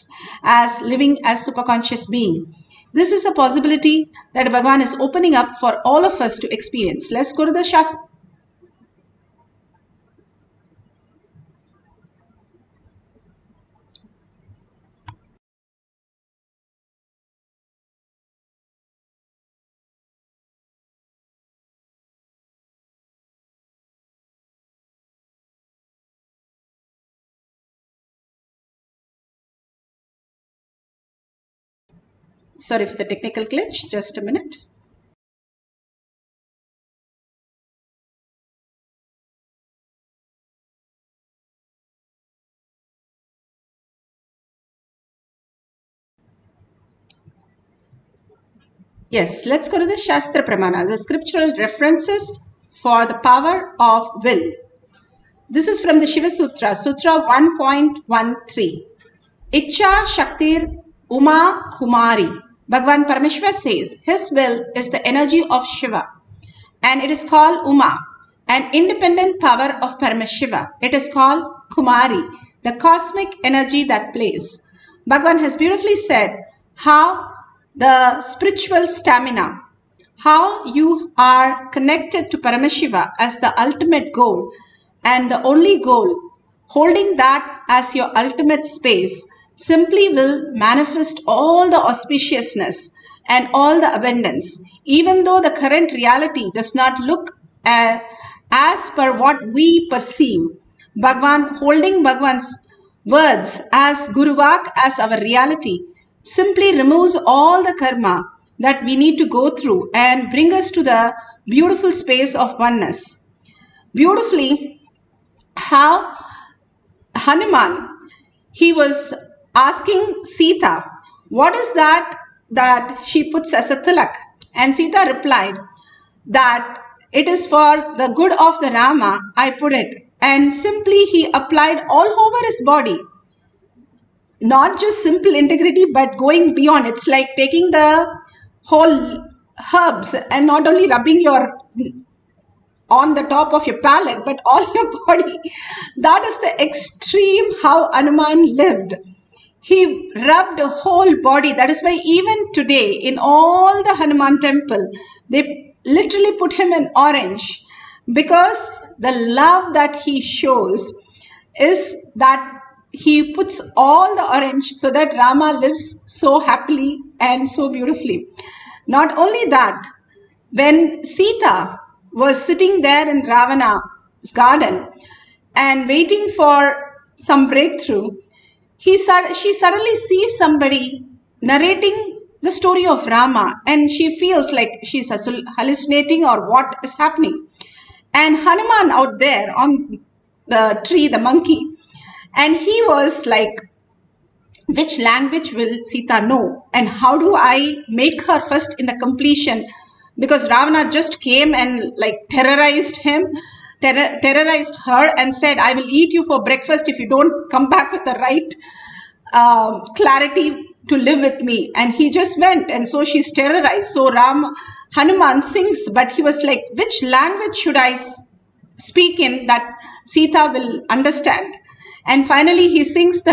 Speaker 13: as living as superconscious being. This is a possibility that Bhagavan is opening up for all of us to experience. Let's go to the Shastra. Sorry for the technical glitch, just a minute. Yes, let's go to the Shastra Pramana, the scriptural references for the power of will. This is from the Shiva Sutra, Sutra 1.13. Icha Shaktir Uma Kumari. Bhagavan Paramashiva says his will is the energy of Shiva and it is called Uma, an independent power of Paramashiva. It is called Kumari, the cosmic energy that plays. Bhagavan has beautifully said how the spiritual stamina, how you are connected to Paramashiva as the ultimate goal, and the only goal, holding that as your ultimate space, simply will manifest all the auspiciousness and all the abundance, even though the current reality does not look as per what we perceive. Bhagavan, holding Bhagavan's words as Guruvak, as our reality, simply removes all the karma that we need to go through and bring us to the beautiful space of oneness. Beautifully, how Hanuman, he was asking Sita, what is that she puts as a tilak? And Sita replied that it is for the good of the Rama, I put it. And simply he applied all over his body. Not just simple integrity, but going beyond. It's like taking the whole herbs and not only rubbing your on the top of your palate, but all your body. That is the extreme how Hanuman lived. He rubbed the whole body. That is why even today in all the Hanuman temple, they literally put him in orange, because the love that he shows is that he puts all the orange so that Rama lives so happily and so beautifully. Not only that, when Sita was sitting there in Ravana's garden and waiting for some breakthrough, she suddenly sees somebody narrating the story of Rama, and she feels like she's hallucinating or what is happening. And Hanuman out there on the tree, the monkey, and he was like, which language will Sita know? And how do I make her first in the completion? Because Ravana just came and like terrorized her and said, I will eat you for breakfast if you don't come back with the right clarity to live with me. And he just went, and so she's terrorized. So Hanuman sings, but he was like, which language should I speak in that Sita will understand? And finally he sings the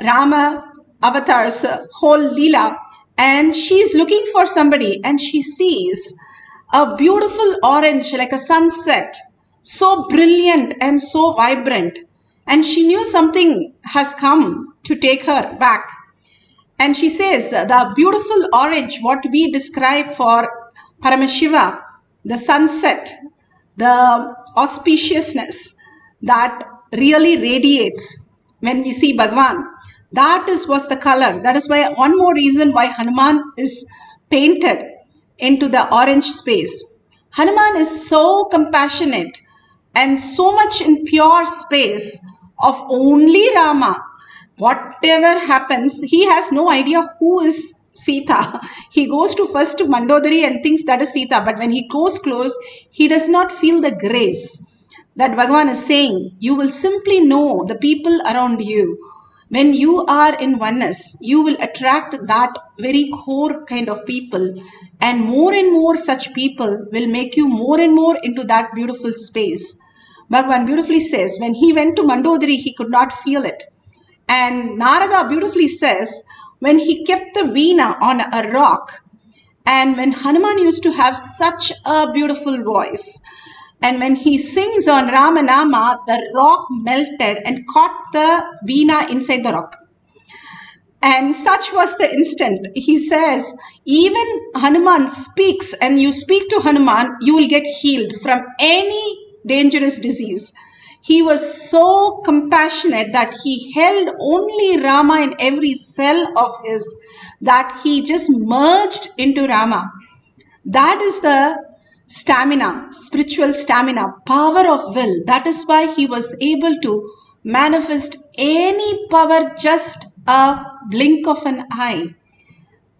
Speaker 13: Rama avatar's whole Leela, and she's looking for somebody, and she sees a beautiful orange like a sunset, so brilliant and so vibrant. And she knew something has come to take her back. And she says the beautiful orange, what we describe for Paramashiva, the sunset, the auspiciousness that really radiates when we see Bhagavan, that was the color. That is why one more reason why Hanuman is painted into the orange space. Hanuman is so compassionate and so much in pure space of only Rama. Whatever happens, he has no idea who is Sita. He goes to first to Mandodari and thinks that is Sita. But when he goes close, he does not feel the grace that Bhagavan is saying. You will simply know the people around you. When you are in oneness, you will attract that very core kind of people, and more such people will make you more and more into that beautiful space. Bhagavan beautifully says, when he went to Mandodari, he could not feel it. And Narada beautifully says, when he kept the veena on a rock, and when Hanuman used to have such a beautiful voice, and when he sings on Ramanama, the rock melted and caught the veena inside the rock. And such was the instant. He says, even Hanuman speaks, and you speak to Hanuman, you will get healed from any dangerous disease. He was so compassionate that he held only Rama in every cell of his, that he just merged into Rama. That is the stamina, spiritual stamina, power of will. That is why he was able to manifest any power just a blink of an eye.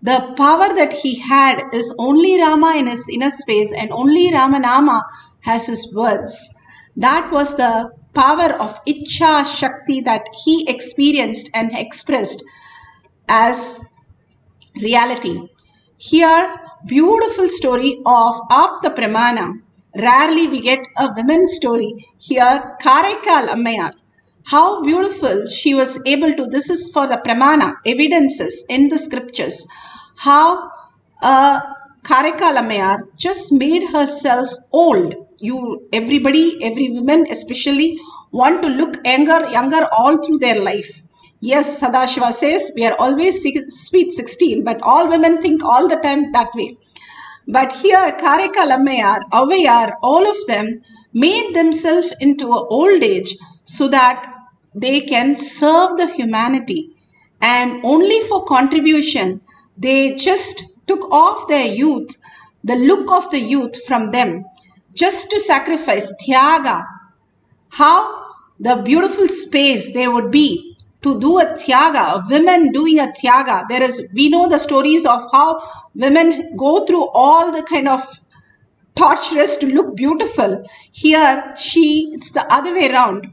Speaker 13: The power that he had is only Rama in his inner space, and only Ramanama has his words. That was the power of Ichcha Shakti that he experienced and expressed as reality. Here, beautiful story of Apta Pramana. Rarely we get a women's story. Here, Karaikal Ammayar. How beautiful she was able to, this is for the Pramana, evidences in the scriptures. How Karaikal Ammayar just made herself old every woman especially want to look younger all through their life. Yes, Sadashiva says we are always sweet 16, but all women think all the time that way. But here, Karaikal Ammayar, Avayar, all of them made themselves into an old age so that they can serve the humanity. And only for contribution, they just took off their youth, the look of the youth from them, just to sacrifice Tyaga. How the beautiful space there would be to do a Tyaga, a women doing a Tyaga. We know the stories of how women go through all the kind of torturous to look beautiful. Here, it's the other way around.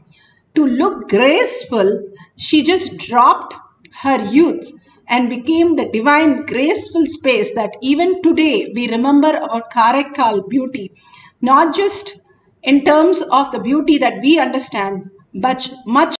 Speaker 13: To look graceful, she just dropped her youth and became the divine graceful space that even today we remember about Karaikal beauty. Not just in terms of the beauty that we understand, but much